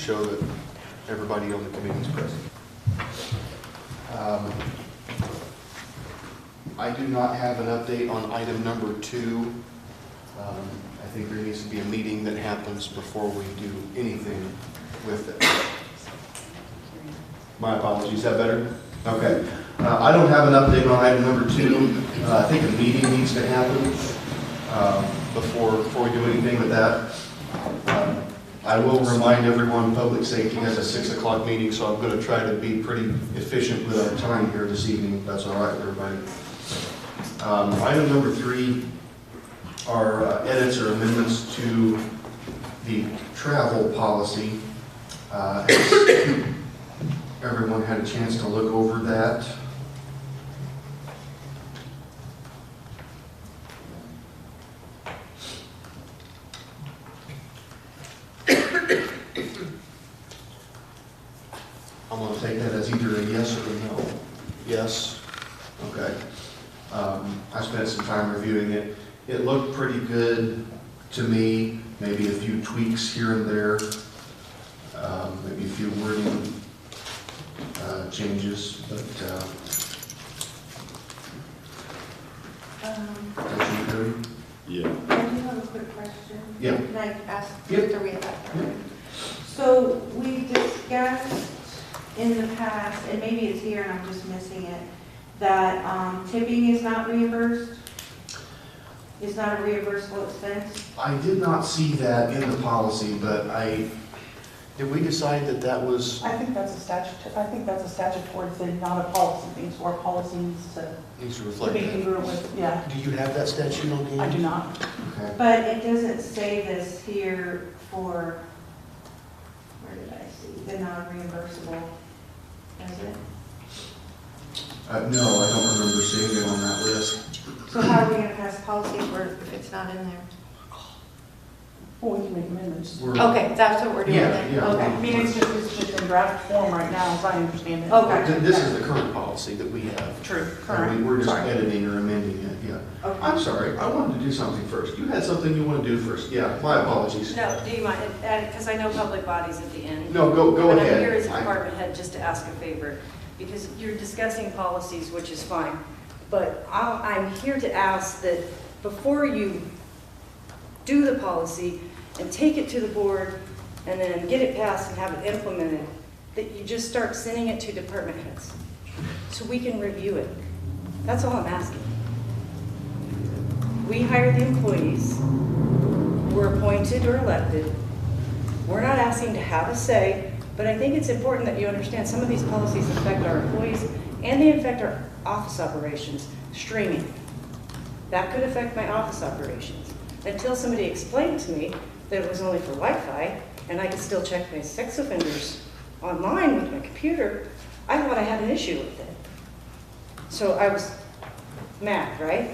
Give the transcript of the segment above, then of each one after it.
show that everybody on the committee is present. I do not have an update on item number 2. I think there needs to be a meeting that happens before we do anything with it. My apologies, is that better? Okay. I don't have an update on item number 2. I think a meeting needs to happen before we do anything with that. I will remind everyone, public safety has a 6 o'clock meeting, so I'm going to try to be pretty efficient with our time here this evening, if that's all right with everybody. Item number 3 are edits or amendments to the travel policy. Has everyone had a chance to look over that? I'm going to take that as either a yes or a no. Yes? Okay. I spent some time reviewing it. It looked pretty good to me, maybe a few tweaks here and there, maybe a few wording changes, but Yeah. I do have a quick question. Yeah. Can I ask Yep. to read that? Yep. So we discussed in the past, and maybe it's here and I'm just missing it, that tipping is not reimbursed? Is not a reimbursable expense? I did not see that in the policy, but did we decide that that was, I think that's a statutory thing, not a policy thing, so our policy needs to needs to be reflect that? congruent with, yeah. Do you have that statute on hand? I do not. Okay. But it doesn't say this here for, where did I see, the non-reimbursable, does it? No, I don't remember seeing it on that list. So how are we going to pass policy if it's not in there? Well, we can make amendments. Okay, that's what we're doing Yeah, then? yeah. I Okay. mean, it's just in draft form right now, as I understand it. Okay. This is the current policy that we have. True, And current. we're just Sorry. editing or amending it, yeah. Okay. I'm sorry, I wanted to do something first. You had something you want to do first. Yeah, my apologies. No, do you mind, because I know public bodies at the end. No, go But ahead. I'm here as a I- department head just to ask a favor, because you're discussing policies, which is fine. But I'm here to ask that before you do the policy and take it to the board and then get it passed and have it implemented, that you just start sending it to department heads so we can review it. That's all I'm asking. We hire the employees, we're appointed or elected. We're not asking to have a say, but I think it's important that you understand some of these policies affect our employees and they affect our office operations. Streaming, that could affect my office operations. Until somebody explained to me that it was only for Wi-Fi and I could still check my sex offenders online with my computer, I thought I had an issue with it. So I was mad, right?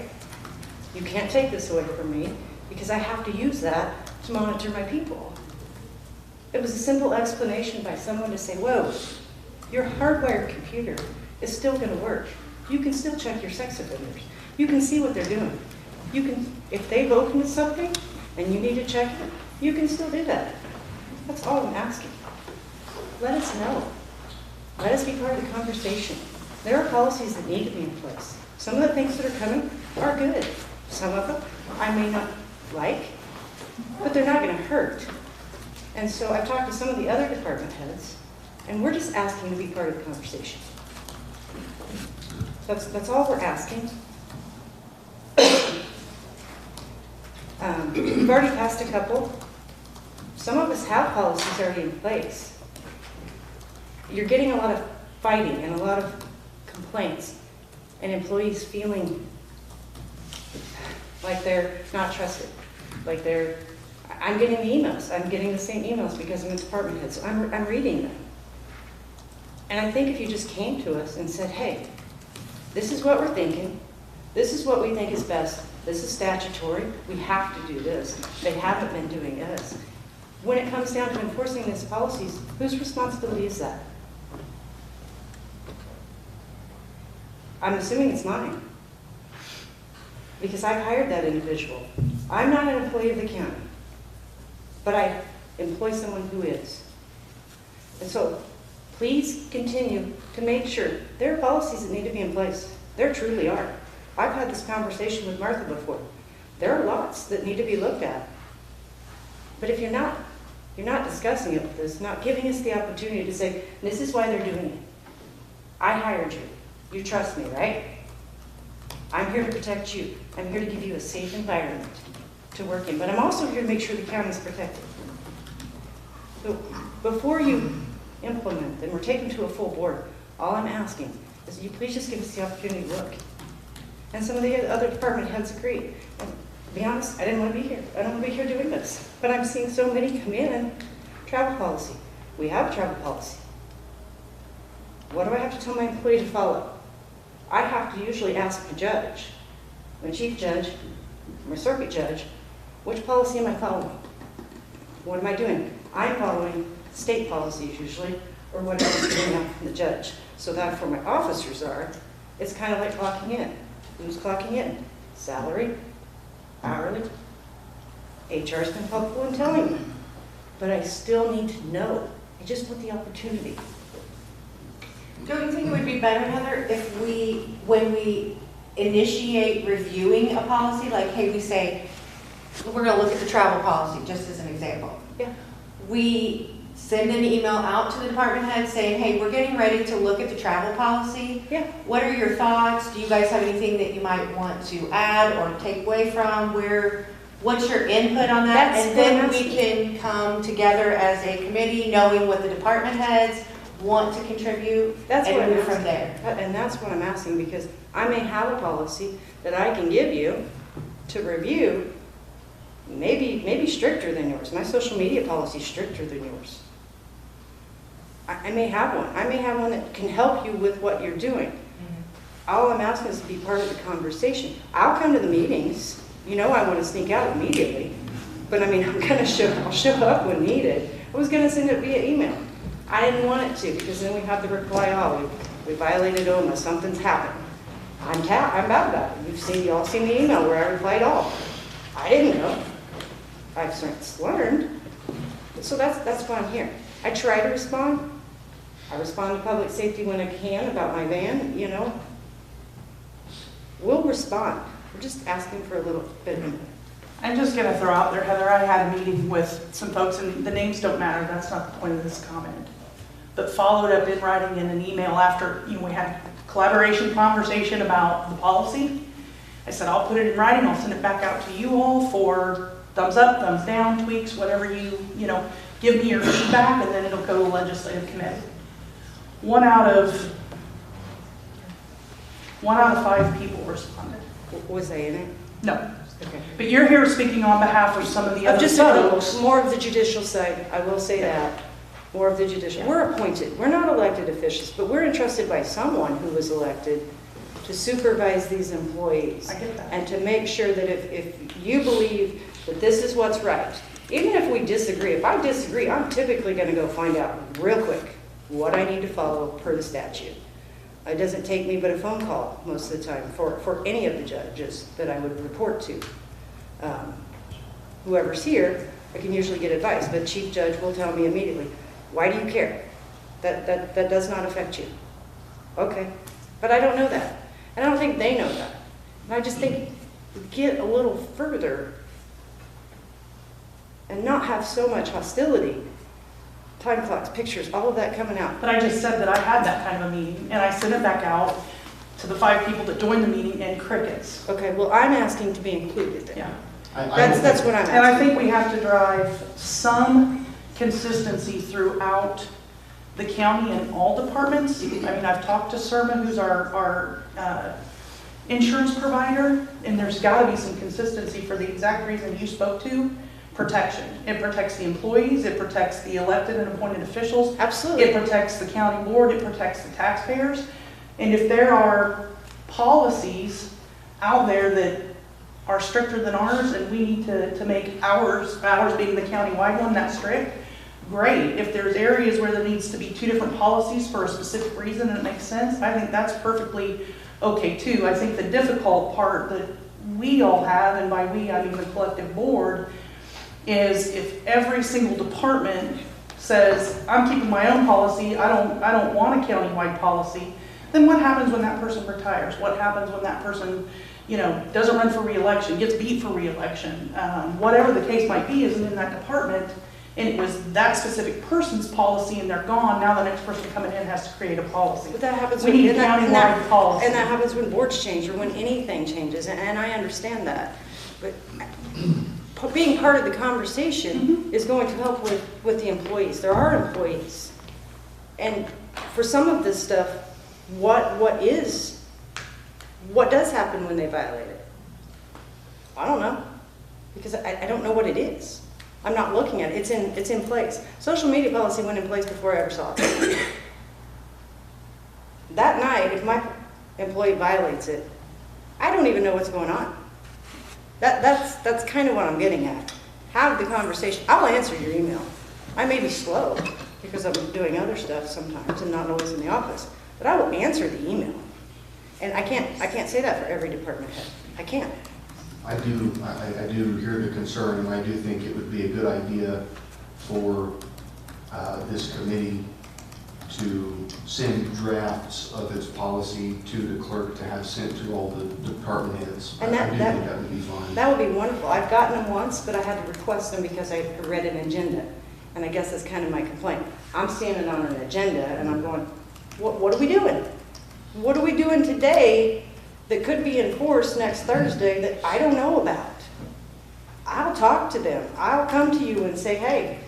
You can't take this away from me because I have to use that to monitor my people. It was a simple explanation by someone to say, whoa, your hardwired computer is still going to work. You can still check your sex offenders. You can see what they're doing. You can, if they've opened something and you need to check it, you can still do that. That's all I'm asking. Let us know. Let us be part of the conversation. There are policies that need to be in place. Some of the things that are coming are good. Some of them I may not like, but they're not going to hurt. And so I've talked to some of the other department heads, and we're just asking to be part of the conversation. That's all we're asking. We've already passed a couple. Some of us have policies already in place. You're getting a lot of fighting and a lot of complaints and employees feeling like they're not trusted, like I'm getting the emails. I'm getting the same emails because I'm a department head, so I'm reading them. And I think if you just came to us and said, hey, this is what we're thinking, this is what we think is best, this is statutory, we have to do this, they haven't been doing this. When it comes down to enforcing these policies, whose responsibility is that? I'm assuming it's mine, because I've hired that individual. I'm not an employee of the county, but I employ someone who is. And so please continue to make sure there are policies that need to be in place. There truly are. I've had this conversation with Martha before. There are lots that need to be looked at. But if you're not discussing it with us, not giving us the opportunity to say, this is why they're doing it. I hired you. You trust me, right? I'm here to protect you. I'm here to give you a safe environment to work in. But I'm also here to make sure the county's protected. So before you implement them or take them to a full board, all I'm asking is you please just give us the opportunity to look. And some of the other department heads agree. And to be honest, I didn't want to be here. I don't want to be here doing this. But I'm seeing so many come in. Travel policy. We have a travel policy. What do I have to tell my employee to follow? I have to usually ask my judge, my chief judge, my circuit judge, which policy am I following? What am I doing? I'm following state policies usually, or whatever is coming out from the judge. So that for my officers are, it's kind of like clocking in. Who's clocking in? Salary, hourly. HR's been helpful in telling me, but I still need to know. I just want the opportunity. Don't you think it would be better, Heather, if we, when we initiate reviewing a policy, like, hey, we say, we're gonna look at the travel policy, just as an example. Yeah. We send an email out to the department head saying, hey, we're getting ready to look at the travel policy. Yeah. What are your thoughts? Do you guys have anything that you might want to add or take away from? What's your input on that? That's And then what I'm we can come together as a committee, knowing what the department heads want to contribute, That's what and I'm move from asking. there. And that's what I'm asking, because I may have a policy that I can give you to review, maybe stricter than yours. My social media policy is stricter than yours. I may have one. I may have one that can help you with what you're doing. All I'm asking is to be part of the conversation. I'll come to the meetings. You know I want to sneak out immediately. But I mean, I'll show up when needed. I was going to send it via email. I didn't want it to, because then we have the reply, oh, we violated OMA, something's happened. I'm bad about it. You all seen the email where I replied all. I didn't know. I've since learned. So that's why I'm here. I try to respond. I respond to public safety when I can about my van, you know. We'll respond. We're just asking for a little bit of input. I'm just going to throw out there, Heather, I had a meeting with some folks, and the names don't matter, that's not the point of this comment, but followed up in writing in an email after we had collaboration conversation about the policy. I said, I'll put it in writing, I'll send it back out to you all for thumbs up, thumbs down, tweaks, whatever you give me your feedback, and then it'll go to legislative committee. One out of 5 people responded. Was I in it? No. Okay. But you're here speaking on behalf of some of the other Just folks. more of the judicial side, I will say that. More of the judicial. Yeah. We're appointed. We're not elected officials, but we're entrusted by someone who was elected to supervise these employees. I get that. And to make sure that if you believe that this is what's right, even if we disagree, if I disagree, I'm typically going to go find out real quick what I need to follow per the statute. It doesn't take me but a phone call most of the time for any of the judges that I would report to. Whoever's here, I can usually get advice, but chief judge will tell me immediately, why do you care? That does not affect you. Okay, but I don't know that. And I don't think they know that. And I just think get a little further and not have so much hostility. Time clocks, pictures, all of that coming out. But I just said that I had that kind of a meeting, and I sent it back out to the 5 people that joined the meeting, and crickets. Okay, well, I'm asking to be included then. Yeah. That's what I'm asking. And I think we have to drive some consistency throughout the county and all departments. I mean, I've talked to Surma, who's our insurance provider, and there's got to be some consistency for the exact reason you spoke to. Protection. It protects the employees, it protects the elected and appointed officials. Absolutely. It protects the county board, it protects the taxpayers. And if there are policies out there that are stricter than ours and we need to make ours being the county-wide one, that strict, great. If there's areas where there needs to be 2 different policies for a specific reason and it makes sense, I think that's perfectly okay too. I think the difficult part that we all have, and by we I mean the collective board, is if every single department says, I'm keeping my own policy, I don't want a countywide policy, then what happens when that person retires? What happens when that person, doesn't run for reelection, gets beat for reelection? Whatever the case might be, isn't in that department, and it was that specific person's policy and they're gone, now the next person coming in has to create a policy. But that happens We when, need and that- countywide policy. and that happens when boards change or when anything changes, and I understand that. But being part of the conversation is going to help with the employees. There are employees. And for some of this stuff, what does happen when they violate it? I don't know, because I don't know what it is. I'm not looking at it. It's in place. Social media policy went in place before I ever saw it. That night, if my employee violates it, I don't even know what's going on. That's kind of what I'm getting at. Have the conversation. I'll answer your email. I may be slow because I'm doing other stuff sometimes and not always in the office, but I will answer the email. And I can't say that for every department head. I can't. I do hear the concern, and I do think it would be a good idea for this committee to send drafts of its policy to the clerk to have sent to all the department heads. And I do think that would be fine. That would be wonderful. I've gotten them once, but I had to request them because I read an agenda. And I guess that's kind of my complaint. I'm standing on an agenda and I'm going, what are we doing? What are we doing today that could be enforced next Thursday that I don't know about? I'll talk to them. I'll come to you and say, hey,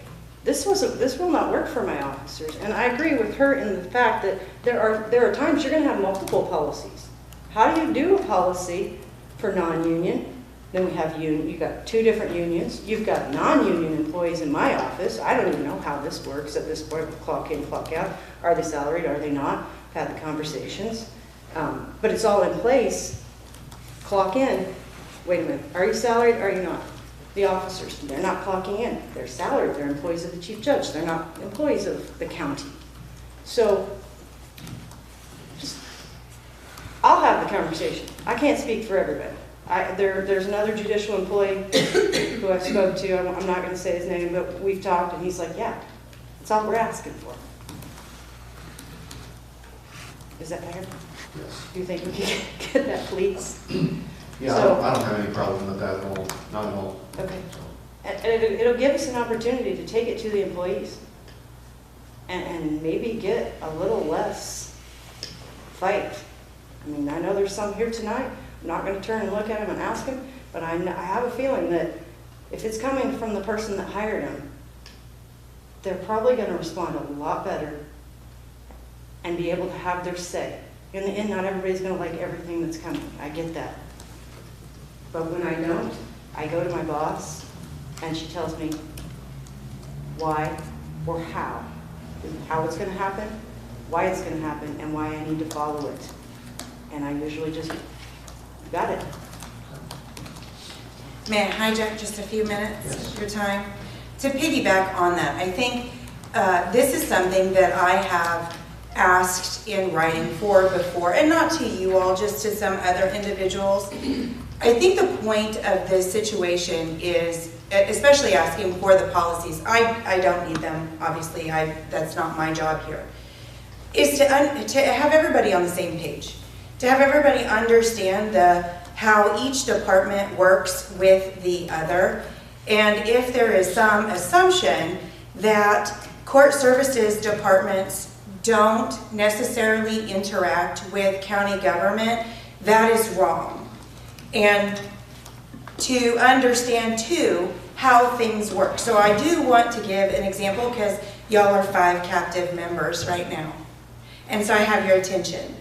this will not work for my officers. And I agree with her in the fact that there are times you're going to have multiple policies. How do you do a policy for non-union? Then we have union. You've got two different unions. You've got non-union employees in my office. I don't even know how this works at this point. Clock in, clock out. Are they salaried? Are they not? I've had the conversations. But it's all in place. Clock in. Wait a minute. Are you salaried? Are you not? The officers, they're not clocking in. They're salaried. They're employees of the chief judge. They're not employees of the county. So I'll have the conversation. I can't speak for everybody. There's another judicial employee who I've spoke to. I'm not going to say his name, but we've talked, and he's like, yeah, that's all we're asking for. Is that fair? Yes. Do you think we can get that, please? Yeah, So- I don't have any problem with that at all, not at all. Okay. And it'll give us an opportunity to take it to the employees and maybe get a little less fight. I mean, I know there's some here tonight. I'm not going to turn and look at them and ask them, but I have a feeling that if it's coming from the person that hired them, they're probably going to respond a lot better and be able to have their say. In the end, not everybody's going to like everything that's coming. I get that. But when I don't, I go to my boss and she tells me why or how it's going to happen, why it's going to happen, and why I need to follow it. And I usually just, got it. May I hijack just a few minutes Yes. of your time? To piggyback on that, I think this is something that I have asked in writing for before, and not to you all, just to some other individuals. I think the point of this situation is, especially asking for the policies, I don't need them, obviously, that's not my job here, is to have everybody on the same page. To have everybody understand how each department works with the other, and if there is some assumption that court services departments don't necessarily interact with county government, that is wrong. And to understand too how things work. So I do want to give an example because y'all are 5 captive members right now. And so I have your attention.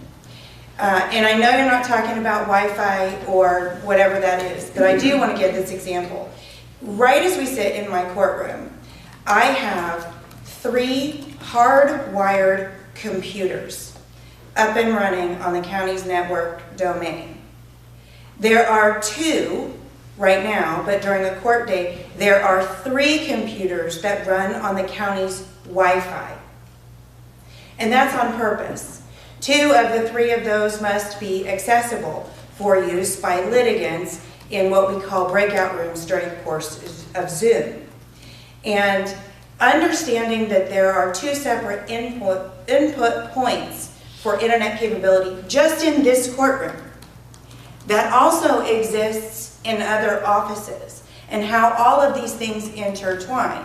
And I know you're not talking about Wi-Fi or whatever that is, but I do want to give this example. Right as we sit in my courtroom, I have 3 hardwired computers up and running on the county's network domain. There are 2 right now, but during the court day, there are 3 computers that run on the county's Wi-Fi. And that's on purpose. 2 of the 3 of those must be accessible for use by litigants in what we call breakout rooms during the course of Zoom. And understanding that there are two separate input points for internet capability just in this courtroom that also exists in other offices, and how all of these things intertwine.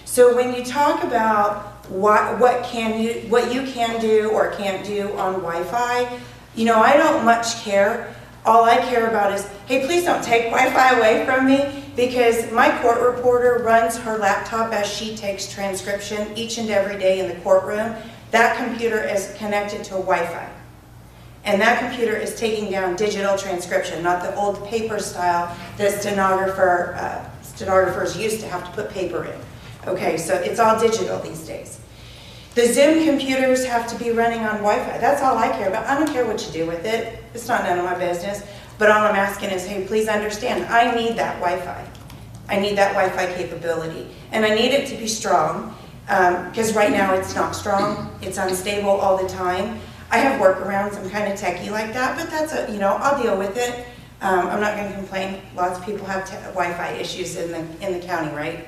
So when you talk about what you can do or can't do on Wi-Fi, you know, I don't much care. All I care about is, hey, please don't take Wi-Fi away from me, because my court reporter runs her laptop as she takes transcription each and every day in the courtroom. That computer is connected to Wi-Fi. And that computer is taking down digital transcription, not the old paper style that stenographers used to have to put paper in. Okay, so it's all digital these days. The Zoom computers have to be running on Wi-Fi. That's all I care about. I don't care what you do with it. It's not none of my business. But all I'm asking is, hey, please understand, I need that Wi-Fi. I need that Wi-Fi capability. And I need it to be strong, because right now it's not strong. It's unstable all the time. I have workarounds. I'm kind of techie like that, but that's I'll deal with it. I'm not going to complain. Lots of people have Wi-Fi issues in the county, right?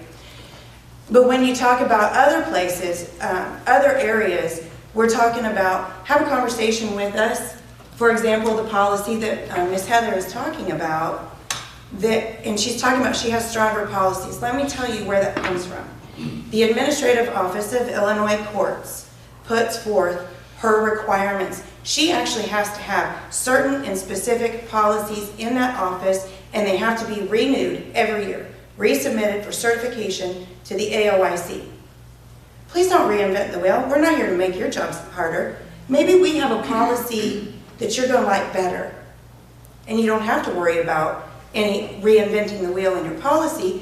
But when you talk about other places, other areas, we're talking about, have a conversation with us. For example, the policy that Ms. Heather is talking about, and she's talking about she has stronger policies. Let me tell you where that comes from. The Administrative Office of Illinois Courts puts forth her requirements. She actually has to have certain and specific policies in that office, and they have to be renewed every year, resubmitted for certification to the AOIC. Please don't reinvent the wheel. We're not here to make your jobs harder. Maybe we have a policy that you're going to like better, and you don't have to worry about any reinventing the wheel in your policy.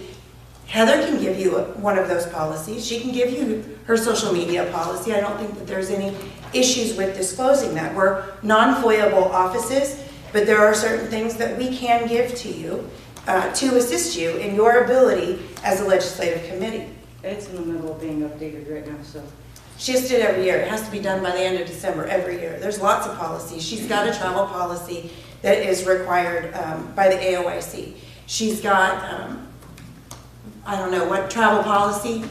Heather can give you one of those policies. She can give you her social media policy. I don't think that there's any issues with disclosing that. We're non-FOIA-able offices, but there are certain things that we can give to you to assist you in your ability as a legislative committee. It's in the middle of being updated right now, so. She has to do it every year. It has to be done by the end of December every year. There's lots of policies. She's got a travel policy that is required by the AOIC. She's got, I don't know what travel policy,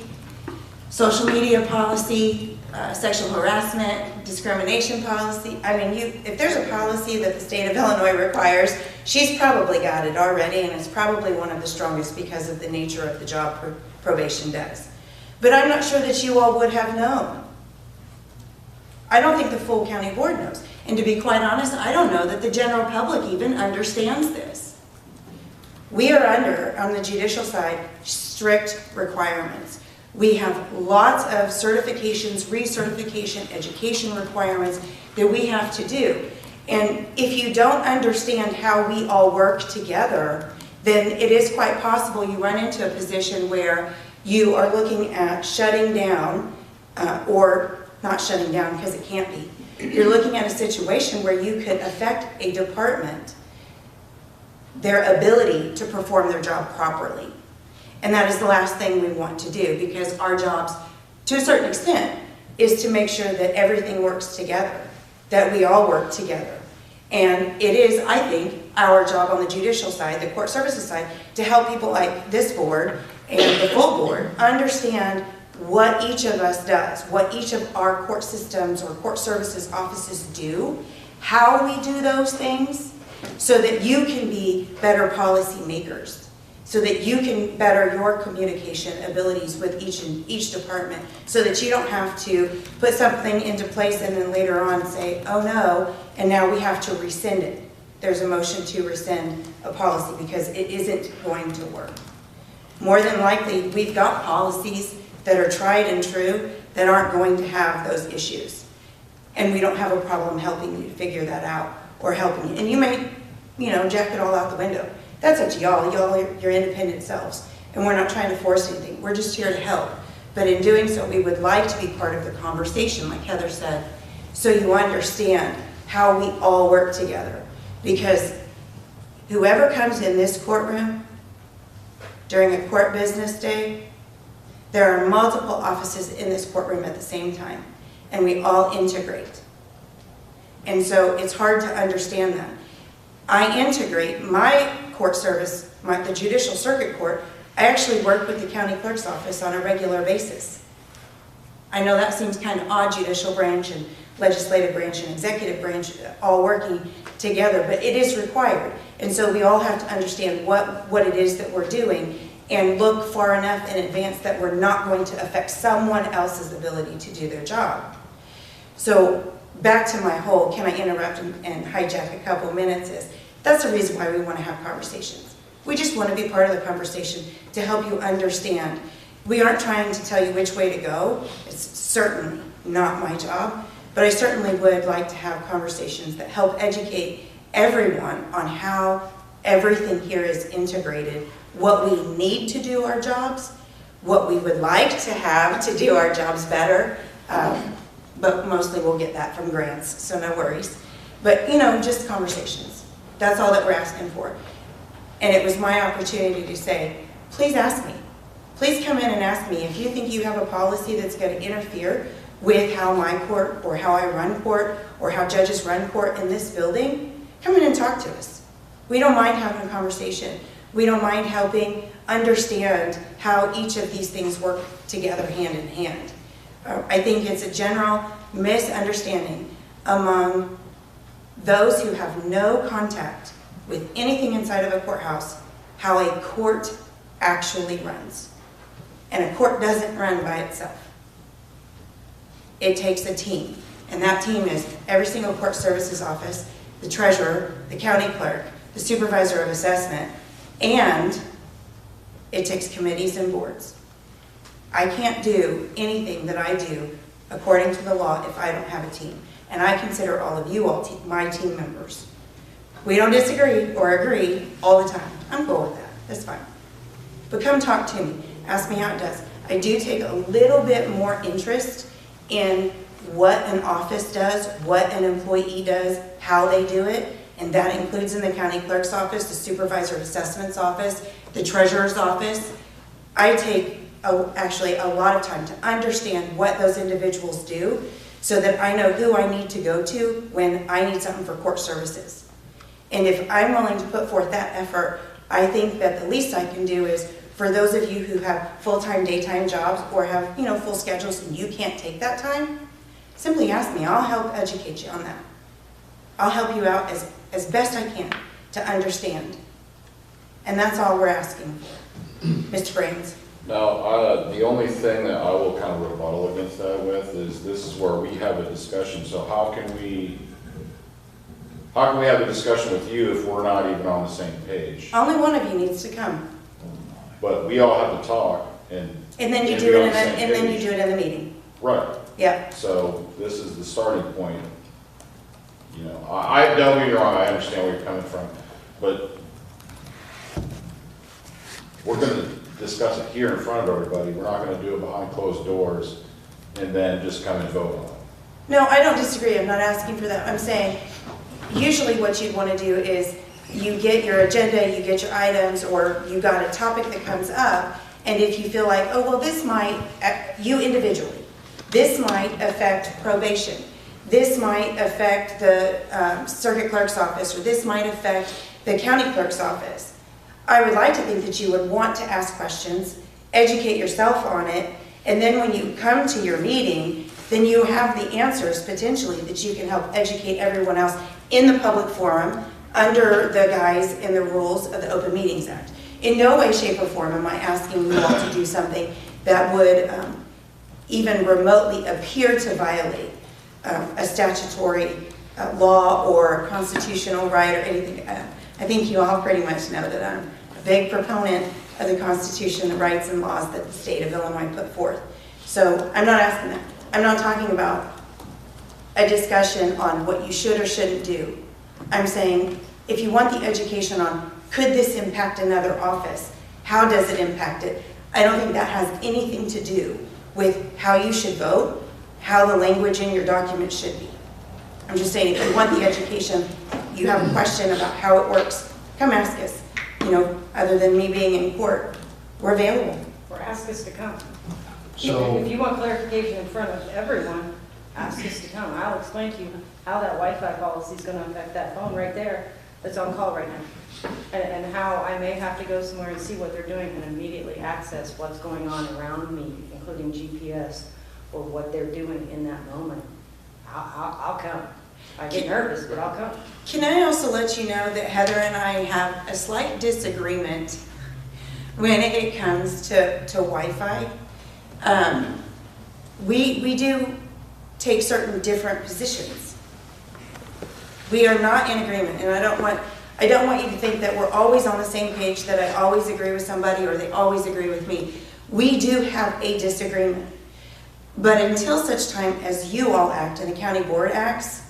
social media policy, sexual harassment, discrimination policy. I mean, if there's a policy that the state of Illinois requires, she's probably got it already, and it's probably one of the strongest because of the nature of the job probation does. But I'm not sure that you all would have known. I don't think the full county board knows. And to be quite honest, I don't know that the general public even understands this. We are under, on the judicial side, strict requirements. We have lots of certifications, recertification, education requirements that we have to do. And if you don't understand how we all work together, then it is quite possible you run into a position where you are looking at shutting down, or not shutting down because it can't be. You're looking at a situation where you could affect a department, their ability to perform their job properly. And that is the last thing we want to do, because our jobs, to a certain extent, is to make sure that everything works together, that we all work together. And it is, I think, our job on the judicial side, the court services side, to help people like this board and the full board understand what each of us does, what each of our court systems or court services offices do, how we do those things, so that you can be better policy makers, so that you can better your communication abilities with each department, so that you don't have to put something into place and then later on say, oh no, and now we have to rescind it. There's a motion to rescind a policy because it isn't going to work. More than likely, we've got policies that are tried and true that aren't going to have those issues. And we don't have a problem helping you figure that out or helping you. And you may, jack it all out the window. That's up to y'all. Y'all are your independent selves. And we're not trying to force anything. We're just here to help. But in doing so, we would like to be part of the conversation, like Heather said, so you understand how we all work together. Because whoever comes in this courtroom during a court business day, there are multiple offices in this courtroom at the same time, and we all integrate. And so it's hard to understand that. I integrate my court service, the judicial circuit court, I actually work with the county clerk's office on a regular basis. I know that seems kind of odd, judicial branch and legislative branch and executive branch all working together, but it is required. And so we all have to understand what it is that we're doing and look far enough in advance that we're not going to affect someone else's ability to do their job. So back to my whole, can I interrupt and hijack a couple minutes, is that's the reason why we want to have conversations. We just want to be part of the conversation to help you understand. We aren't trying to tell you which way to go. It's certainly not my job, but I certainly would like to have conversations that help educate everyone on how everything here is integrated, what we need to do our jobs, what we would like to have to do our jobs better, but mostly we'll get that from grants, so no worries. But, you know, just conversations. That's all that we're asking for. And it was my opportunity to say, please ask me. Please come in and ask me if you think you have a policy that's going to interfere with how my court or how I run court or how judges run court in this building. Come in and talk to us. We don't mind having a conversation. We don't mind helping understand how each of these things work together hand in hand. I think it's a general misunderstanding among those who have no contact with anything inside of a courthouse, how a court actually runs. And a court doesn't run by itself. It takes a team. And that team is every single court services office, the treasurer, the county clerk, the supervisor of assessment, and it takes committees and boards. I can't do anything that I do according to the law if I don't have a team. And I consider all of you all my team members. We don't disagree or agree all the time. I'm cool with that. That's fine. But come talk to me. Ask me how it does. I do take a little bit more interest in what an office does, what an employee does, how they do it, and that includes in the county clerk's office, the supervisor of assessment's office, the treasurer's office. I take actually a lot of time to understand what those individuals do so that I know who I need to go to when I need something for court services. And if I'm willing to put forth that effort, I think that the least I can do is, for those of you who have full-time, daytime jobs or have, full schedules and you can't take that time, simply ask me. I'll help educate you on that. I'll help you out as best I can to understand. And that's all we're asking for. Mr. Brains. Now, the only thing that I will kind of rebuttal against that with is this is where we have a discussion. So how can we have a discussion with you if we're not even on the same page? Only one of you needs to come. But we all have to talk and then you and do be it on the same and then you page. do it in the meeting. Right. Yeah. So this is the starting point. I don't get me wrong, I understand where you're coming from, but we're going to discuss it here in front of everybody. We're not going to do it behind closed doors and then just come and vote on it. No, I don't disagree. I'm not asking for that. I'm saying usually what you'd want to do is you get your agenda, you get your items, or you got a topic that comes up, and if you feel like, oh, well, this might, you individually, this might affect probation, this might affect the circuit clerk's office, or this might affect the county clerk's office. I would like to think that you would want to ask questions, educate yourself on it, and then when you come to your meeting, then you have the answers potentially that you can help educate everyone else in the public forum under the guise and the rules of the Open Meetings Act. In no way, shape, or form am I asking you all to do something that would even remotely appear to violate a statutory law or constitutional right or anything. I think you all pretty much know that I'm a big proponent of the Constitution, the rights and laws that the state of Illinois put forth. So I'm not asking that. I'm not talking about a discussion on what you should or shouldn't do. I'm saying if you want the education on could this impact another office, how does it impact it? I don't think that has anything to do with how you should vote, how the language in your document should be. I'm just saying if you want the education, you have a question about how it works, come ask us. Other than me being in court, we're available. Or ask us to come. So- If you want clarification in front of everyone, ask us to come. I'll explain to you how that Wi-Fi policy is going to affect that phone right there. that's on call right now. And how I may have to go somewhere and see what they're doing and immediately access what's going on around me, including GPS, or what they're doing in that moment. I'll come. I get nervous, but I'll come. Can I also let you know that Heather and I have a slight disagreement when it comes to Wi-Fi? We do take certain different positions. We are not in agreement, and I don't want you to think that we're always on the same page, that I always agree with somebody or they always agree with me. We do have a disagreement. But until such time as you all act and the county board acts,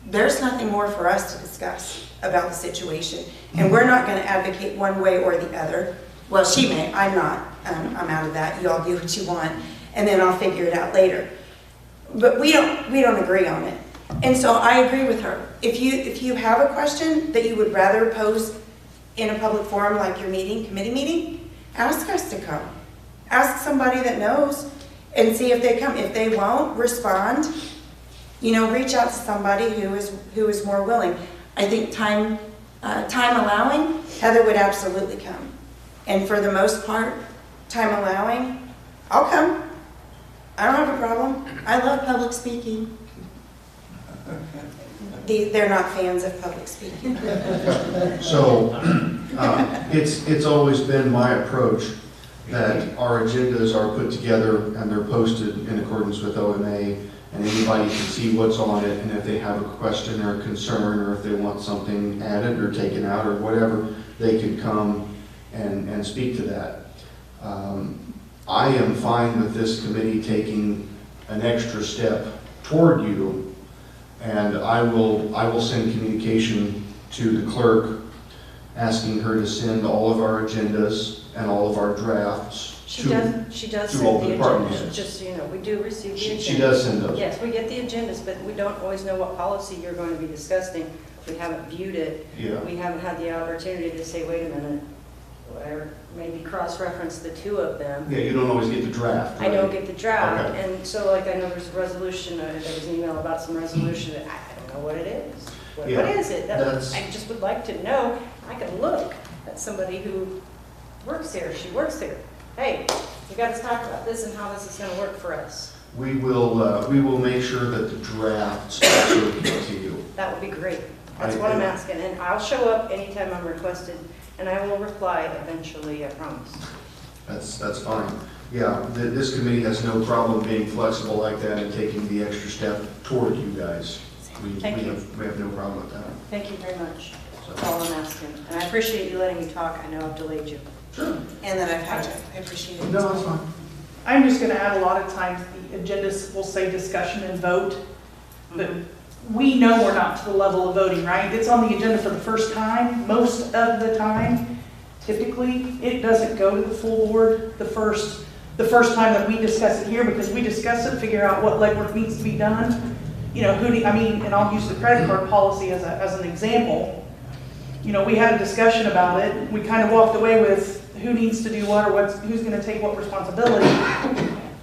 there's nothing more for us to discuss about the situation. And we're not going to advocate one way or the other. Well, she may, I'm not. I'm out of that. You all do what you want, and then I'll figure it out later. But we don't agree on it. And so I agree with her. If you have a question that you would rather pose in a public forum like your committee meeting, ask us to come. Ask somebody that knows and see if they come. If they won't respond, reach out to somebody who is more willing. I think time allowing, Heather would absolutely come. And for the most part, time allowing, I'll come. I don't have a problem. I love public speaking. They're not fans of public speaking. So, it's always been my approach that our agendas are put together and they're posted in accordance with OMA, and anybody can see what's on it, and if they have a question or a concern, or if they want something added or taken out or whatever, they can come and speak to that. I am fine with this committee taking an extra step toward you, and I will send communication to the clerk asking her to send all of our agendas and all of our drafts She to does to send all the department agendas, heads. just so you know, we do receive the agendas. She does send those. Yes, we get the agendas, but we don't always know what policy you're going to be discussing. We haven't viewed it. Yeah. We haven't had the opportunity to say, wait a minute, whatever, maybe cross-reference the two of them. Yeah, you don't always get the draft. I don't right? get the draft, Okay. and so like I know there's a resolution, there was an email about some resolution, that I don't know what it is. What Yeah, is it? that's- I just would like to know. I can look at somebody who works here, she works here. Hey, we got to talk about this and how this is going to work for us. We will make sure that the drafts also get to you. That would be great. That's what I'm asking, and I'll show up anytime I'm requested, and I will reply eventually, I promise. That's fine. Yeah, this committee has no problem being flexible like that and taking the extra step toward you guys. We Thank you. have no problem with that. Thank you very much. That's all I'm asking. And I appreciate you letting me talk. I know I've delayed you. Sure. And that I've had to. I appreciate it. No, that's fine. I'm just going to add, a lot of times the agendas will say discussion and vote, but we know we're not to the level of voting, right? It's on the agenda for the first time, most of the time. Typically, it doesn't go to the full board the first time that we discuss it here, because we discuss it, figure out what legwork needs to be done. And I'll use the credit card policy as an example. We had a discussion about it. We kind of walked away with who needs to do what, or who's going to take what responsibility.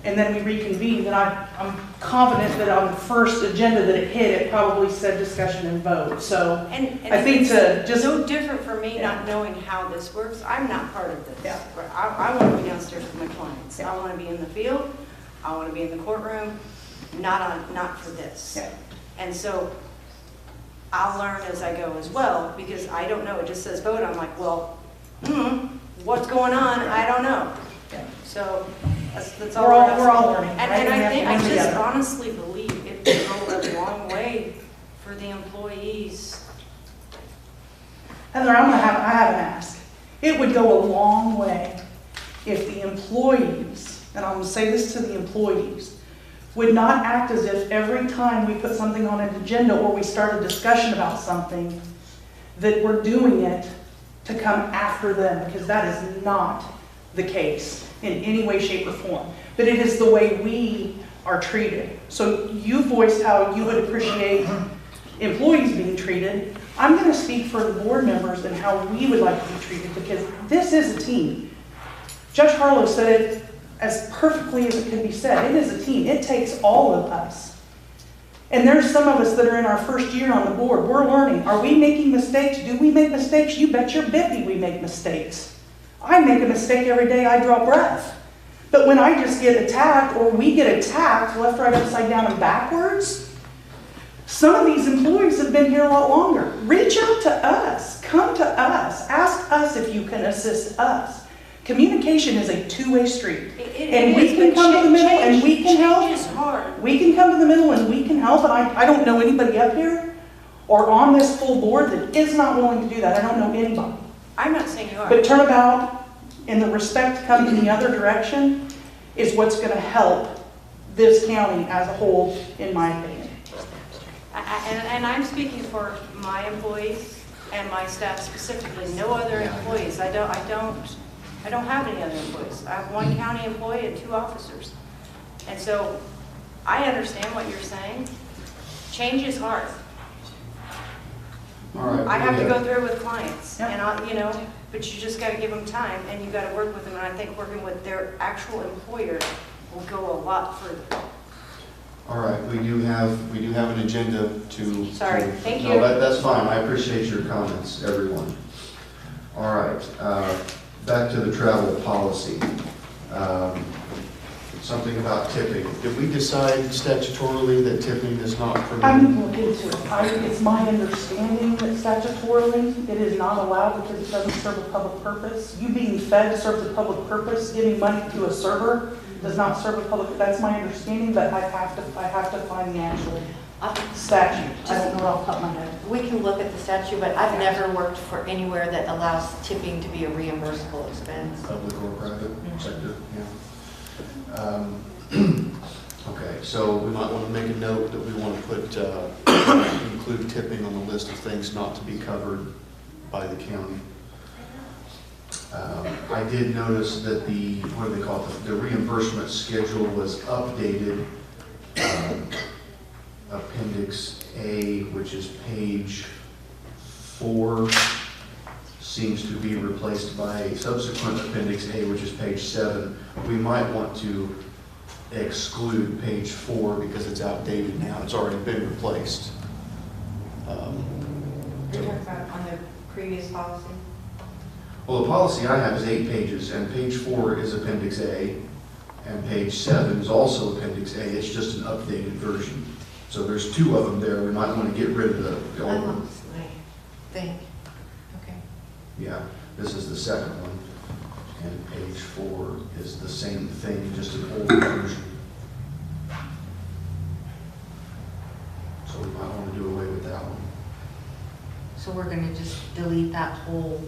And then we reconvened, and I'm confident that on the first agenda that it hit, it probably said discussion and vote. So And I think it's to just, no different for me Yeah. not knowing how this works. I'm not part of this. Yeah. I want to be downstairs with my clients. I want to be in the field. I want to be in the courtroom, not for this. Yeah. And so I'll learn as I go as well, because I don't know. It just says vote. I'm like, well, what's going on? I don't know. Yeah. So that's all we're all asking. learning, right? And We I have to think, I learn just together. honestly believe it will go a long way for the employees. Heather, I have an ask. It would go a long way if the employees, and I'm going to say this to the employees, would not act as if every time we put something on an agenda or we start a discussion about something, that we're doing it to come after them, because that is not the case in any way, shape, or form. But it is the way we are treated. So you voiced how you would appreciate employees being treated. I'm going to speak for the board members and how we would like to be treated, because this is a team. Judge Harlow said it as perfectly as it can be said. It is a team. It takes all of us And there's some of us that are in our first year on the board. We're learning. Are we making mistakes? Do we make mistakes? You bet your bippy we make mistakes. I make a mistake every day I draw breath. But when I just get attacked, or we get attacked left, right, upside down, and backwards, some of these employees have been here a lot longer. Reach out to us. Come to us. Ask us if you can assist us. Communication is a two-way street. And we can come to the middle and we can help. Change is hard. We can come to the middle and we can help, and I don't know anybody up here or on this full board that is not willing to do that. I don't know anybody. I'm not saying you are. But turnabout and the respect coming in the other direction is what's going to help this county as a whole, in my opinion. And I'm speaking for my employees and my staff specifically, no other employees. I don't have any other employees. I have one county employee and 2 officers. And so I understand what you're saying. Change is hard. All right. I have to go through it with clients, Yeah. and but you just got to give them time and you got to work with them. And I think working with their actual employer will go a lot further. All right, we do have an agenda to. Sorry, to- thank No, you. that's fine. I appreciate your comments, everyone. All right, back to the travel policy. Something about tipping. Did we decide statutorily that tipping is not I permitted? need to look into it. It's my understanding that statutorily it is not allowed because it doesn't serve a public purpose. You being fed serves a public purpose. Giving money to a server does not serve a public. That's my understanding, but I have to find the actual statute. I don't know off the top of my head. We can look at the statute, but I've never worked for anywhere that allows tipping to be a reimbursable expense. Public or private sector, yeah. Okay, so we might want to make a note that we want to put, include tipping on the list of things not to be covered by the county. I did notice that the, what do they call it, the reimbursement schedule was updated. Appendix A, which is page 4, seems to be replaced by a subsequent Appendix A, which is page 7. We might want to exclude page 4 because it's outdated now. It's already been replaced. You're talking about on the previous policy? Well, the policy I have is 8 pages, and page 4 is Appendix A, and page 7 is also Appendix A. It's just an updated version. So there's 2 of them there. We might want to get rid of the old one. I think. Okay. Yeah, this is the second one, and page 4 is the same thing, just an older version. So we might want to do away with that one. So we're gonna just delete that whole,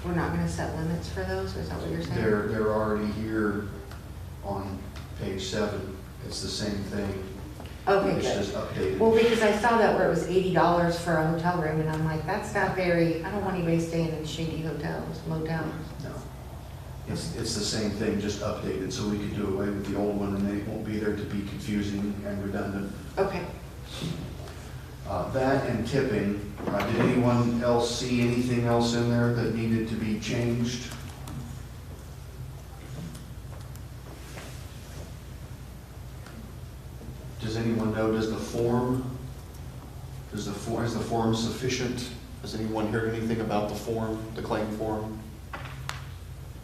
we're not gonna set limits for those, or is that what you're saying? They're already here on page 7. It's the same thing. Okay, It's good. just updated. Well, because I saw that where it was $80 for a hotel room, and I'm like, that's not very, I don't want anybody staying in shady hotels, motels. No. It's the same thing, just updated, so we could do away with the old one, and then it won't be there to be confusing and redundant. Okay. That and tipping, did anyone else see anything else in there that needed to be changed? Does anyone know, is the form sufficient? Has anyone heard anything about the form, the claim form?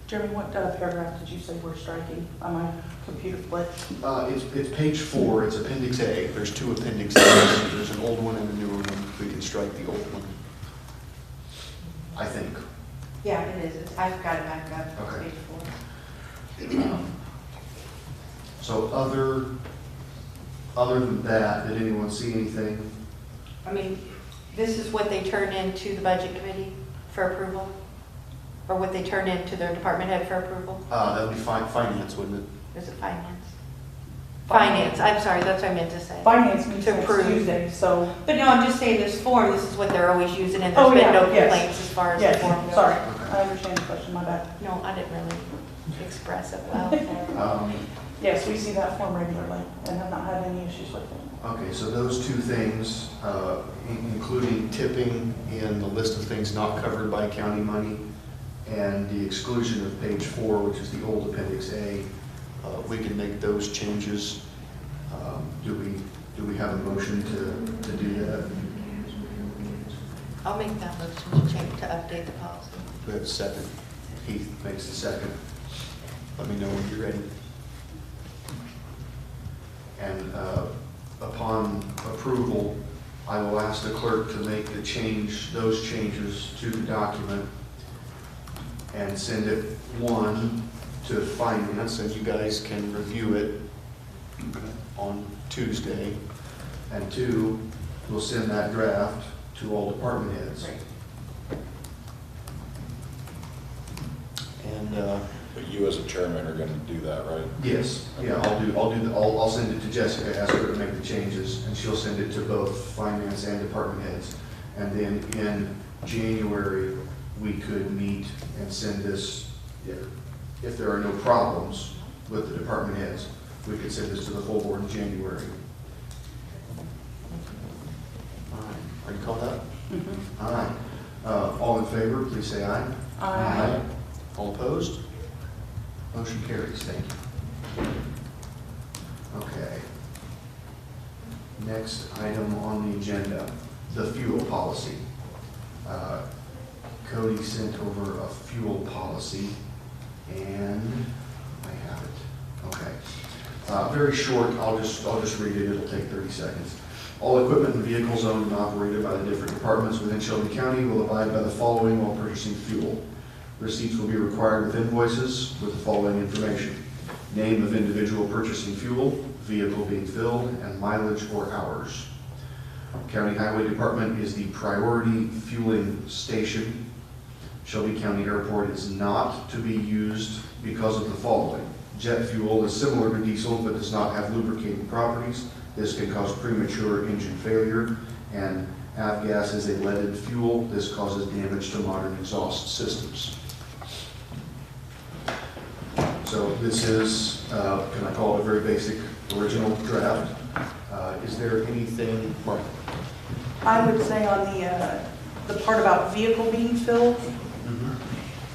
Jeremy, what paragraph did you say we're striking on my computer flip? It's page 4, it's Appendix A. There's 2 Appendix A's. There's an old one and a newer one. We can strike the old one, I think. Yeah, it is. I've got it back up. Okay. Page 4. So other than that, did anyone see anything? I mean, this is what they turn into the budget committee for approval? Or what they turn into their department head for approval? That would be finance, wouldn't it? Is it finance? Finance, I'm sorry, that's what I meant to say. Finance meets To next approve. Tuesday, so, But no, I'm just saying this form, this is what they're always using, and Oh, there's been yeah, no yes. complaints as far as the yes, form goes. sorry. Okay. I understand the question, my bad. No, I didn't really express it well. Yes, we see that form regularly and have not had any issues with it. Okay, so those 2 things, including tipping in the list of things not covered by county money, and the exclusion of page 4, which is the old Appendix A, we can make those changes. Do we Do we have a motion to do that? I'll make that motion to change, to update the policy. Do we have a second? Heath makes the second. Let me know when you're ready. And upon approval, I will ask the clerk to make those changes to the document and send it, one, to finance, and you guys can review it on Tuesday. And two, we'll send that draft to all department heads. And But you as a chairman are gonna do that, right? yes, yeah, I'll send it to Jessica, ask her to make the changes, and she'll send it to both finance and department heads. And then in January, we could meet and send this, if there are no problems with the department heads, we could send this to the full board in January. All right, are you caught up? All right, all in favor, please say aye. Aye. All opposed? Motion carries, thank you. Okay. Next item on the agenda, the fuel policy. Cody sent over a fuel policy, and I have it. Okay. Very short, I'll just read it, it'll take 30 seconds. All equipment and vehicles owned and operated by the different departments within Shelby County will abide by the following while purchasing fuel. Receipts will be required with invoices with the following information: name of individual purchasing fuel, vehicle being filled, and mileage or hours. County Highway Department is the priority fueling station. Shelby County Airport is not to be used because of the following: jet fuel is similar to diesel but does not have lubricating properties. This can cause premature engine failure, and avgas is a leaded fuel. This causes damage to modern exhaust systems. So this is, can I call it a very basic original draft? Is there anything, Mark? I would say on the part about vehicle being filled,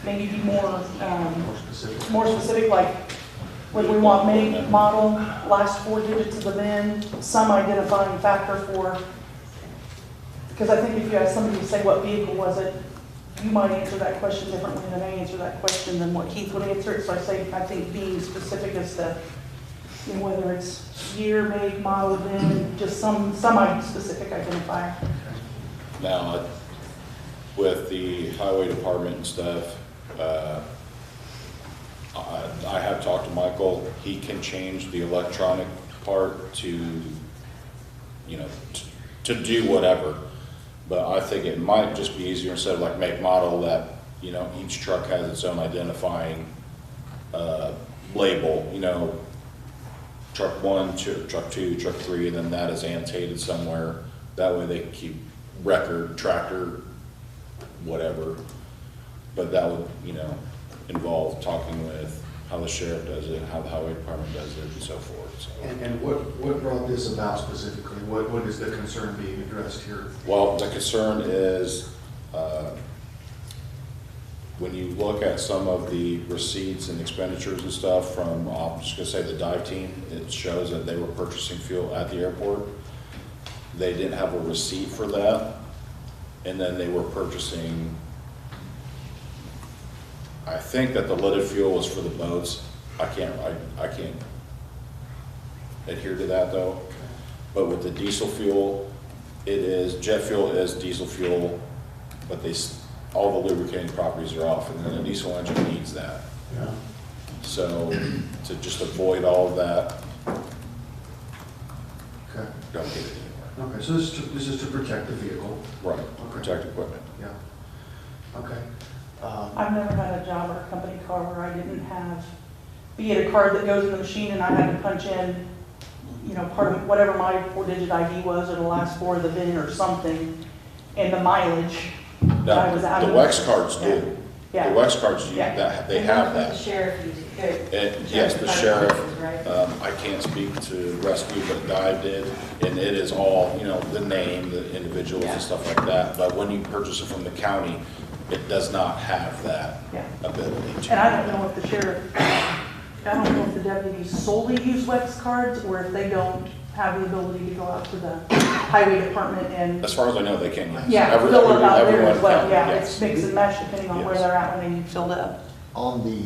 maybe be more specific, like when we want make, model, last 4 digits of the VIN, some identifying factor for, because I think if you ask somebody to say what vehicle was it, you might answer that question differently than I answer that question than what Keith would answer it. So I think being specific as to, you know, whether it's year, make, model, VIN, just some specific identifier. Now, with the highway department and stuff, I have talked to Michael. He can change the electronic part to, you know, to do whatever. But I think it might just be easier instead of like make model that, you know, each truck has its own identifying label, you know, truck 1, truck 2, truck 3, and then that is annotated somewhere. That way they can keep record, tractor, whatever. But that would, you know, involve talking with how the sheriff does it, how the highway department does it, and so forth. So. And what brought this about specifically? What is the concern being addressed here? Well, the concern is when you look at some of the receipts and expenditures and stuff from, I'm just going to say the dive team, it shows that they were purchasing fuel at the airport. They didn't have a receipt for that, and then they were purchasing, I think that the leaded fuel was for the boats. I can't adhere to that though. But with the diesel fuel, it is, jet fuel is diesel fuel, but all the lubricating properties are off, and then the diesel engine needs that. Yeah. So to just avoid all of that, Okay. don't get it anymore. Okay, so this is to protect the vehicle. Right, Okay. protect equipment. Yeah. Okay. I've never had a job or a company car where I didn't have, be it a card that goes in the machine and I had to punch in, you know, part of whatever my 4-digit ID was or the last 4 of the VIN or something, and the mileage that I was out The of. WEX cards do. Yeah. The WEX cards do, Yeah. that, they And have that's what that. the sheriff uses. Yes, the sheriff, Right? I can't speak to rescue, but Dive did, and it is all, you know, the name, the individuals and stuff like that. But when you purchase it from the county, it does not have that Yeah. ability to. And I don't know if the sheriff, I don't know if the deputies solely use WEX cards or if they don't have the ability to go out to the highway department and, As far as I know, they can, yes. yeah, Every- fill up out there everyone as well. can, Yeah, yes. it's mix and match depending on where Yes. they're at when they need filled up. On the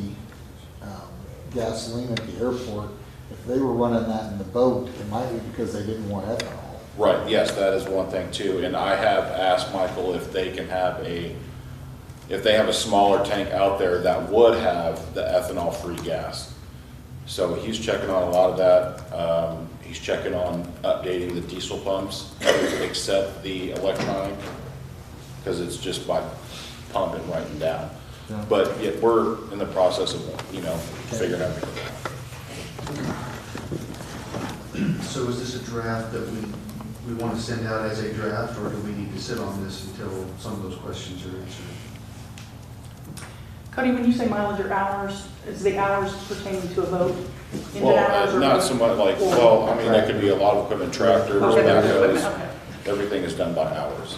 gasoline at the airport, if they were running that in the boat, it might be because they didn't want ethanol. Right, yes, that is one thing too, and I have asked Michael if they can have if they have a smaller tank out there that would have the ethanol-free gas. So he's checking on a lot of that. He's checking on updating the diesel pumps, except the electronic, because it's just by pumping right and down. Yeah. But yet we're in the process of, figuring out. So is this a draft that we want to send out as a draft, or do we need to sit on this until some of those questions are answered? Cody, when you say mileage or hours, is the hours pertaining to a vote? Engine Well, hours or not what? so much like, Or- well, I mean, that could be a lot of equipment, tractors, Okay, there's equipment, backhoes, okay. everything is done by hours.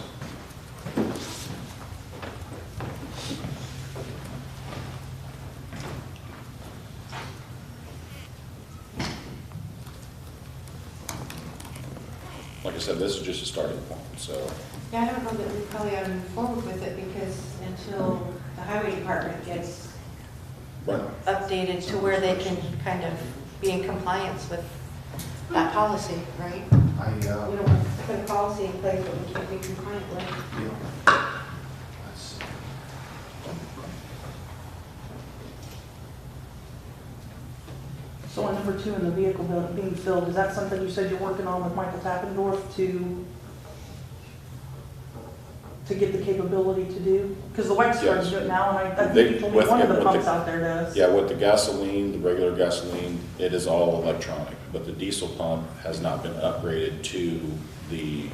Like I said, this is just a starting point, so. Yeah, I don't know that we probably ought to move forward with it because until the highway department gets Right. Updated to where they can kind of be in compliance with that policy, right? We don't want to put a policy in place that we can't be compliant with. Let's- So on number 2 in the vehicle being filled, is that something you said you're working on with Michael Tappendorf to get the capability to do? Because the WEX starting to do it now, and I think you told me With- one of the with pumps out there does. Yeah, with the gasoline, the regular gasoline, it is all electronic, but the diesel pump has not been upgraded to the,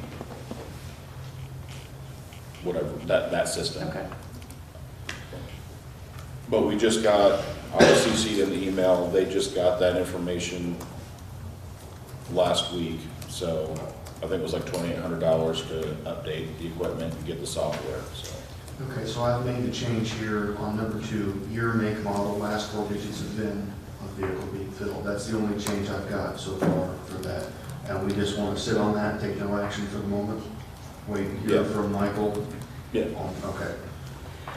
whatever, that system. Okay. But we just got, I was CC'd in the email, they just got that information last week, so I think it was like $2,800 to update the equipment and get the software, so. Okay, so I've made the change here on number 2, year, make, model, last 4 digits of VIN of vehicle being filled. That's the only change I've got so far for that. And we just want to sit on that, take no action for the moment? Wait and hear Yeah. from Michael? Yeah. Okay.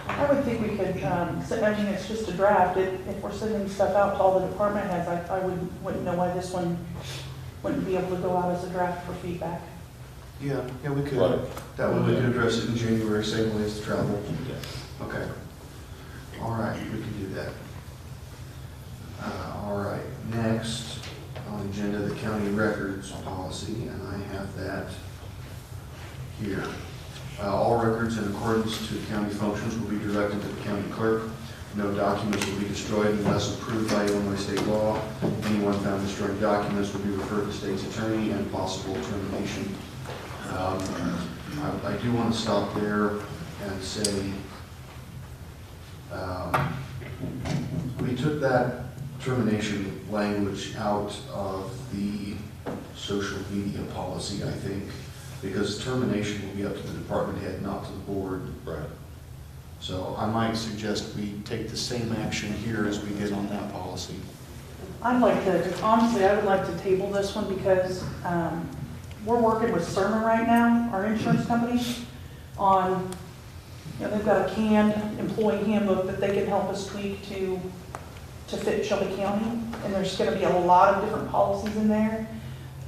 I would think we could, I mean, it's just a draft. If we're sending stuff out to all the department heads, I wouldn't know why this one wouldn't be able to go out as a draft for feedback. Yeah, we could. Right. That way we can address it in January, same way as the travel. Yeah. Okay. All right, we can do that. All right, next on the agenda, the county records policy, and I have that here. All records in accordance to county functions will be directed to the county clerk. No documents will be destroyed unless approved by Illinois state law. Anyone found destroying documents will be referred to state's attorney and possible termination. I do want to stop there and say, we took that termination language out of the social media policy, I think, because termination will be up to the department head, not to the board. Right. So I might suggest we take the same action here as we did on that policy. I'd like to, honestly, I would like to table this one because we're working with Cerner right now, our insurance company, on, they've got a canned employee handbook that they can help us tweak to fit Shelby County. And there's going to be a lot of different policies in there.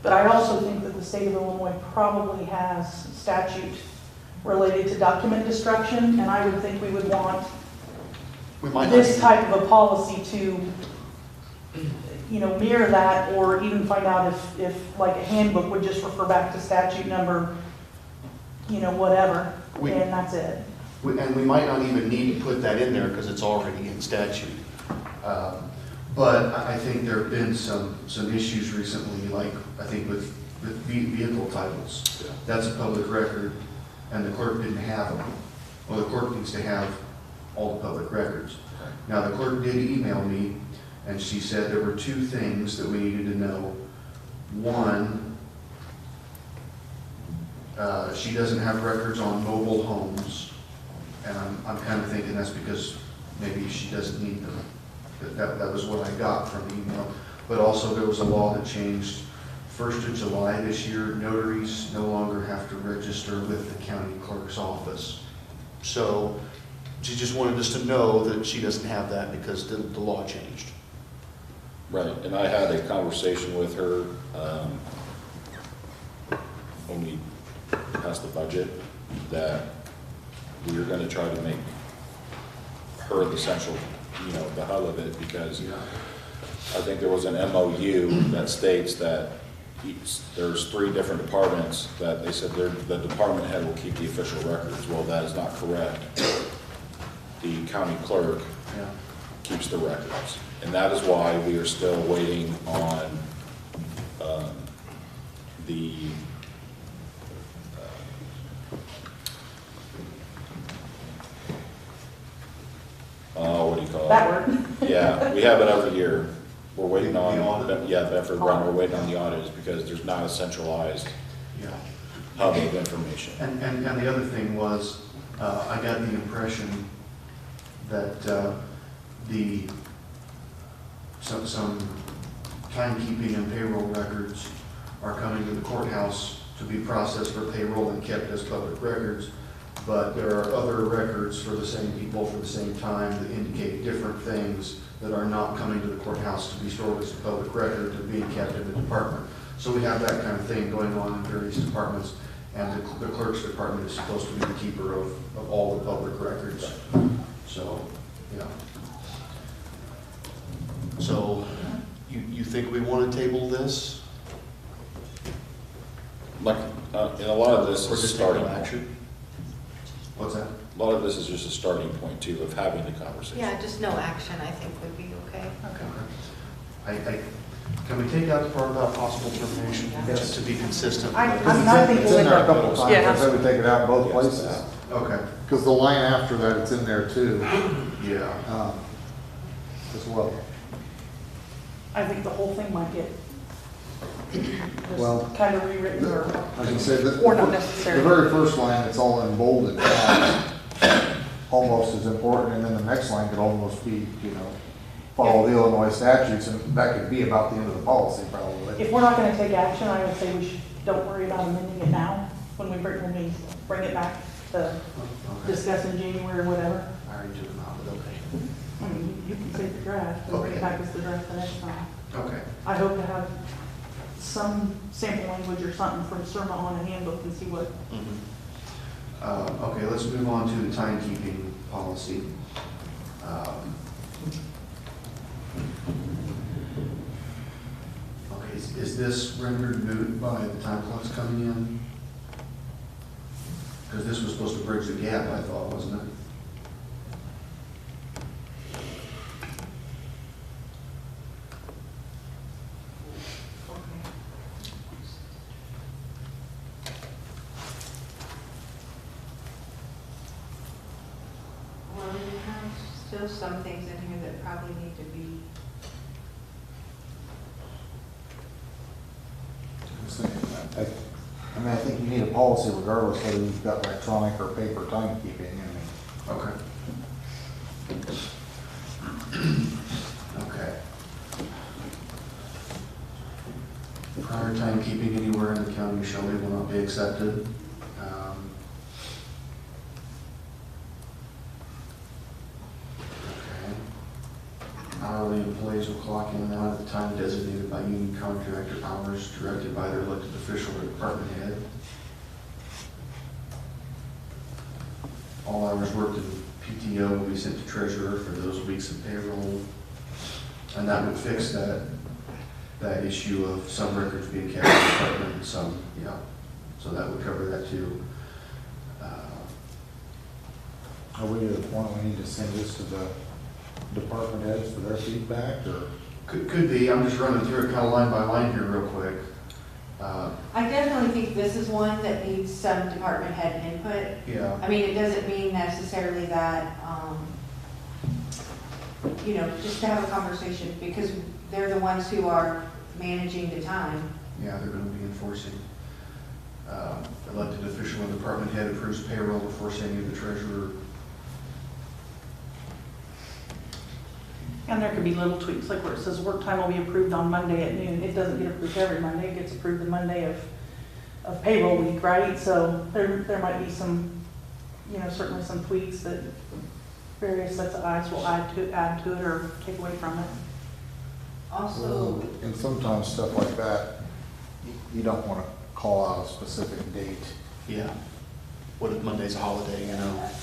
But I also think that the state of Illinois probably has statute related to document destruction, and I would think we would want this type of a policy to, mirror that, or even find out if like a handbook would just refer back to statute number, whatever, and that's it. And we might not even need to put that in there because it's already in statute. But I think there have been some issues recently, like I think with vehicle titles. Yeah. That's a public record, and the clerk didn't have them. Well, the clerk needs to have all the public records. Now, the clerk did email me, and she said there were 2 things that we needed to know. One, she doesn't have records on mobile homes, and I'm kind of thinking that's because maybe she doesn't need them. That was what I got from the email. But also there was a law that changed 1st of July this year, notaries no longer have to register with the county clerk's office. So she just wanted us to know that she doesn't have that because the law changed. Right, and I had a conversation with her when we passed the budget, that we were gonna try to make her the central, the hub of it, because I think there was an MOU that states that there's 3 different departments that they said the department head will keep the official records. Well, that is not correct. The county clerk keeps the records. And that is why we are still waiting on what do you call it? That word. Yeah, we have it every year. We're waiting The on, audit? yeah, Bedford Run, we're waiting on the audits because there's not a centralized Yeah. hub of information. And the other thing was, I got the impression that some timekeeping and payroll records are coming to the courthouse to be processed for payroll and kept as public records, but there are other records for the same people for the same time that indicate different things that are not coming to the courthouse to be stored as a public record, to being kept in the department. So we have that kind of thing going on in various departments, and the clerk's department is supposed to be the keeper of all the public records. So, yeah. So, you think we want to table this? Like, and a lot of this Or is just starting take no action? What's that? A lot of this is just a starting point too of having the conversation. Yeah, just no action, I think would be okay. Can we take out the part about possible termination, Yes. just to be consistent? I'm not thinking It's in there a couple with- times, Yeah. I said we take it out in both Yes. places. Okay, Because the line after that, it's in there too, yeah. as well. I think the whole thing might get Well, just kind of rewritten or, I can say that. or not The necessarily. very first line, it's all in bolded, almost as important, and then the next line could almost be, follow the Illinois statutes, and that could be about the end of the policy probably. If we're not gonna take action, I would say don't worry about amending it now, when we bring it back to Okay. discuss in January or whatever. I already took them out, but okay. I mean, you can save the draft, and bring it back as the draft the next time. Okay. I hope to have some sample language or something from Surma on a handbook and see what, Okay, let's move on to the timekeeping policy. Okay, is this rendered moot by the time clocks coming in? Because this was supposed to bridge the gap, I thought, wasn't it? Well, you have still some things in here that probably need to be, I think you need a policy regardless whether you've got electronic or paper timekeeping, Okay. Okay. Prior timekeeping anywhere in the county of Shelby will not be accepted. Okay. Hourly employees will clock in and out at the time designated by union contract or hours directed by their elected official or department head. All hours worked in PTO will be sent to treasurer for those weeks of payroll. And that would fix that issue of some records being kept in the department and some, so that would cover that too. Are we at the point we need to send this to the department heads for their feedback, or? Could be, I'm just running through it kind of line by line here real quick. I definitely think this is one that needs some department head input. Yeah, I mean, it doesn't mean necessarily that, just to have a conversation, because they're the ones who are managing the time. yeah, they're gonna be enforcing. Elected official and department head approves payroll before sending to the treasurer. And there could be little tweaks, like where it says work time will be approved on Monday at noon. It doesn't get approved every Monday, it gets approved the Monday of payroll week, right? So there might be some, certainly some tweaks that various sets of eyes will add to it or take away from it. Also, And sometimes stuff like that, you don't want to call out a specific date. Yeah. What if Monday's a holiday,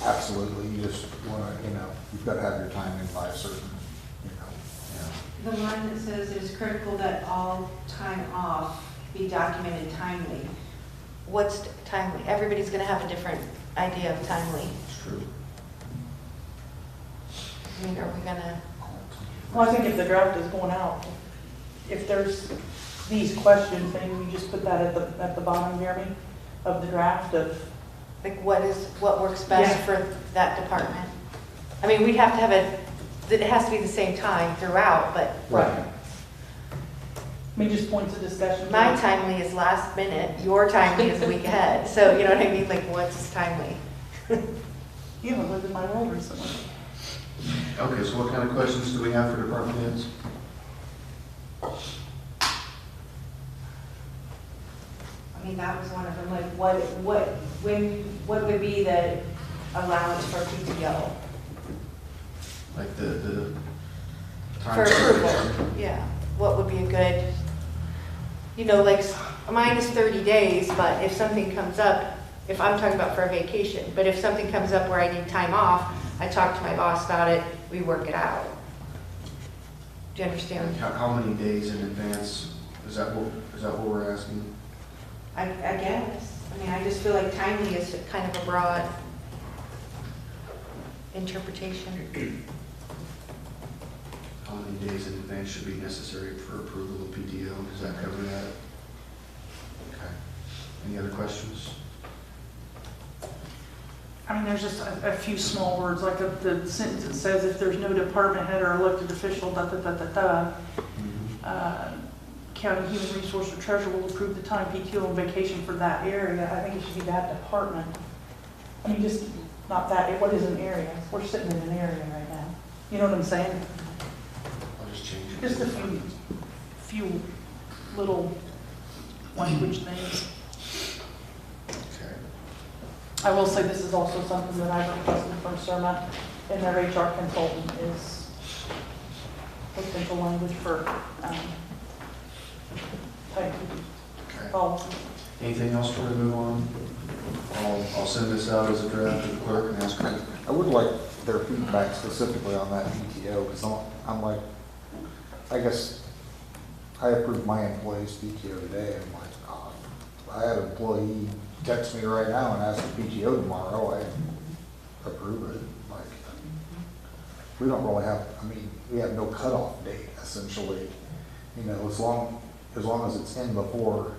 Absolutely, you just want to, you've got to have your time in by a certain, the line that says it is critical that all time off be documented timely. What's timely? Everybody's going to have a different idea of timely. It's true. I mean, are we going to? Well, I think if the draft is going out, if there's these questions, maybe we just put that at the bottom, Jeremy, of the draft of. Like what works best Yeah. for that department? I mean, we'd have to have that it has to be the same time throughout, but Right. I mean, just points of discussion. my timely is last minute, your timely is a week ahead. So, you know what I mean? Like, what's timely? You haven't lived in my world recently. Okay, so what kind of questions do we have for department heads? I mean, that was one of them, like, what would be the allowance for PTO? Like the time. For approval, yeah. What would be a good, like mine is 30 days, but if something comes up, if I'm talking about for a vacation, but if something comes up where I need time off, I talk to my boss about it, we work it out. Do you understand? How many days in advance, is that what we're asking? I guess. I mean, I just feel like timely is, Kind of a broad interpretation. How many days in advance should be necessary for approval of PTO? Does that cover that? Okay. Any other questions? I mean, there's just a few small words, like the sentence that says if there's no department head or elected official, county human resource or treasurer will approve the time PTO and vacation for that area. I think it should be that department. I mean, just not that, what is an area? We're sitting in an area right now. You know what I'm saying? I'll just change it. Just a few little language things. Okay. I will say this is also something that I requested from CERMA and their HR consultant is potential language for timekeeping Okay. policy. Anything else before we move on? I'll send this out as a draft to the clerk and ask her. I would like their feedback specifically on that PTO, because I'm like, I guess I approved my employee's PTO today, and I'm like, I had an employee text me right now and ask for PTO tomorrow, I approve it. Like, we don't really have, we have no cutoff date, essentially. As long as it's in before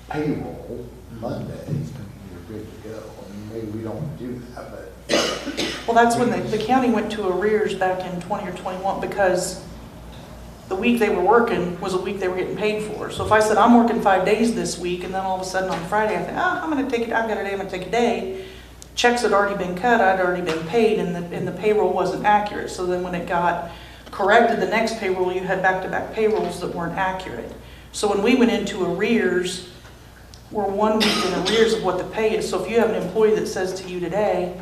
payroll Monday, you're good to go. Maybe we don't do that, but. Well, that's when the county went to arrears back in 20 or 21 because the week they were working was a week they were getting paid for. So if I said, I'm working 5 days this week, and then all of a sudden on Friday, I think, I'm going to take it, I've got a day, I'm going to take a day. Checks had already been cut, I'd already been paid, and the payroll wasn't accurate. So then when it got corrected, the next payroll, you had back-to-back payrolls that weren't accurate. So when we went into arrears, we're 1 week in arrears of what the pay is. So if you have an employee that says to you today,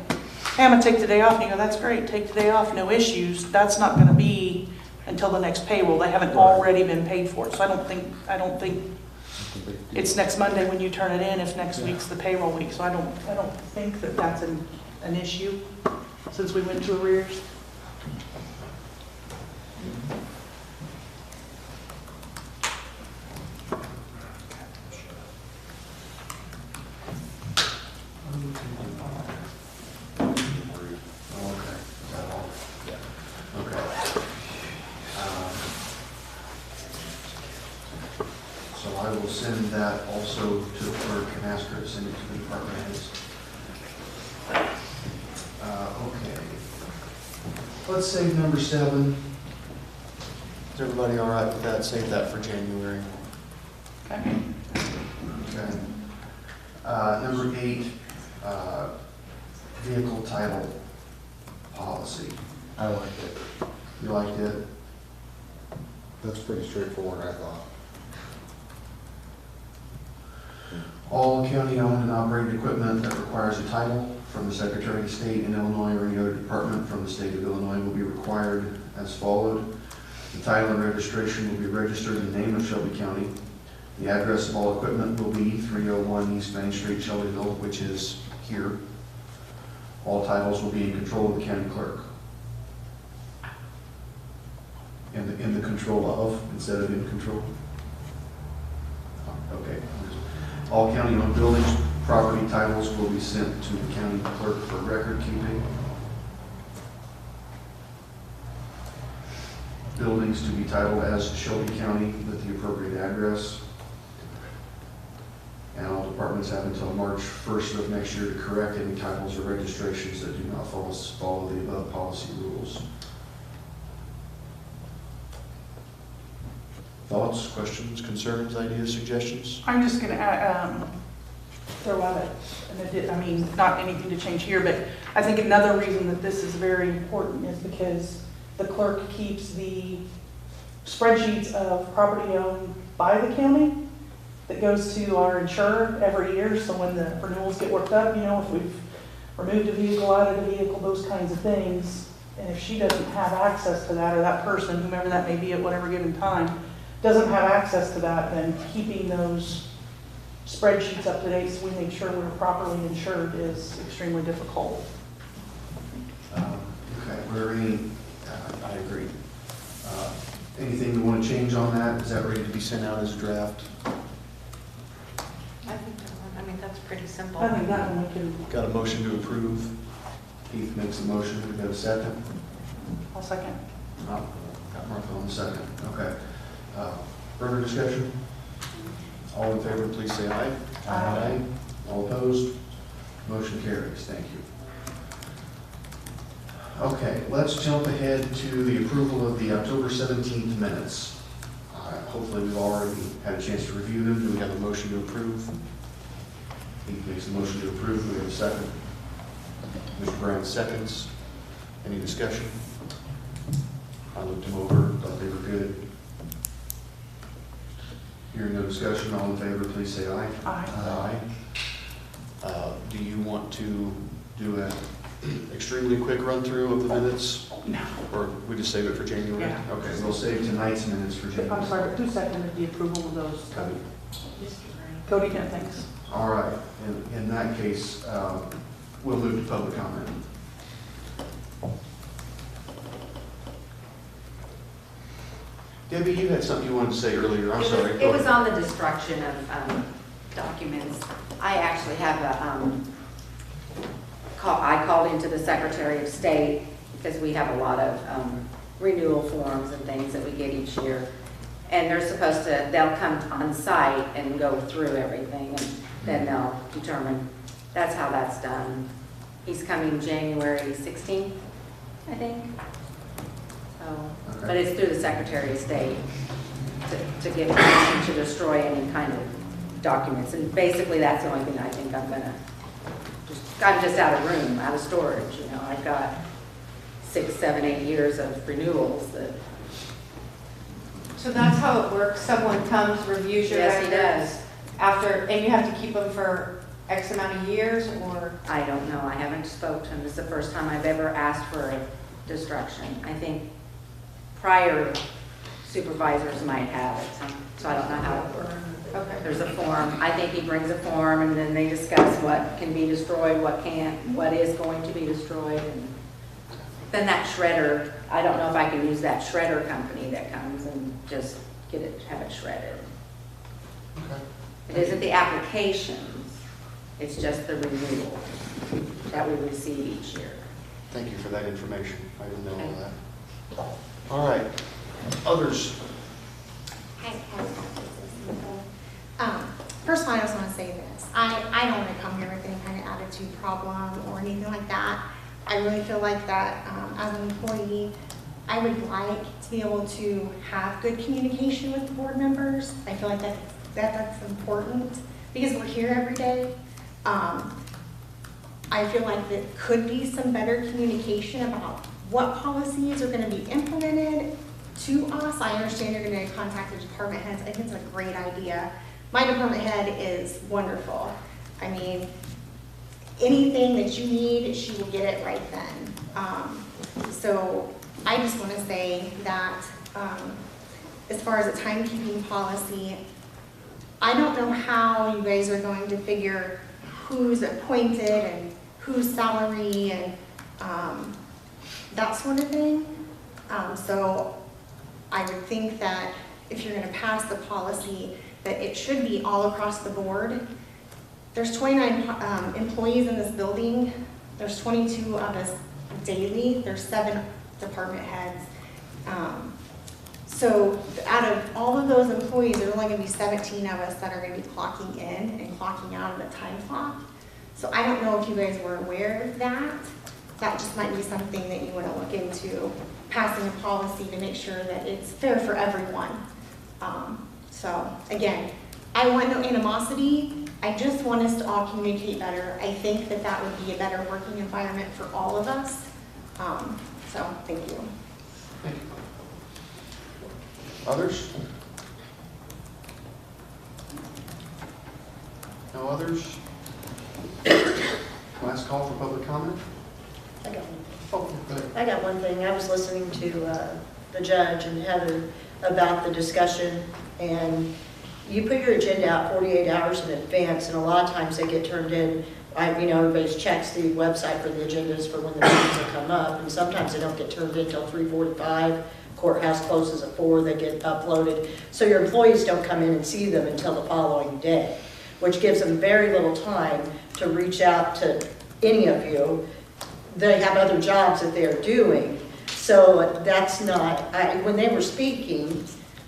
hey, I'm going to take the day off, and you go, that's great, take the day off, no issues, that's not going to be until the next payroll. They haven't already been paid for it. So I don't think it's next Monday when you turn it in if next week's the payroll week. So I don't think that that's an issue since we went to arrears. I will send that also to the clerk and ask her to send it to the department heads. Okay. Let's save number 7. Is everybody all right with that? Save that for January. Okay. Okay. Number 8, vehicle title policy. I like it. You liked it? That's pretty straightforward, I thought. All county-owned and operated equipment that requires a title from the Secretary of State in Illinois or any other department from the state of Illinois will be required as followed. The title and registration will be registered in the name of Shelby County. The address of all equipment will be 301 East Main Street, Shelbyville, which is here. All titles will be in control of the county clerk. In the control of, instead of in control? Okay. All county-owned buildings, property titles will be sent to the county clerk for record keeping. Buildings to be titled as Shelby County with the appropriate address. And all departments have until March 1st of next year to correct any titles or registrations that do not follow the above policy rules. Thoughts, questions, concerns, ideas, suggestions? I'm just gonna throw out not anything to change here, but I think another reason that this is very important is because the clerk keeps the spreadsheets of property owned by the county that goes to our insurer every year, so when the renewals get worked up, if we've removed a vehicle out of the vehicle, those kinds of things, and if she doesn't have access to that, or that person, whomever that may be at whatever given time, doesn't have access to that, then keeping those spreadsheets up to date so we make sure we're properly insured is extremely difficult. Okay, I agree. Anything we want to change on that? Is that ready to be sent out as a draft? I think that's pretty simple. I think that one we can, Got a motion to approve. Keith makes a motion. We got a second. I'll second. Got Martha on the second. Okay. Further discussion? All in favor, please say aye. Aye. All opposed? Motion carries. Thank you. Okay, let's jump ahead to the approval of the October 17th minutes. Hopefully we've already had a chance to review them. Do we have a motion to approve? Keith makes a motion to approve. Do we have a second? Mr. Brown seconds. Any discussion? I looked them over, thought they were good. Hearing no discussion, all in favor, please say aye. Aye. Aye. Do you want to do an extremely quick run-through of the minutes? No. Or we just save it for January? Yeah. Okay, we'll save tonight's minutes for January. I'm sorry, but who seconded the approval of those? Cody. Cody, yeah, thanks. All right, in that case, we'll move to public comment. Debbie, you had something you wanted to say earlier. I'm sorry. It was on the destruction of documents. I actually have I called into the Secretary of State because we have a lot of renewal forms and things that we get each year. And they'll come on site and go through everything, and then they'll determine. That's how that's done. He's coming January 16th, I think. So, Okay. but it's through the Secretary of State to give permission to destroy any kind of documents. And basically, that's the only thing I think I'm just out of room, out of storage. I've got 6, 7, 8 years of renewals that. So that's how it works? Someone comes, reviews your Yes, he records does. after, and you have to keep them for X amount of years, or? I don't know. I haven't spoke to him. This is the first time I've ever asked for a destruction. I think prior supervisors might have it, so I don't know how it works. Okay. There's a form. I think he brings a form, and then they discuss what can be destroyed, what can't, what is going to be destroyed. And then that shredder, I don't know if I can use that shredder company that comes and just have it shredded. Okay. It isn't the applications, it's just the renewal that we receive each year. Thank you for that information. I didn't know all that. All right. Others? First of all, I just want to say this. I don't want to come here with any kind of attitude problem or anything like that. I really feel like that as an employee, I would like to be able to have good communication with the board members. I feel like that's important because we're here every day. I feel like there could be some better communication about what policies are gonna be implemented to us. I understand you're gonna contact the department heads. I think it's a great idea. My department head is wonderful. I mean, anything that you need, she will get it right then. So I just wanna say that, as far as a timekeeping policy, I don't know how you guys are going to figure who's appointed and whose salary and that sort of thing. So I would think that if you're gonna pass the policy, that it should be all across the board. There's 29 employees in this building. There's 22 of us daily. There's 7 department heads. So out of all of those employees, there's only gonna be 17 of us that are gonna be clocking in and clocking out of the time clock. So I don't know if you guys were aware of that. That just might be something that you wanna look into, passing a policy to make sure that it's fair for everyone. So again, I want no animosity. I just want us to all communicate better. I think that that would be a better working environment for all of us. So thank you. Thank you. Others? No others? Last call for public comment? I got one. Oh, go ahead. I got one thing. I was listening to the judge and Heather about the discussion, and you put your agenda out 48 hours in advance, and a lot of times they get turned in. Everybody checks the website for the agendas for when the meetings will come up, and sometimes they don't get turned in until 3:45. Courthouse closes at 4, they get uploaded. So your employees don't come in and see them until the following day, which gives them very little time to reach out to any of you. They have other jobs that they're doing. So that's not, when they were speaking,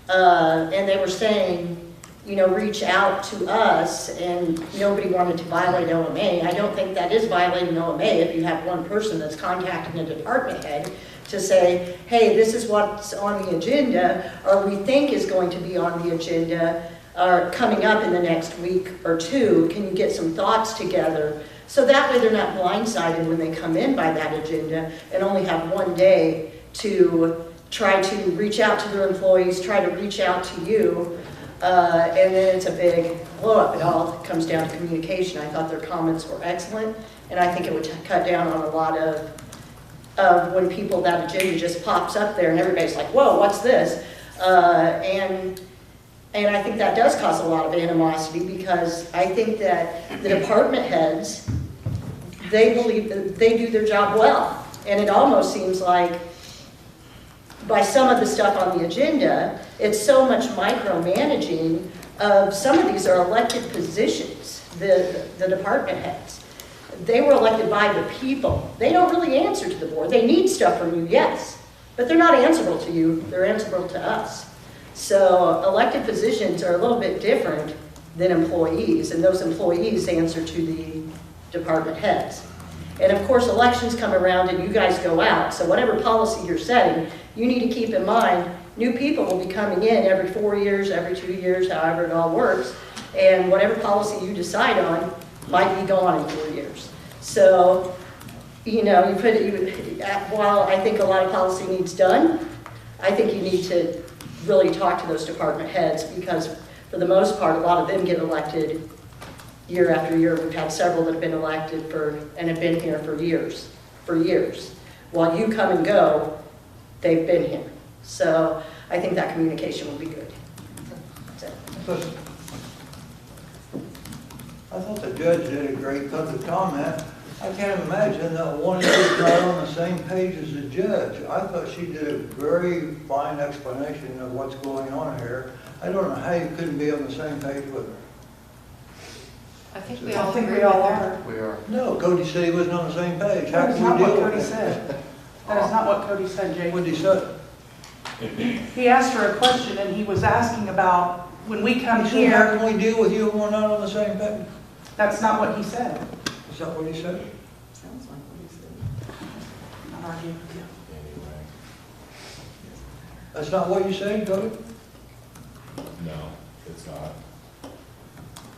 and they were saying, reach out to us, and nobody wanted to violate OMA. I don't think that is violating OMA if you have one person that's contacting a department head to say, hey, this is what's on the agenda, or we think is going to be on the agenda, or coming up in the next week or 2. Can you get some thoughts together? So that way they're not blindsided when they come in by that agenda and only have one day to try to reach out to their employees, try to reach out to you, and then it's a big blow up. It all comes down to communication. I thought their comments were excellent, and I think it would cut down on a lot of when that agenda just pops up there and everybody's like, whoa, what's this? And I think that does cause a lot of animosity, because I think that the department heads, they believe that they do their job well. And it almost seems like by some of the stuff on the agenda, it's so much micromanaging of some of these are elected positions, the department heads. They were elected by the people. They don't really answer to the board. They need stuff from you, yes, but they're not answerable to you. They're answerable to us. So elected positions are a little bit different than employees, and those employees answer to the department heads. And of course, elections come around and you guys go out, so whatever policy you're setting, you need to keep in mind, new people will be coming in every 4 years, every 2 years, however it all works, and whatever policy you decide on might be gone in 4 years. So, while I think a lot of policy needs done, I think you need to really talk to those department heads, because for the most part, a lot of them get elected year after year. We've had several that have been elected and have been here for years. While you come and go, they've been here. So I think that communication will be good. That's it. I thought the judge did a great public comment. I can't imagine that one of you is not on the same page as the judge. I thought she did a very fine explanation of what's going on here. I don't know how you couldn't be on the same page with her. I think we I all think agree we with all her. are. We are. No, Cody said he wasn't on the same page. How That is can not you what deal Cody with it? said. That is not what Cody said, Jake. What did he say? He asked her a question, and he was asking about, when we come He said, how here, can we deal with you when we're not on the same page? that's not what he said. Is that what he said? Sounds like what he said. Not arguing with you. Anyway, That's not what you said, Cody? no, it's not.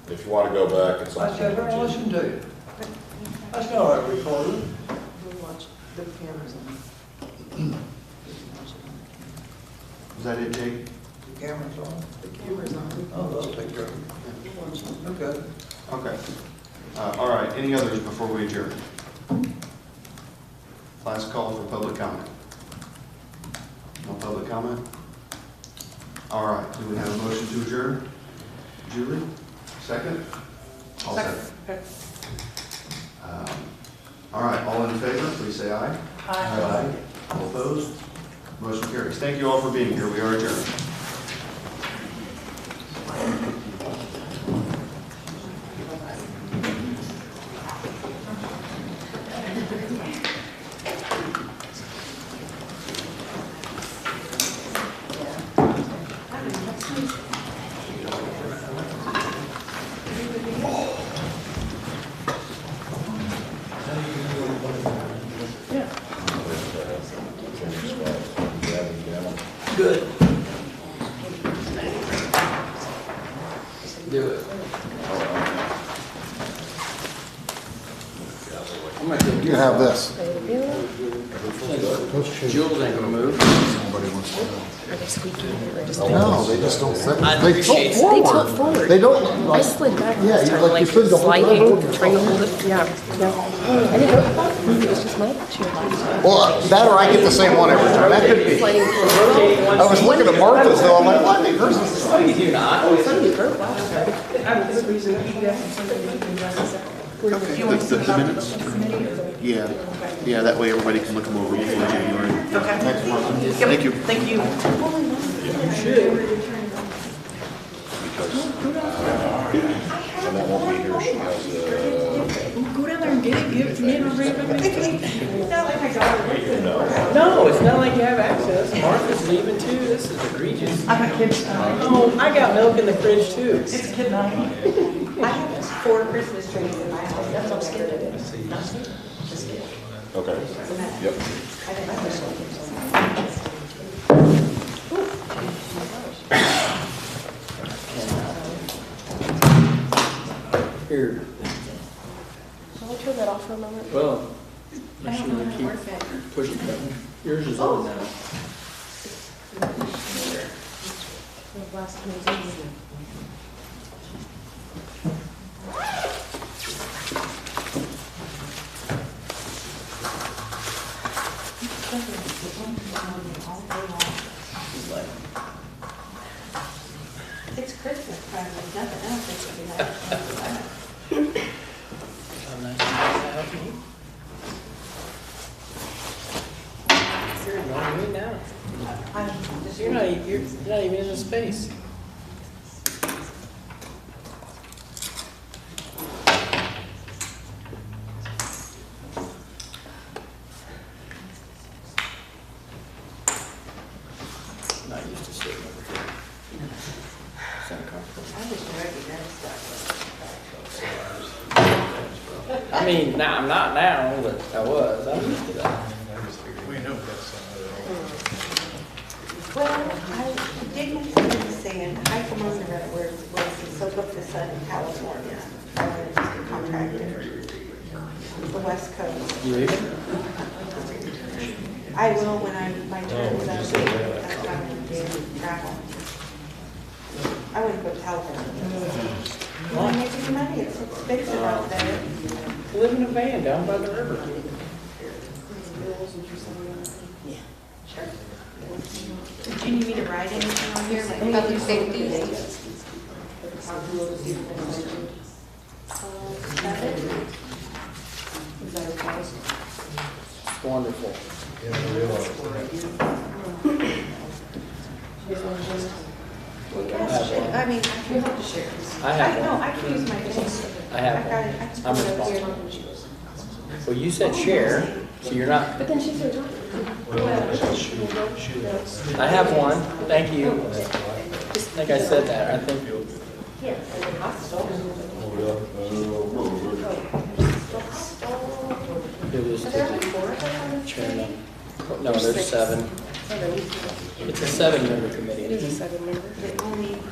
If you want to go back, it's on. I said, "Well, listen to you." That's not a recorder. We'll watch the cameras on. Is that it, Jake? The camera's on? The camera's on. Oh, they'll take care of it. Okay. Okay. All right, any others before we adjourn? Last call for public comment. No public comment? All right, do we have a motion to adjourn? Julie, second? I'll second. Okay. All right, all in favor, please say aye. Aye. All opposed? Motion carries. Thank you all for being here. We are adjourned. Good. Do it. You can have this. Jules ain't gonna move. Somebody wants to know. Are they squeaky or just? No, they just don't sit. I They appreciate tilt it. forward. They tilt forward. They don't, I like, slid back yeah, this you time, like you like slid the whole time. sliding, trying to hold it. Yeah, yeah. I didn't know. Maybe it was just my chair. well, that or I get the same one every time. That could be. Sliding forward. I was looking at Martha's though, I'm like, what? Hers is. No, you do not. Somebody broke last time. The minutes? Yeah, yeah, that way everybody can look them over before January. Okay. Thanks, Martha. Yep, Thank you. Thank you. Someone won't be here, she has Go down there and get it, give it to me and I'll bring it back next week. No, it's not like you have access. Martha's leaving too. This is egregious. I got kids. Oh, I got milk in the fridge too. It's kid night. I have 4 Christmas trees in my house. That's all scared of it. Okay. Yep. Here. Shall I turn that off for a moment? Well, make sure they keep pushing it. Yours is on now. It's Christmas time, there's nothing else that can be done. How nice to have you. You're ignoring me now. You're not even in the space. Not used to sitting over here. It's uncomfortable. I mean, now I'm not now, but I was. I'm used to that. Well, I did my son saying, I come on the road where it's so look the sun in California, contractor, the West Coast. You leaving? I will when my term is up, that's why I'm going to travel. I wouldn't go to California. Well, I'm making money, it's expensive out there. Live in a van down by the river. Do you need me to write anything on here, like public safety? Wonderful. I mean, I can help to share. I have No, one. I can use my thing. I have one. I'm responsible. Well, you said share, so you're not. But then she started talking. I have one. Thank you. I think I said that. I think. It was to the chairman. No, there's 7. It's a 7-member committee. It is a 7-member.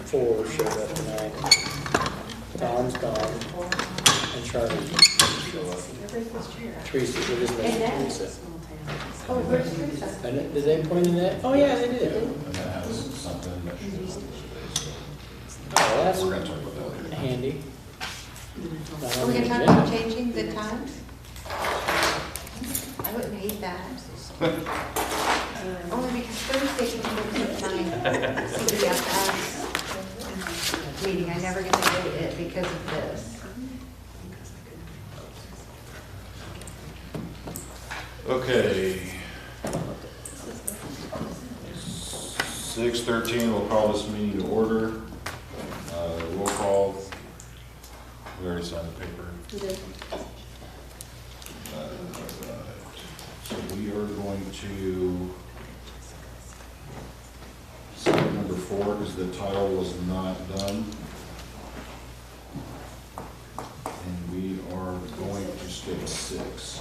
4 showed up tonight. Don's gone. And Charlie. Teresa, it is Teresa. Oh, where's Teresa? Did they point in that? Oh, yeah, they did. And that has something that should. Oh, that's We're gonna talk about that later. handy. Not Are on we the gonna talk agenda. about changing the times? I wouldn't hate that. Only because Thursday can be at 9. Somebody else has meeting, I never get to go to it because of this. Okay. 6:13, we'll call this meeting to order. Roll call. We already signed the paper. So we are going to skip number 4 because the title was not done. And we are going to skip 6.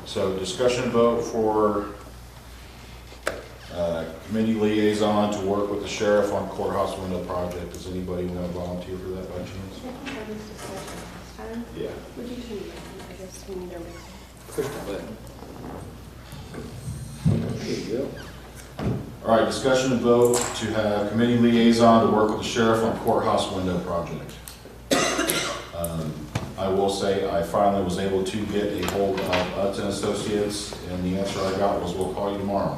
So discussion vote for committee liaison to work with the sheriff on courthouse window project. Does anybody want to volunteer for that by chance? Yeah. Push the button. There you go. All right, discussion and vote to have committee liaison to work with the sheriff on courthouse window project. I will say I finally was able to get a hold of Utz and Associates, and the answer I got was, we'll call you tomorrow.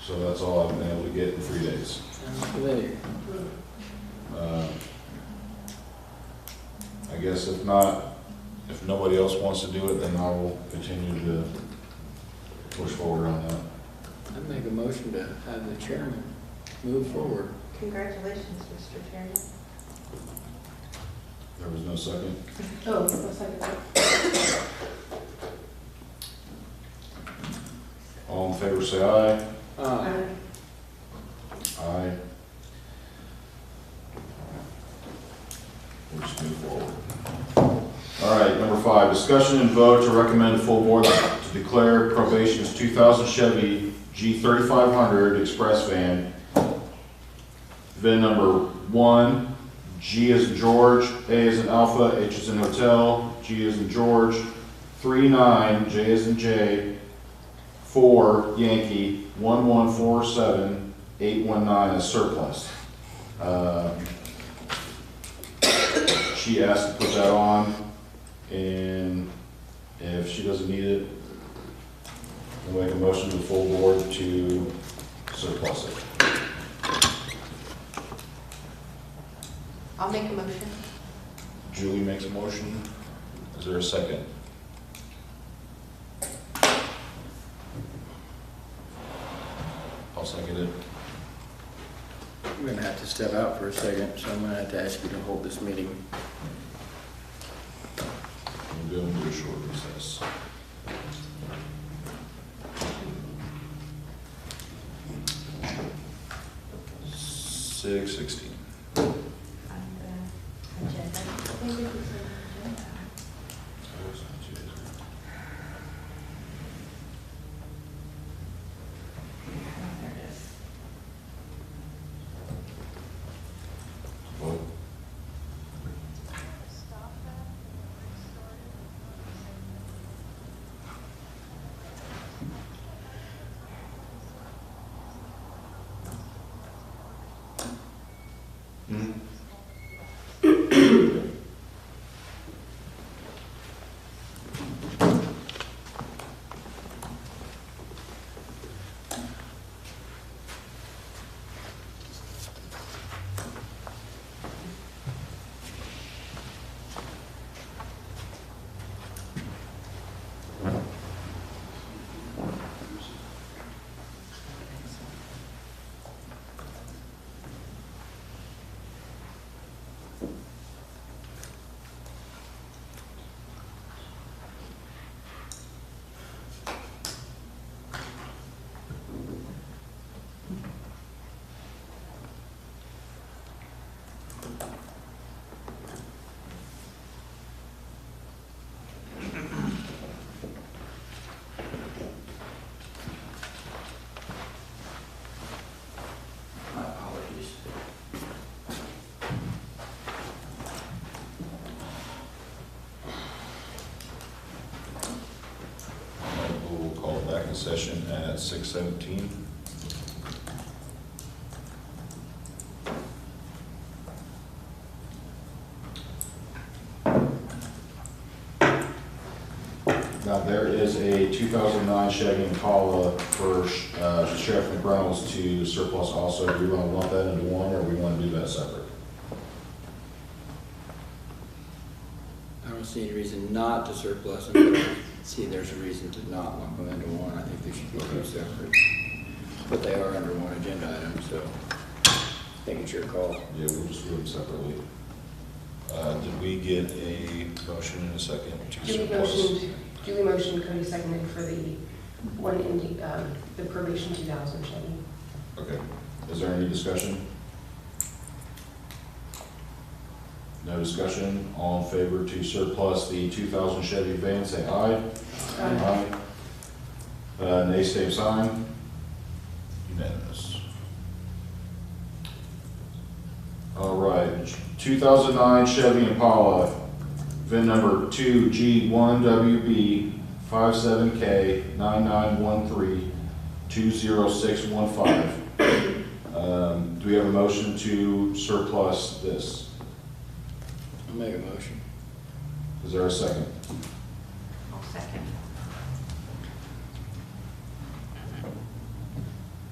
So that's all I've been able to get in 3 days. Sounds familiar. I guess if not, if nobody else wants to do it, then I will continue to push forward on that. I'd make a motion to have the chairman move forward. Congratulations, Mr. Chairman. There was no second. Oh, a second. All in favor, say aye. Aye. Aye. We'll just move forward. All right, number 5, discussion and vote to recommend the full board to declare probation's 2000 Chevy G3500 Express van, VIN number 1, G as in George, A as in Alpha, H as in Hotel, G as in George, 39, J as in J, 4 Yankee, 1147819 as surplus. She asked to put that on, and if she doesn't need it, we'll make a motion to the full board to surplus it. I'll make a motion. Julie makes a motion. Is there a second? I'll second it. I'm gonna have to step out for a second, so I'm gonna have to ask you to hold this meeting. We'll go into a short recess. $6:16. Vote. executive session at 6:17. Now, there is a 2009 Chevy Impala for Sheriff McReynolds to surplus also. Do we want to lump that into one, or we want to do that separate? I don't see any reason not to surplus them, but I see there's a reason to not lump them into one. I think they should be two separate. But they are under one agenda item, so I think it's your call. Yeah, we'll just do them separately. Did we get a motion in a second to surplus? Julie motioned, Cody seconded for the one in the probation 2000 Chevy. Okay. Is there any discussion? No discussion. All in favor to surplus the 2000 Chevy van, say aye. Aye. Nay, same sign. Unanimous. All right. 2009 Chevy Impala, VIN number 2G1WB57K9913-20615. Do we have a motion to surplus this? I'll make a motion. Is there a second? I'll second.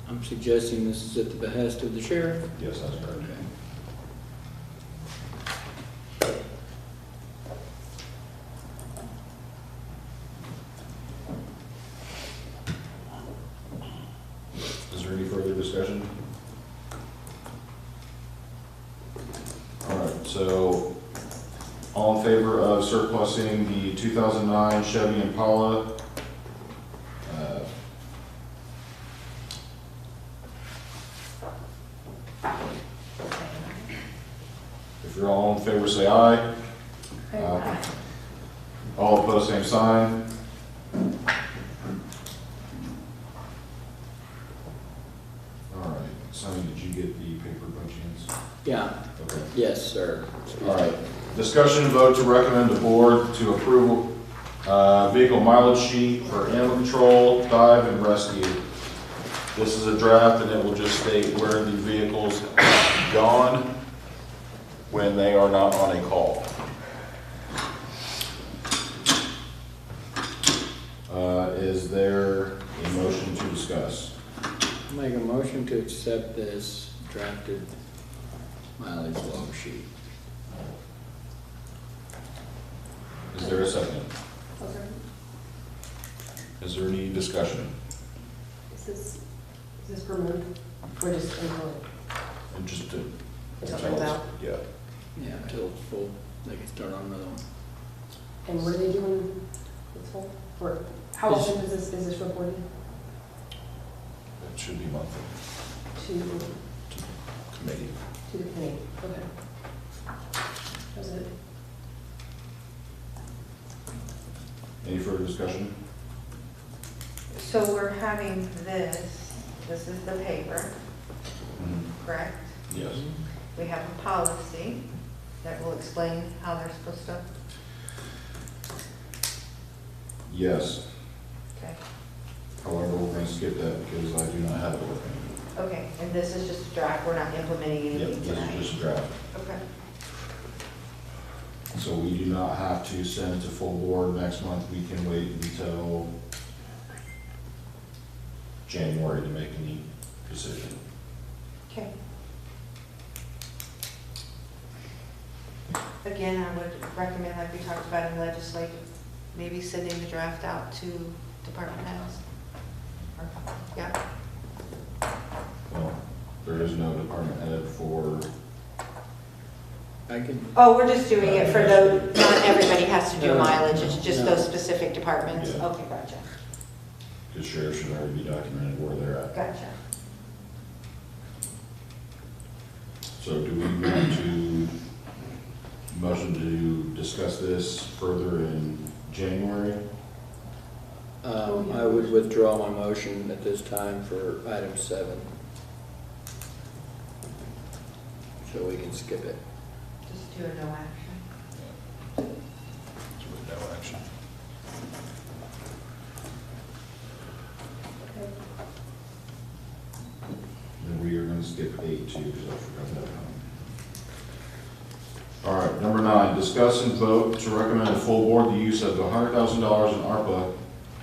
I'm suggesting this is at the behest of the sheriff. Yes, that's correct. Okay. Is there any further discussion? All right, so all in favor of surplusing the 2009 Chevy Impala? If you're all in favor, say aye. Aye. All opposed, same sign. All right, Sonny, did you get the paper by chance? Yeah. Okay. Yes, sir. All right. Discussion and vote to recommend the board to approve vehicle mileage sheet for animal control, dive, and rescue. This is a draft, and it will just state where the vehicle's gone when they are not on a call. Is there a motion to discuss? I'll make a motion to accept this drafted mileage log sheet. Is there a second? Is there any discussion? Is this per month or just until And just to it's tell us, out? yeah. Yeah, until it's full, they can start on another one. And what are they doing? It's full? For how often is this reported It should be monthly to committee. the committee? Okay. That's it. Any further discussion? So we're having this is the paper, correct? Yes. We have a policy that will explain how they're supposed to, Yes. okay. However, we're going to skip that because I do not have it with me. Okay, and this is just a draft, we're not implementing Yep, anything this tonight? is just a draft. Okay. So we do not have to send it to full board next month. We can wait until January to make any decision. Okay. Again, I would recommend, like we talked about in legislative, maybe sending the draft out to department heads. Yeah, Well, there is no department head for, I can, oh, we're just doing it for those, not everybody has to do No. mileage, it's just No. those specific departments? Yeah. Okay, gotcha, because sheriff should already be documented where they're at. gotcha. So do we want to motion to discuss this further in January? I would withdraw my motion at this time for item 7. So we can skip it. Just do a no action. So with no action. 8 too, because I forgot that one. All right, number 9, discuss and vote to recommend a full board the use of $100,000 in ARPA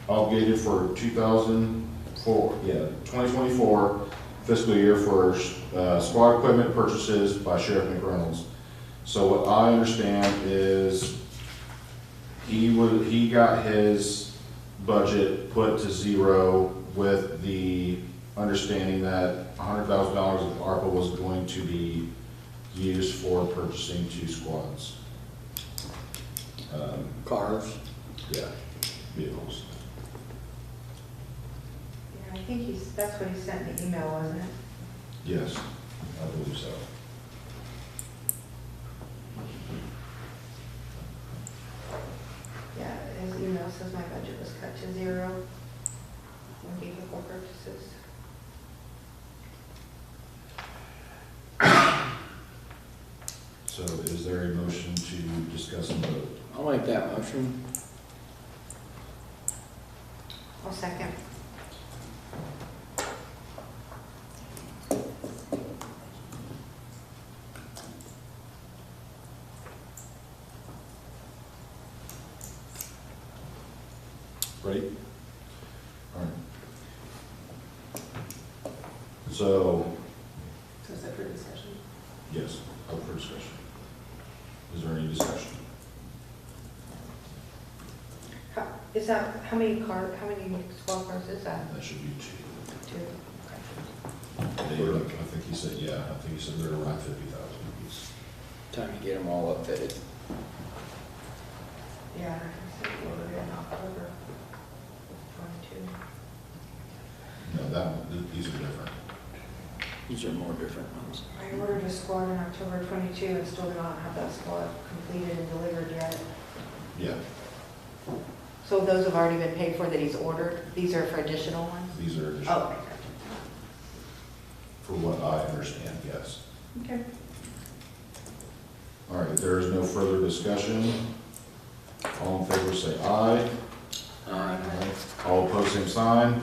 obligated for 2024 fiscal year for squad equipment purchases by Sheriff McReynolds. So what I understand is he got his budget put to 0 with the understanding that $100,000 of ARPA was going to be used for purchasing 2 squads. Cars. Yeah, vehicles. Yeah, I think that's what he sent in the email, wasn't it? Yes, I believe so. Yeah, his email says my budget was cut to 0 for vehicle purchases. So is there a motion to discuss and vote? I'll make that motion. I'll second. Ready? All right. So, So is that for discussion? yes, up for discussion. Is there any discussion? Is that, how many squad cars is that? That should be 2. 2. They were, I think he said, yeah, I think he said they're around 50,000 apiece. Time to get them all upfitted. Yeah, I said we ordered it in October 22. No, that one, these are different. These are more different ones. I ordered a squad in October 22 and still do not have that squad completed and delivered yet. Yeah, So those have already been paid for that he's ordered? These are for additional ones? these are additional. Oh, okay. For what I understand, yes. Okay. All right, if there is no further discussion, all in favor say aye. Aye. All opposed, same sign.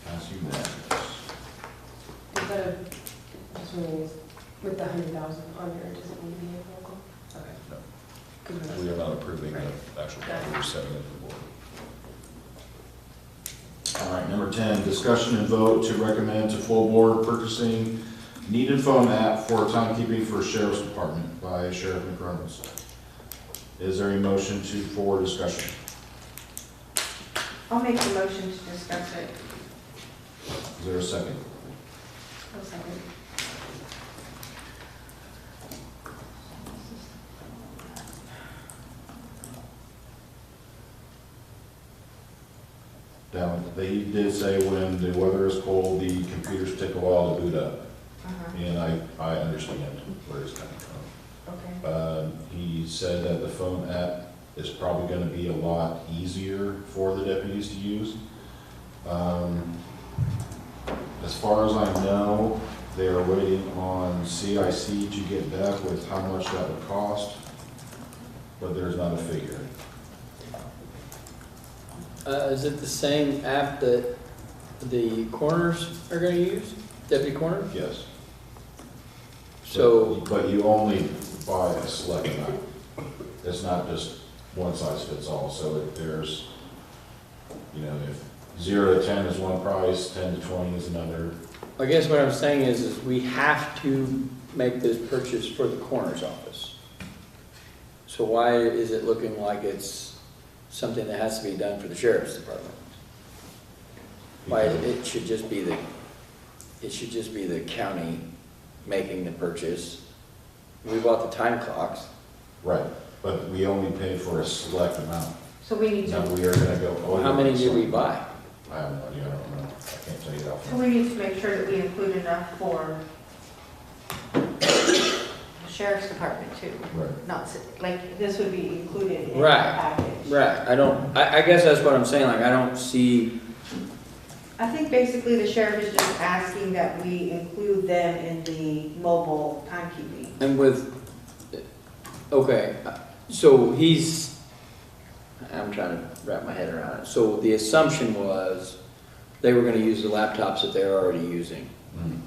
Pass unanimous. Is that a, just wondering, with the 100,000 on there, does it need to be a local? Okay. No. Good one. We are not approving the actual, we're setting it for board. All right, number 10, discussion and vote to recommend to full board purchasing needed phone app for timekeeping for Sheriff's Department by Sheriff McReynolds. Is there a motion for discussion? I'll make the motion to discuss it. Is there a second? I'll second. Down, they did say when the weather is cold, the computers take a while to boot up. And I understand where it's coming from. Okay. He said that the phone app is probably gonna be a lot easier for the deputies to use. As far as I know, they are waiting on CIC to get back with how much that would cost, but there's not a figure. Is it the same app that the coroners are gonna use? Deputy coroners? Yes. So, But you only buy a select amount. It's not just one size fits all, so if there's, if 0 to 10 is one price, 10 to 20 is another. I guess what I'm saying is we have to make this purchase for the coroner's office. So why is it looking like it's something that has to be done for the sheriff's department? Why, it should just be the county making the purchase. We bought the time clocks. Right, but we only pay for a select amount. So we need Now, to, we are gonna go over. How many did we select- buy? I have no idea, I don't know. I can't tell you that. so we need to make sure that we include enough for the sheriff's department too. Right. Not, like, this would be included in the Right. package. Right, I guess that's what I'm saying, like, I don't see, I think basically the sheriff is just asking that we include them in the mobile timekeeping. and with, okay, so I'm trying to wrap my head around it. So the assumption was they were gonna use the laptops that they're already using. Mhm.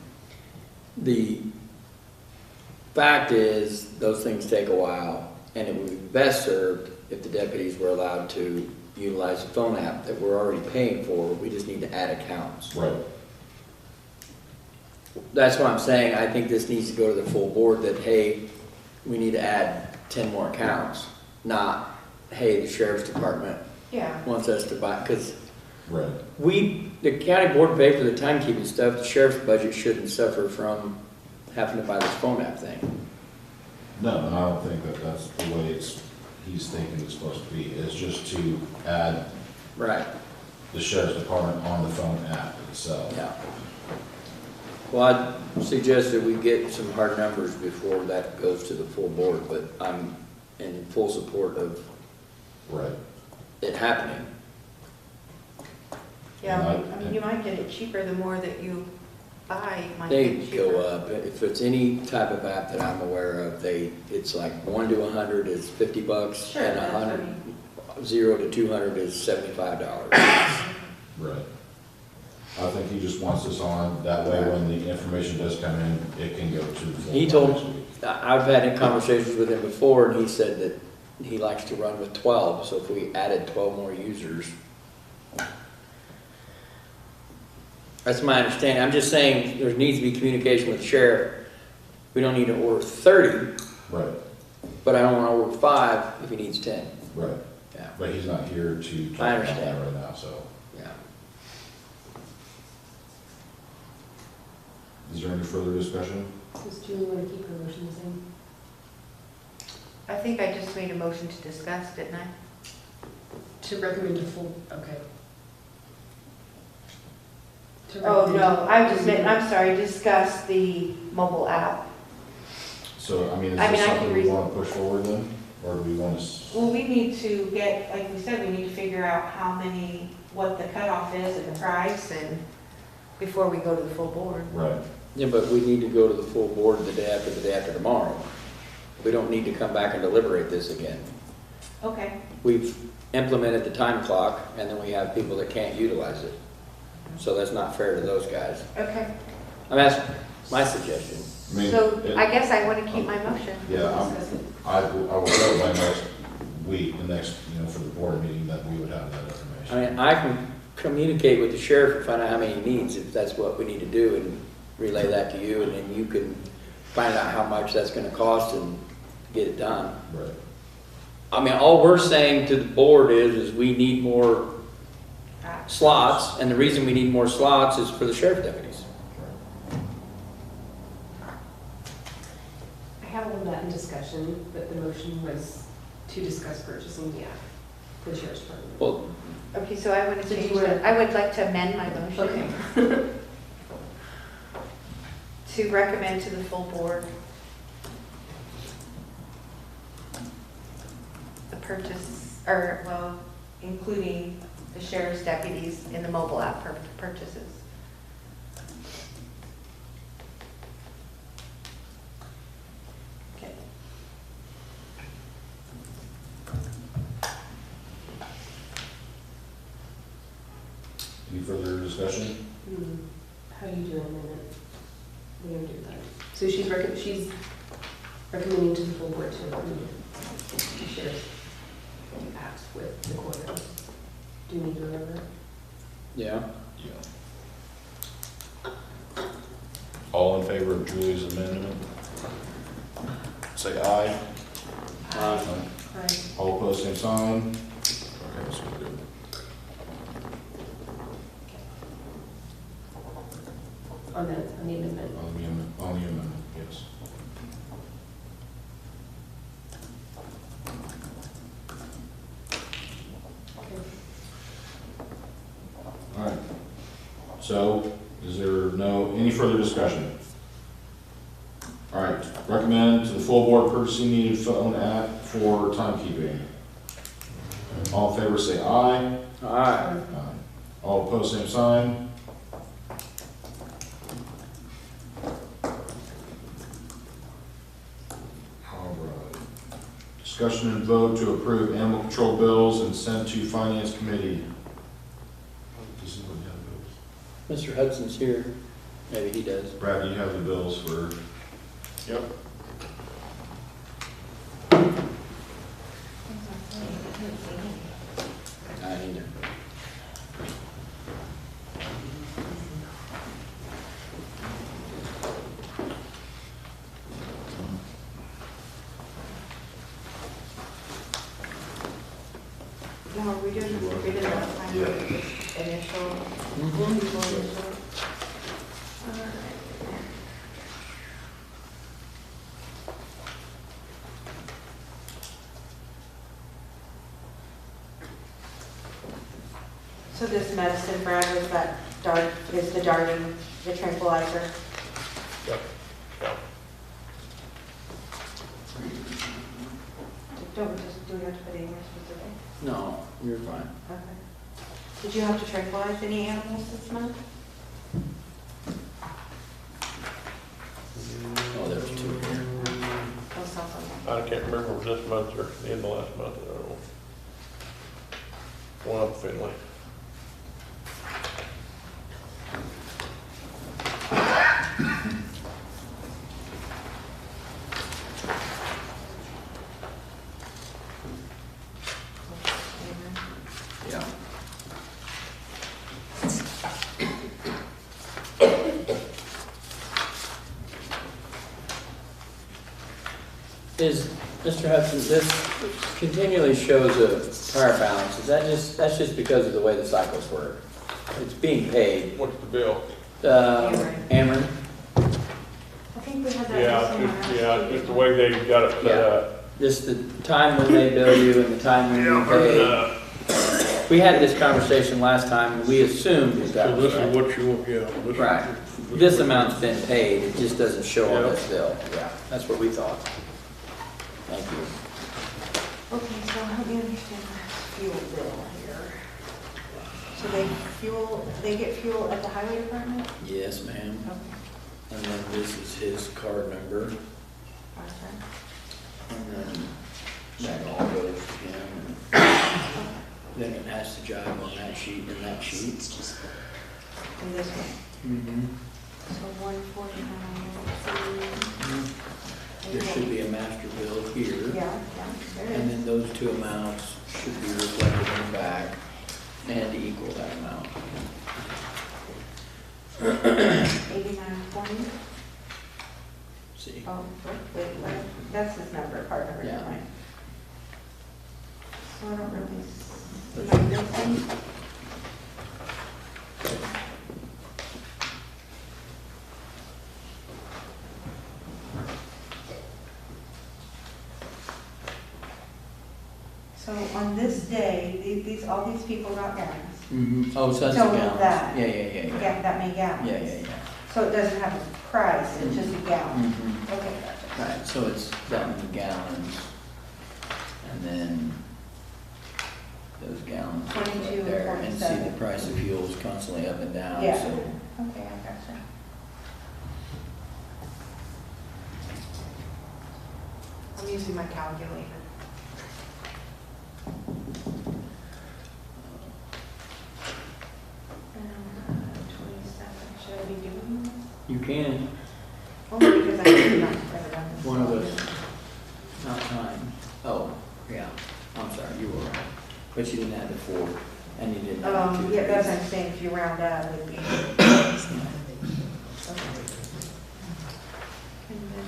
The fact is, those things take a while, and it would be best served if the deputies were allowed to utilize the phone app that we're already paying for. We just need to add accounts. Right. That's what I'm saying. I think this needs to go to the full board that, hey, we need to add 10 more accounts, not, hey, the sheriff's department Yeah. wants us to buy, because Right. the county board pay for the timekeeping stuff. The sheriff's budget shouldn't suffer from having to buy this phone app thing. No, and I don't think that that's the way he's thinking it's supposed to be. It's just to add Right. the sheriff's department on the phone app itself. Yeah. Well, I'd suggest that we get some hard numbers before that goes to the full board, but I'm in full support of Right. it happening. Yeah, And I mean, you might get it cheaper the more that you buy. You might They get it cheaper. go up. If it's any type of app that I'm aware of, it's like 1 to 100 is $50, Sure, and that's what I 100, mean. 0 to 200 is $75. Right. I think he just wants us on, that way when the information does come in, it can go to the full. He board told, next week. I've had conversations with him before, and he said that he likes to run with 12, so if we added 12 more users. That's my understanding. I'm just saying there needs to be communication with the sheriff. We don't need to order 30, Right, but I don't want to order 5 if he needs 10. right. Yeah. But he's not here to talk I about that understand. right now, so. Yeah. Is there any further discussion? Does Julie want to keep her motion the same? I think I just made a motion to discuss, didn't I? To recommend a full, okay. To Oh, recommend- no, I just meant, I'm sorry, discuss the mobile app. So, I mean, is I mean, this I can something we reason- want to push forward then? Or do we want to? Well, we need to get, like we said, we need to figure out how many, what the cutoff is and the price and. Before we go to the full board. Right, Yeah, but we need to go to the full board the day after tomorrow. We don't need to come back and deliberate this again. Okay. We've implemented the time clock, and then we have people that can't utilize it. So that's not fair to those guys. Okay. I mean, that's my suggestion. I mean, So I guess I want to keep my motion. yeah, I will go by next week, the next, for the board meeting, that we would have that information. I mean, I can communicate with the sheriff and find out how many he needs, if that's what we need to do, and relay that to you, and then you can find out how much that's gonna cost and get it done. Right. I mean, all we're saying to the board is we need more slots, and the reason we need more slots is for the sheriff deputies. I have all of that in discussion, but the motion was to discuss purchasing the app for the sheriff's department. Well, Okay, so I want to Did you change wanna- that. I would like to amend my motion. Okay. To recommend to the full board the purchase, or, well, including the sheriff's deputies in the mobile app purchases. Okay. Any further discussion? How do you do it in a minute? We're gonna do that. So she's recommending to the full board to approve the sheriff's apps with the courthouse. Do you need to remember? yeah. Yeah. All in favor of Julie's amendment? Say aye. Right. All opposed, same sign. Okay, so we're good. On the amendment. On the amendment, yes. Okay. All right. So, is there any further discussion? All right, recommend to the full board purchasing needed phone app for timekeeping. All in favor, say aye. All right. Aye. All opposed, same sign. All right. Discussion and vote to approve animal control bills and send to finance committee. Does anyone have those? Mr. Hudson's here. Maybe he does. Brad, do you have the bills for? Yep. I need to. No, we did it last time, Yeah. initial. Mhm. Before initial. So this medicine, Brad, was that dart, is the darting, the tranquilizer? Yep. Don't we just, do we have to put it in here specific? No, you're fine. Okay. Did you have to tranquilize any animals this month? Oh, there's two here. Oh, sounds like I can't remember if it was this month or the end of last month, I don't know. One up Finley. Yeah. Is, Mr. Hudson, this continually shows a tire balance, is that just, that's just because of the way the cycles work? It's being paid. What's the bill? Ameren? I think we had that. Yeah, just the way they got it set up. Just the time when they bill you and the time when you pay. We had this conversation last time, and we assumed that that So was this right. is what you want, yeah. this is- Right. This amount's been paid, it just doesn't show on this bill. Yeah, that's what we thought. Thank you. Okay, so help me understand the fuel bill here. So they get fuel at the highway department? Yes, ma'am. Okay. And then this is his card number, Okay. and then that all goes to him. Then it has to jive on that sheet and that sheet. And this one? Mm-hmm. So 149. There should be a master bill here. Yeah, there And is. then those two amounts should be reflected in the back and equal that amount. 8920. See? Oh, wait, that's his number, card number, Yeah. never mind. So I don't really, am I missing? So on this day, all these people got gas. Mm-hmm. Oh, so that's the Total gallons. that. Yeah. That many gallons. Yeah. So it doesn't have a price, it's just a gallon. Mhm. Okay, gotcha. Right, so it's that many gallons, and then those gallons are 22 right there, and see 47. the price of fuel is constantly up and down, Yeah. so. Okay, I gotcha. I'm using my calculator. Um, 27, should I be doing this? You can, Only because I did not ever done this. one of us, not time, oh, yeah, I'm sorry, you were right, but you didn't have the 4, and you didn't have the 2. Yeah, that's what I'm saying, if you round up, it'd be. And then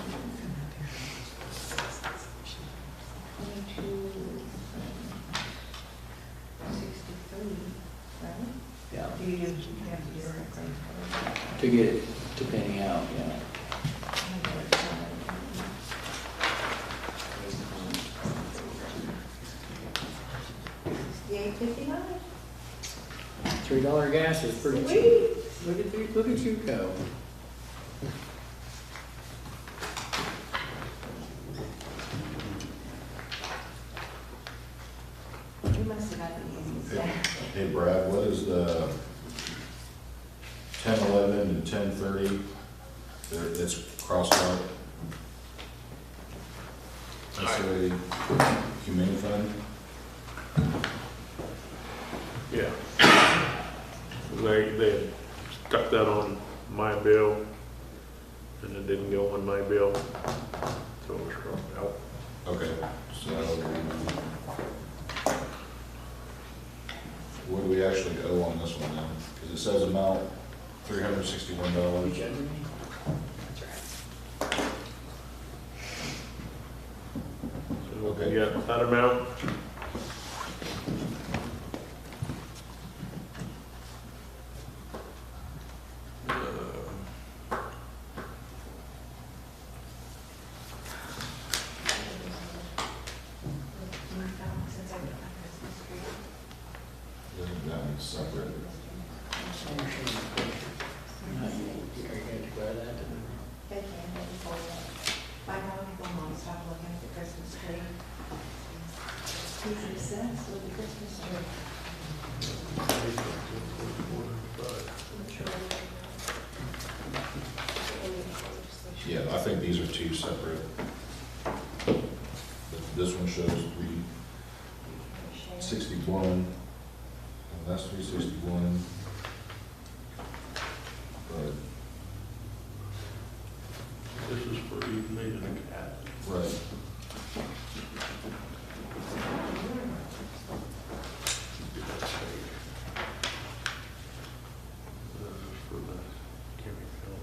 22, 63, right? Yeah, Do you have to do it correctly? to get it to penny out, yeah. $8.59? $3 gas is pretty Sweet. cheap. Look at you go. You must have had the easiest day. Hey Brad, what is the 10:11 to 10:30? It's crossed out. That's a humane fund? Yeah. They stuck that on my bill, and it didn't go on my bill, so it was crossed out. Okay, so what do we actually owe on this one then? Because it says amount $361. So we got that amount. That one's separate. Are you going to declare that? They can, they can pull it up. My mom will go home, stop looking at the Christmas tree. He's obsessed with the Christmas tree. Yeah, I think these are two separate. This one shows 361, and that's 361. But This is for evening and a cat. right. For the chemical.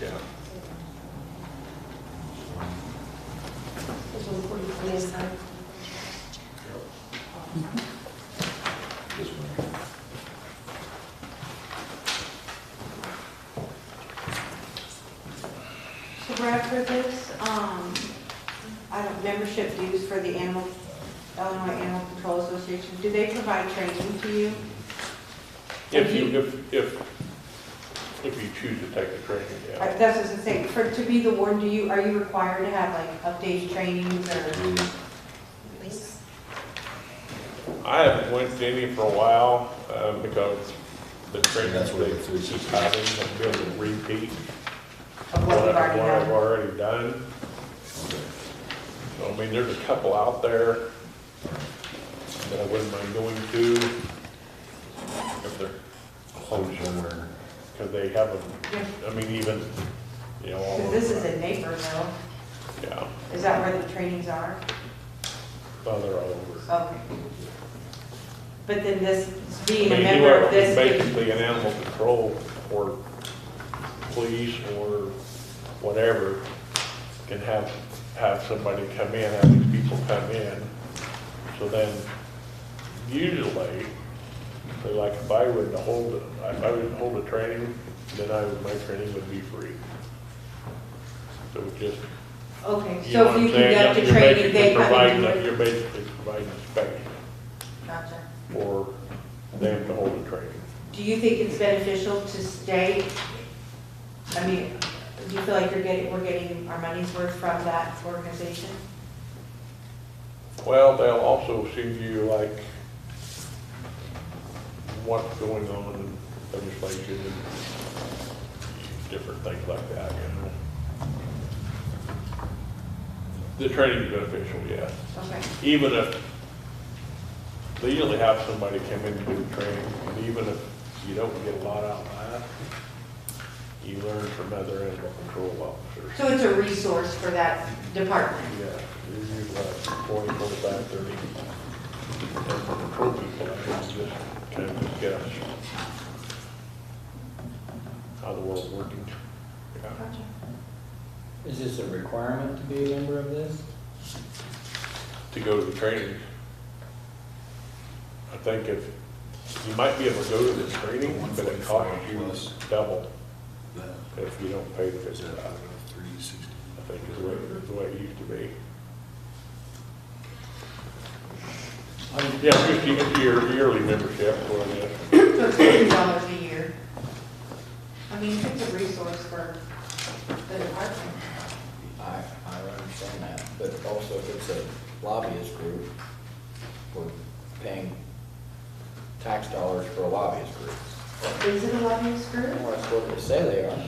Yeah. This one. So Brad, for this, I don't, membership dues for the Illinois Animal Control Association, do they provide training to you? If you choose to take the training, yeah. That's what I was saying, to be the warden, are you required to have like updated trainings or? I haven't went to any for a while, because the training That's that's where they the keep having, I'm building a repeat Of what you've already what I've done? already done. So, I mean, there's a couple out there that I wouldn't mind going to if they're close somewhere, because they have a, I mean, even, you know, all Because over. this is in Naperville, Yeah, is that where the trainings are? well, they're all over. Okay. But then this, being I a mean, member whoever of is this, basically an animal control or police or whatever can have somebody come in, have these people come in. So then usually, so like if I would hold a training, then my training would be free. So it just, okay, you know so what if you I'm saying? conduct a You're training, basically they come and providing do that- it? You're basically providing space Gotcha. for them to hold a training. Do you think it's beneficial to stay? I mean, do you feel like we're getting our money's worth from that organization? Well, they'll also send you like what's going on in legislation and different things like that, you know. The training is beneficial, yes. Okay. Even if, they usually have somebody come in to do the training, and even if you don't get a lot out of that, you learn from other animal control officers. So it's a resource for that department? Yeah, there's usually like 20, 25, 30 animal control people that can just kind of discuss how the world's working. Yeah. Gotcha. Is this a requirement to be a member of this? To go to the training. I think if, you might be able to go to the training, but it costs you double if you don't pay the $50. I think is the way it used to be. Yeah, just it's your yearly membership, what it is. So it's $50 a year. I mean, it's a resource for the department. I understand that, but also if it's a lobbyist group, we're paying tax dollars for a lobbyist group. Is it a lobbyist group? Well, that's what they say they are.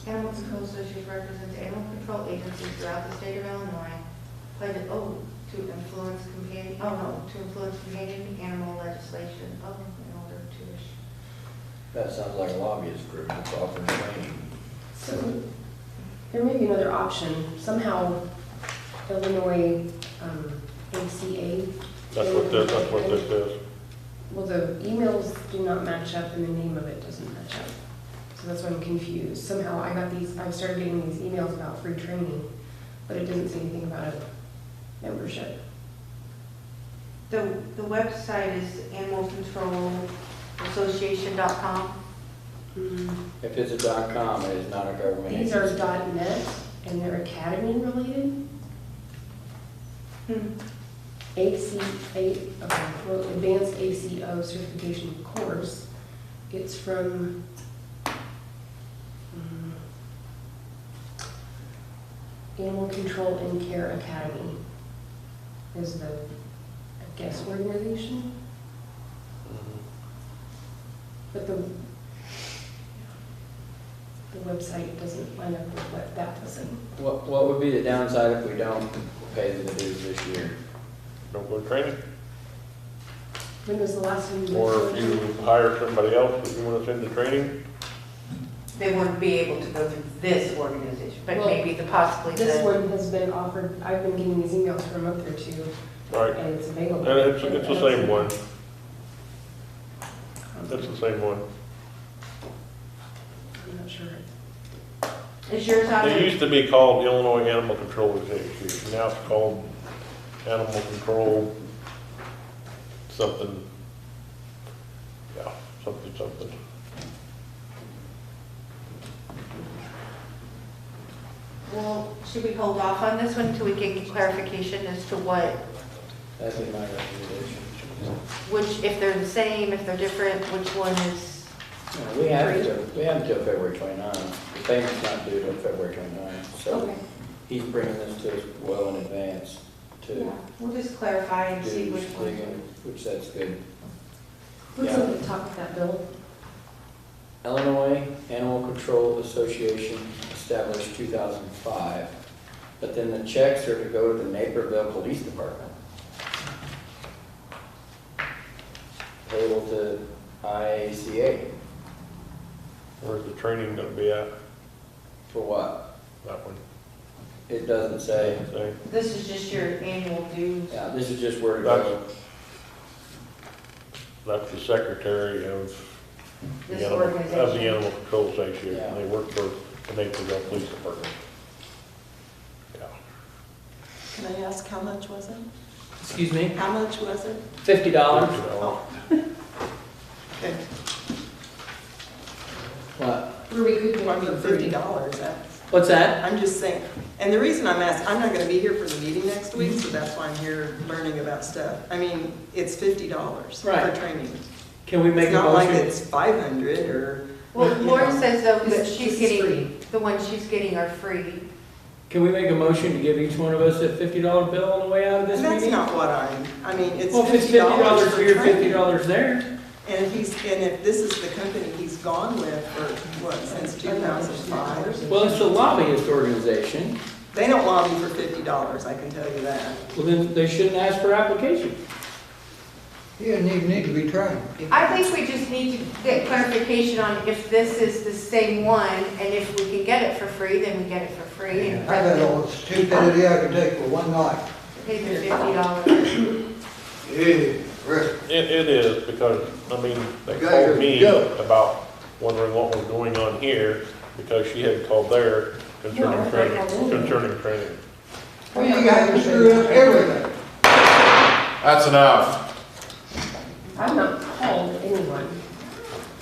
Animal Control Association represents animal control agencies throughout the state of Illinois, to influence companion animal legislation. Oh, in order to. That sounds like a lobbyist group that's offering training. So there may be another option. Somehow Illinois ACA. That's what this is. Well, the emails do not match up and the name of it doesn't match up. So that's why I'm confused. Somehow I started getting these emails about free training, but it didn't say anything about a membership. The website is animalcontrolassociation.com. If it's a .com, it is not a government These agency. are .net and they're academy related. Advanced ACO certification course. It's from Animal Control and Care Academy is the, I guess, organization. But the website doesn't line up with what that was saying. What would be the downside if we don't pay the dues this year? Don't go to training. When was the last time you Or went if to you hire somebody else that you want to send to training. They wouldn't be able to go through this organization, but Well, maybe possibly This one has been offered, I've been getting these emails for a month or two, Right. and it's available. And it's the same one. That's the same one. I'm not sure. Is yours on It there? used to be called Illinois Animal Control Association. Now it's called Animal Control something. Yeah, something. Well, should we hold off on this one until we get clarification as to what, That'd be my recommendation. if they're the same, if they're different, which one is? No, we have until February 29th. The payment's not due until February 29th, so Okay. he's bringing this to us well in advance Yeah, to we'll just clarify and see do which one. digging, which that's good. What's Yeah. at the top of that bill? Illinois Animal Control Association established 2005, but then the checks are to go to the Naperville Police Department. Payable to IACA. Where's the training gonna be at? For what? That one. It doesn't say. Say, This is just your annual dues. Yeah, this is just where to go. that's the secretary of This the organization. Animal Control Association. Yeah. They work for the Naperville Police Department. Yeah. Can I ask how much was it? Excuse me? How much was it? $50. Okay. What? Where we could I get mean, it for free. $50, that's, What's that? I'm just saying. And the reason I'm asking, I'm not gonna be here for the meeting next week, so that's why I'm here learning about stuff. I mean, it's $50 Right. for training. Can we make It's a not like motion? it's 500 or. Well, you Lauren know. says though This that is she's free. getting, the ones she's getting are free. Can we make a motion to give each one of us a $50 bill on the way out of this And that's meeting? not what I mean, it's Well, if it's $50 $50 for here, training. $50 there. And if this is the company he's gone with for, what, since 2005? Well, it's a lobbyist organization. They don't lobby for $50, I can tell you that. Well, then they shouldn't ask for application. He doesn't even need to be trained. I think we just need to get clarification on if this is the same one, and if we can get it for free, then we get it for free. And I've had all the stupidity I could take for one night. pay the $50. Yeah, Rick. It is, because, I mean, they Guys called are me joke. about wondering what was going on here, because she had called there concerning training. Well, you guys screw up everything. That's enough. I've not called anyone.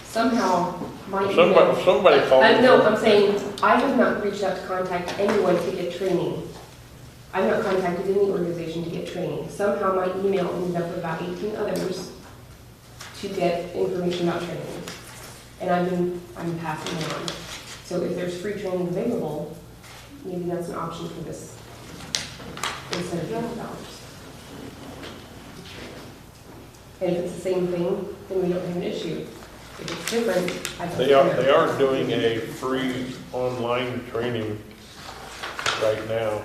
Somehow, my email. Somebody called me. No, I'm saying, I have not reached out to contact anyone to get training. I've not contacted any organization to get training. Somehow my email ended up with about 18 others to get information about training. And I'm passing it on. So if there's free training available, maybe that's an option for this instead of $50. And if it's the same thing, then we don't have an issue. If it's different, I don't. They are doing a free online training right now.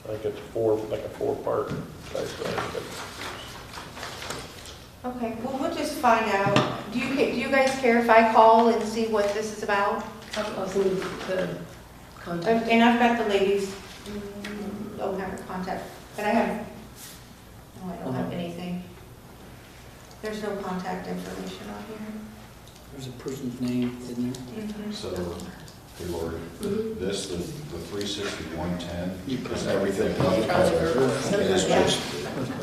I think it's like a four-part type thing. Okay, well, we'll just find out. Do you guys care if I call and see what this is about? I'll send you the contact. And I've got the ladies, don't have her contact, but I have, no, I don't have anything. There's no contact information on here. There's a person's name, isn't there? Mhm. So, hey Lori, this, the 360-110, You is put everything everything lumped together. It is Yeah. just,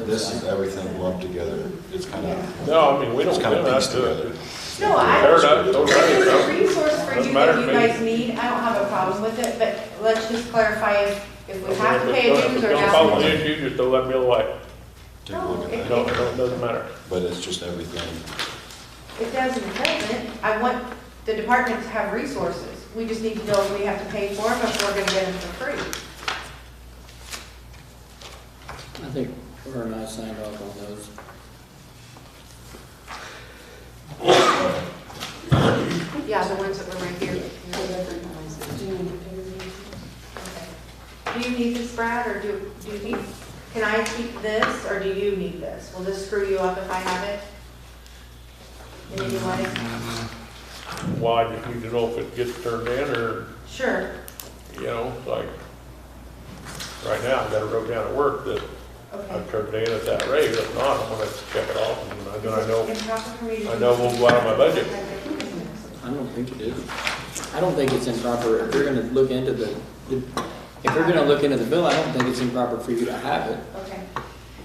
this is everything lumped together. It's kind of, No, I mean, we it's don't kind do of that pieced to together. it. No, I, Fair enough, don't if there's a matter. resource for Doesn't you matter that you to me. guys need, I don't have a problem with it, but let's just clarify if we have to If pay it's dues or don't follow not. the issue, just don't let me know why. Take a look at No, that. It doesn't matter. But it's just everything. It doesn't, it doesn't. I want the department to have resources. We just need to know if we have to pay for them, if we're gonna get them for free. I think her and I signed off on those. Yeah, the ones that were right here. Do you need this, Brad, or do you need, can I keep this, or do you need this? Will this screw you up if I have it? In any way? Why, I just need to know if it gets turned in or, Sure. you know, like, right now, I got it wrote down at work that Okay. I've turned it in at that rate. If not, I'm gonna check it off and then I know, Improper for me to- I know we'll go out of my budget. I don't think it is. I don't think it's improper, if you're gonna look into if you're gonna look into the bill, I don't think it's improper for you to have it. Okay.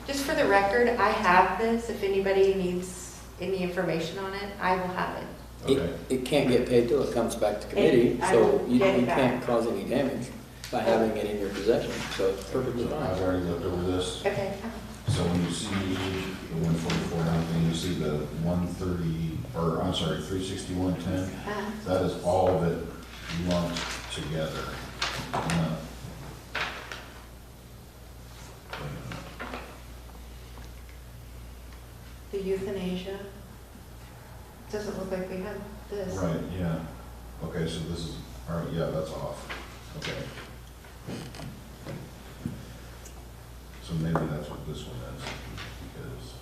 Just for the record, I have this. If anybody needs any information on it, I will have it. Okay. It can't get paid till it comes back to committee, I so will you get it can't back. cause any damage by having it in your possession, so it's perfectly fine. I've already looked over this. Okay. So when you see the 144 down thing, you see the 130, or I'm sorry, 36110, that is all of it lumped together. The euthanasia. Doesn't look like we have this. Right, yeah. Okay, so this is, all right, yeah, that's off. Okay. So maybe that's what this one is, because,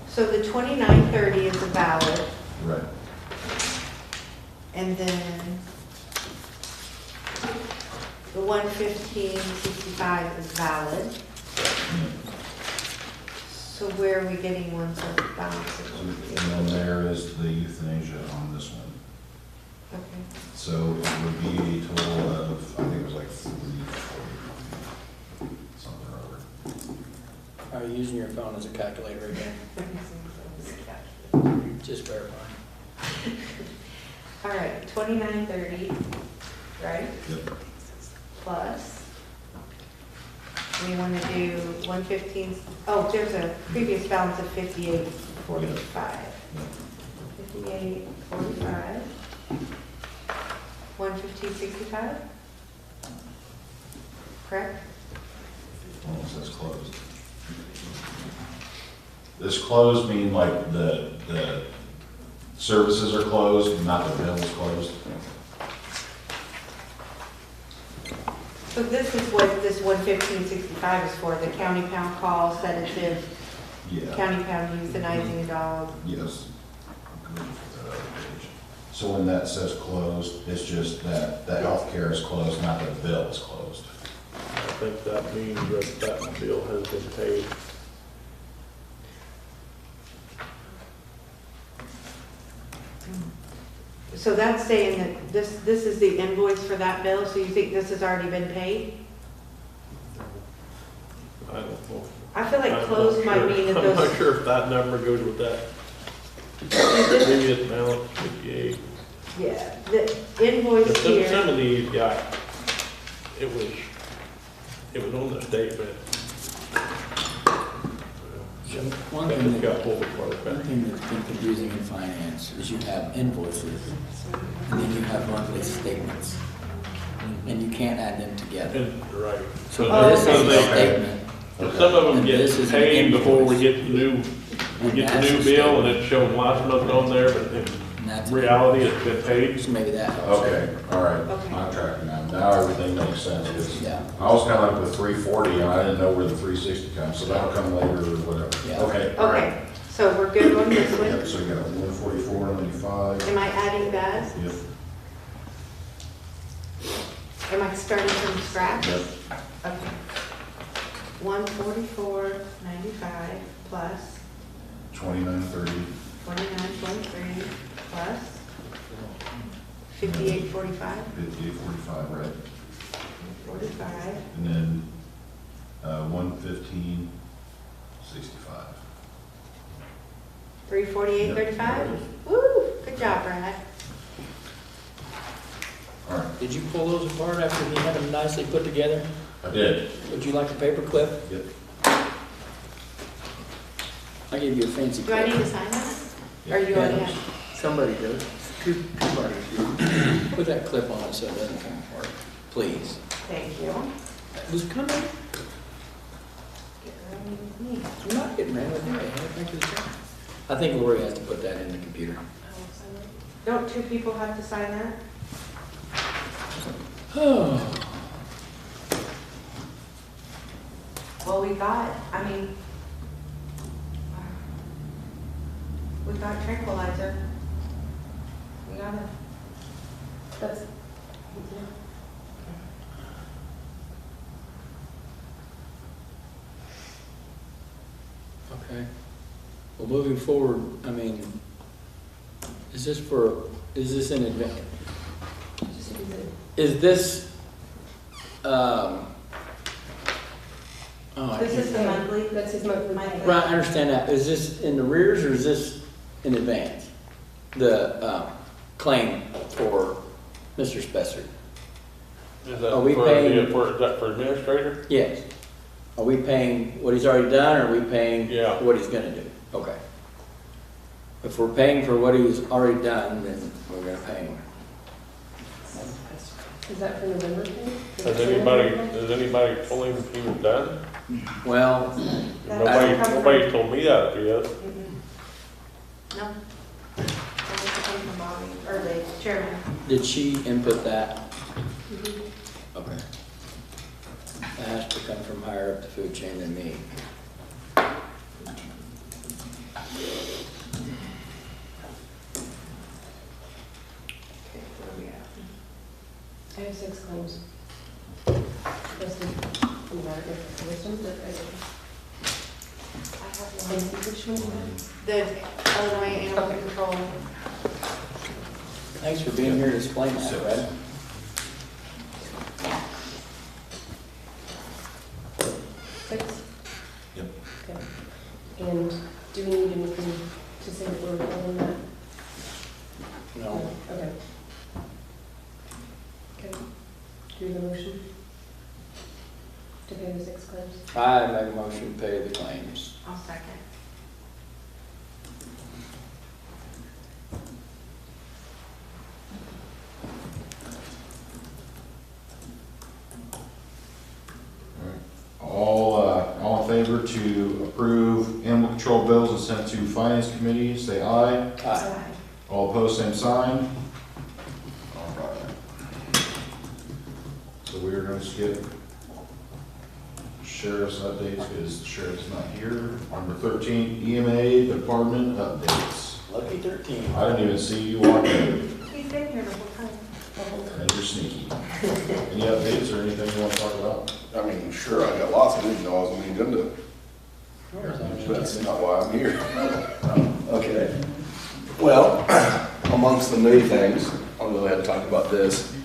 So the 2930 is a valid, right, and then the 11565 is valid. So where are we getting ones that are balanced? and then there is the euthanasia on this one. Okay. So it would be a total of, I think it was like 340, something or other. Are you using your phone as a calculator again? Just verify. All right, 2930, right? Yep. Plus, we want to do 115, oh, there's a previous balance of 5845. 5845. 11565? Correct? Oh, it says closed. Does closed mean like the services are closed, not the bill is closed? So this is what this 11565 is for, the county pound call, sedative, Yeah. county pound euthanizing a dog. Yes. So when that says closed, it's just that the healthcare is closed, not that the bill is closed. I think that means that that bill has been paid. So that's saying that this is the invoice for that bill, so you think this has already been paid? I don't know. I feel like I'm closed not might sure. mean that I'm not those, sure if that number goes with that. Previous balance, 58. Yeah, the invoice But here. some of these got, it was on the statement. One But thing it got pulled apart, One but thing that's been confusing in finance is you have invoices, and then you have monthly statements, and you can't add them together. and, right. So Oh, this is okay. a statement. And some of them And get this is an paid before we invoice. get the new, That's the bill, and statement. it's showing last month on there, but in And that's reality, it's been paid. So maybe that helps. Okay, all right, Okay. I'm tracking now. Now everything makes sense. 'Cause Yeah. I was kind of like with 340 and I didn't know where the 360 comes, so that'll come later or whatever. Yeah. Okay, all right. Okay, so we're good on this Yep, one. so you got 144.95. Am I adding that? Yep, Am I starting from scratch? yep. Okay. 144.95 plus 2930, 29.23 plus 58.45, 5845, right? 45. And then 115.65. 348.35? Yep. Woo, good job, Brad. All right, Did you pull those apart after he had them nicely put together? I did. Would you like a paper clip? Yep. I gave you a fancy Do I clip. need to sign that? Or you already have? Somebody does. Two parties do. Put that clip on it so it doesn't come apart, please. Thank you. It was coming. I'm not getting mad with you. Thank you. I think Lori has to put that in the computer. Don't two people have to sign that? Oh. Well, we got tranquilizer. We got it. That's, Okay. Well, moving forward, I mean, is this in advance? Is this, oh, I This is can't, the monthly. that's his monthly. right, I understand that. Is this in the rears or is this in advance? The, claim for Mr. Spessard? Is that Are we for paying- is that for administrator? Yes. Are we paying what he's already done, or are we paying Yeah. what he's gonna do? Okay. If we're paying for what he's already done, then we're gonna pay him. Is that for November pay? Has anybody told him he was done? Well, Nobody told me that if he is. No. That was coming from Bobby, or the chairman. did she input that? Okay. That has to come from higher up the food chain than me. Okay, where are we at? I have 6 claims. Listed in the matter of wisdom that I did. I have And one. which one do you have? The Illinois Animal Okay. Control. Thanks for being here to explain that, Brad. Six? Yep. Okay. And do we need anything to say that we're following that? No. Okay. Okay. Do the motion to pay the 6 claims? I make a motion to pay the claims. I'll second. All in favor to approve animal control bills and send to finance committee, say aye. Aye. All opposed, same sign. All right. So we are going to skip sheriff's updates because the sheriff's not here. Number 13, EMA department updates. Lucky 13. I didn't even see you walk in, He's been here the whole time. and you're sneaky. Any updates or anything you want to talk about? I mean, sure, I got lots of news, I was on the agenda, but that's not why I'm here. Okay. Well, amongst the new things, I'll go ahead and talk about this.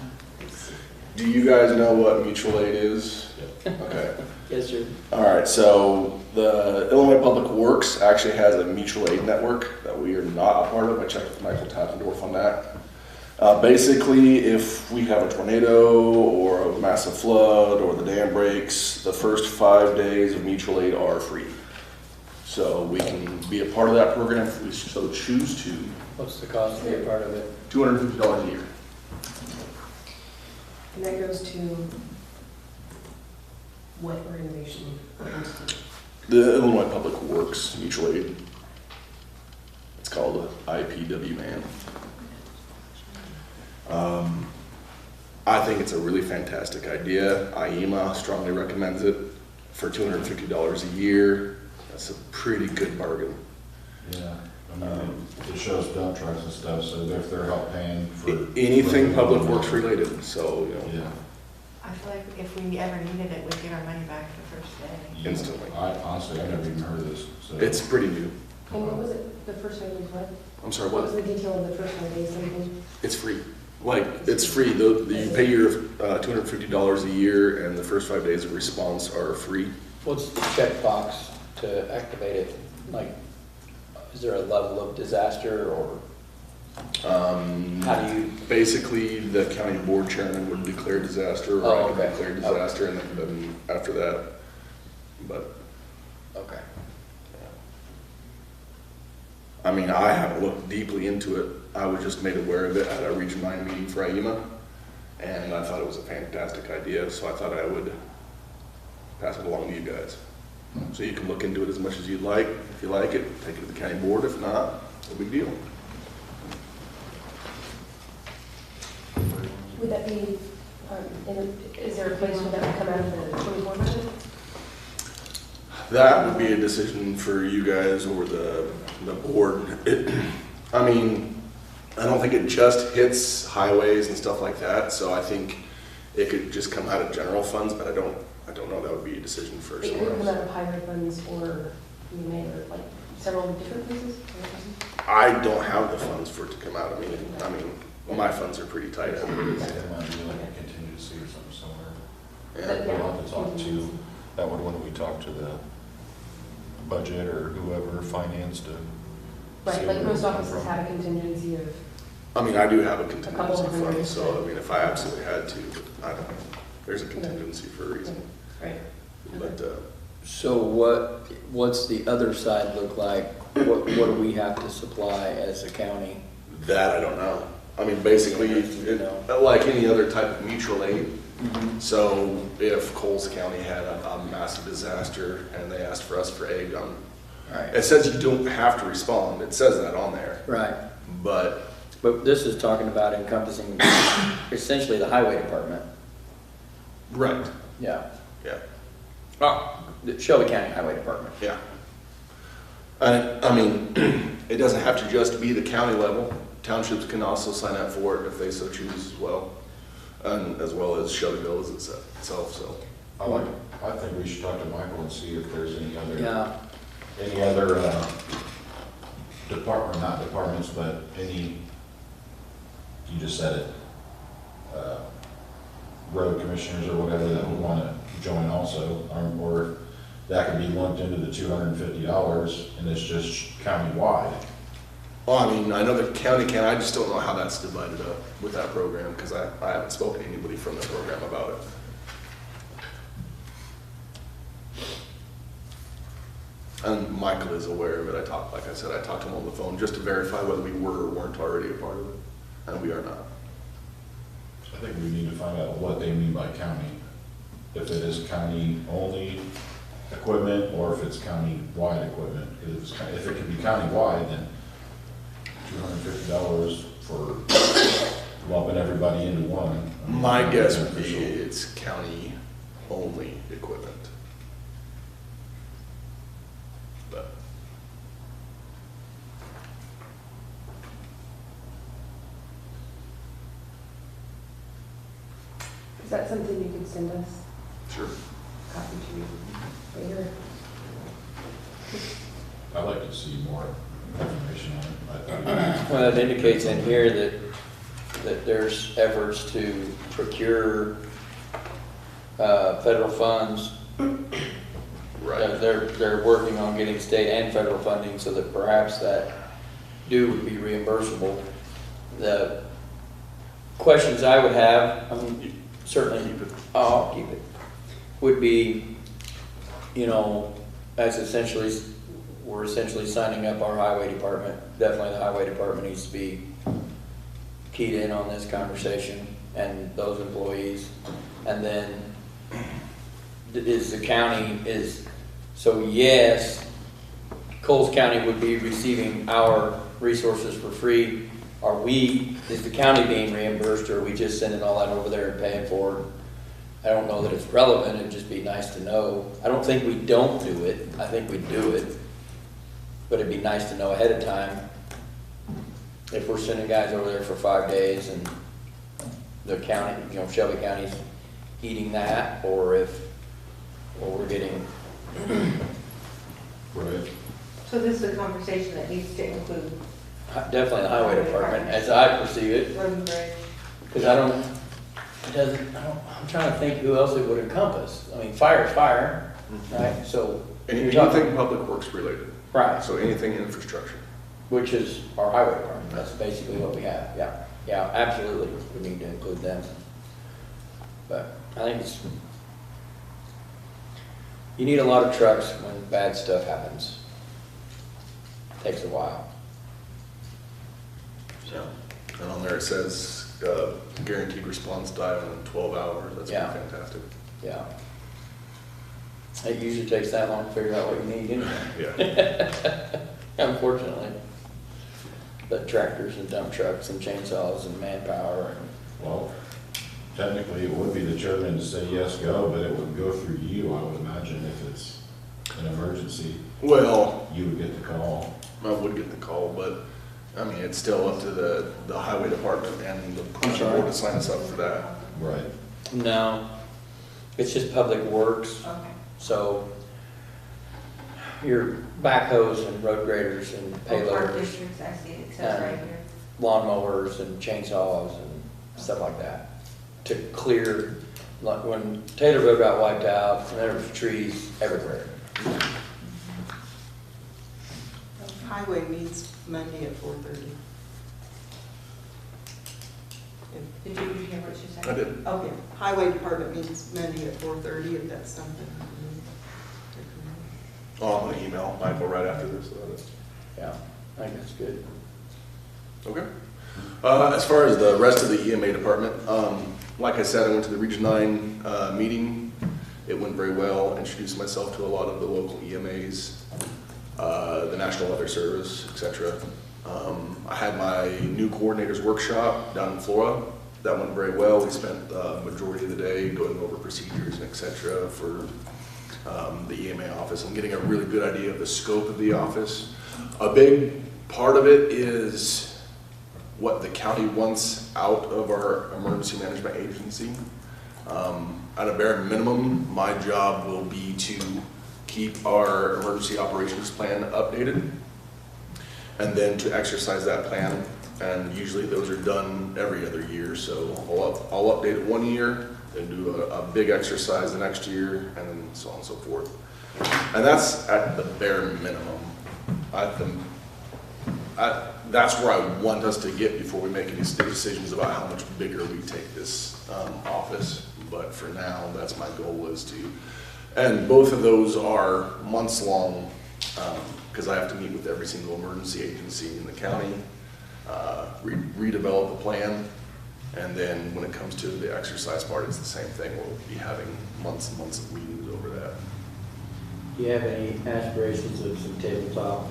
Do you guys know what mutual aid is? Okay. Yes, sir. All right, so the Illinois Public Works actually has a mutual aid network that we are not a part of. I checked with Michael Tappendorf on that. Basically, if we have a tornado or a massive flood or the dam breaks, the first 5 days of mutual aid are free. So we can be a part of that program if we so choose to. What's the cost to be a part of it? $250 a year. And that goes to what organization or entity? The Illinois Public Works Mutual Aid. It's called IPWMAN. I think it's a really fantastic idea. IEMA strongly recommends it for $250 a year. That's a pretty good bargain. Yeah, I mean, it shows dump trucks and stuff, so if they're help paying for. Anything public works related, so, you know. Yeah. I feel like if we ever needed it, we'd get our money back the first day. Instantly. Honestly, I never even heard of this, so. It's pretty new. And what was it, the first 5 days, what? I'm sorry, What was what? the detail of the first 5 days, something? It's free. Like, it's free. You pay your $250 a year, and the first 5 days of response are free. What's the checkbox to activate it? Like, is there a level of disaster or how do you? Basically, the county board chairman would declare disaster, or I Oh, could okay. declare disaster, and then after that, but, Okay. I mean, I haven't looked deeply into it. I was just made aware of it at a Region 9 meeting for IEMA, and I thought it was a fantastic idea, so I thought I would pass it along to you guys. So you can look into it as much as you'd like. If you like it, take it to the county board. If not, no big deal. Would that be, is there a place where that would come out of the 24 budget? That would be a decision for you guys or the board. I mean, I don't think it just hits highways and stuff like that, so I think it could just come out of general funds, but I don't know that would be a decision for It someone could come else. out of highway funds or EMA or like several different places? I don't have the funds for it to come out of me. I mean, my funds are pretty tight as it is. That might be like a contingency or something somewhere. Yeah. We'll have to talk to, that would when we talk to the budget or whoever financed it. Right, like most offices have a contingency of, I mean, I do have a couple contingency of hundred. fund, so I mean, if I absolutely had to, but I don't know. There's a contingency for a reason. right. But, So what's the other side look like? What do we have to supply as a county? that I don't know. I mean, basically, like any other type of mutual aid. So if Coles County had a massive disaster and they asked for us for aid, Right. it says you don't have to respond. It says that on there. Right. But This is talking about encompassing essentially the highway department. right, Yeah. yeah, The Shelby County Highway Department. yeah. I mean, it doesn't have to just be the county level. Townships can also sign up for it if they so choose as well, and as well as Shelbyville as itself. So I think we should talk to Michael and see if there's any other. Yeah. Any other department, not departments, but any, you just said it, road commissioners or whatever that would want to join also, or that could be lumped into the $250 and it's just countywide. Well, I mean, I know the county can, I just don't know how that's divided up with that program, because I haven't spoken to anybody from the program about it. And Michael is aware of it. Like I said, I talked to him on the phone just to verify whether we were or weren't already a part of it, and we are not. I think we need to find out what they mean by county. If it is county-only equipment or if it's county-wide equipment. Because if it can be county-wide, then $250 for lumping everybody into one. My guess would be it's county-only equipment. But Is that something you could send us? sure. Copy to later? I'd like to see more information on it. Well, it indicates in here that there's efforts to procure federal funds. Right. They're working on getting state and federal funding so that perhaps that due would be reimbursable. questions I would have, I mean, certainly, I'll keep it, would be, you know, as essentially, we're essentially signing up our highway department. Definitely the highway department needs to be keyed in on this conversation and those employees. And then is the county so yes, Coles County would be receiving our resources for free. Is the county being reimbursed, or are we just sending all that over there and paying for it? I don't know that it's relevant, it'd just be nice to know. I don't think we don't do it, I think we do it. But it'd be nice to know ahead of time if we're sending guys over there for 5 days and the county, you know, Shelby County's eating that, or we're getting. Right. So this is a conversation that needs to include Definitely the highway department, as I perceive it. road and bridge. Because I'm trying to think who else it would encompass. I mean, fire is fire, right? So. Anything public works related. Right. So anything infrastructure. Which is our highway department. That's basically what we have, yeah. Yeah, absolutely, we need to include them. But I think you need a lot of trucks when bad stuff happens. Takes a while. So, and on there it says guaranteed response time in 12 hours. That's Yeah. pretty fantastic. Yeah. It usually takes that long to figure out what you need anyway. Yeah. Unfortunately. But tractors and dump trucks and chainsaws and manpower and. Well, technically, it would be the chairman to say yes, go, but it would go through you, I would imagine, if it's an emergency. Well, You would get the call. I would get the call, but I mean, it's still up to the highway department and the police board to sign us up for that. Right. No, it's just public works. Okay. So your backhoes and road graders and Park payloaders, districts, I see it says right here. lawnmowers and chainsaws and stuff like that. To clear, like when Taylor Road got wiped out, and there was trees everywhere. Highway meets Monday at 4:30. Did you hear what she said? I did. Okay, highway department meets Monday at 4:30, if that's something. Oh, I'm gonna email Michael right after this. Yeah, I think that's good. Okay. As far as the rest of the EMA department, like I said, I went to the Region 9 meeting. It went very well. Introduced myself to a lot of the local EMAs, the National Weather Service, etc. I had my new coordinators workshop down in Florida. That went very well. We spent the majority of the day going over procedures and etc. for the EMA office and getting a really good idea of the scope of the office. A big part of it is what the county wants out of our emergency management agency. At a bare minimum, my job will be to keep our emergency operations plan updated and then to exercise that plan. And usually those are done every other year. So I'll update it 1 year, then do a big exercise the next year, and then so on and so forth. And that's at the bare minimum. That's where I want us to get before we make any decisions about how much bigger we take this office. But for now, that's my goal is to, and both of those are months long because I have to meet with every single emergency agency in the county, redevelop a plan, and then when it comes to the exercise part, it's the same thing. We'll be having months and months of meetings over that. Do you have any aspirations of some tabletop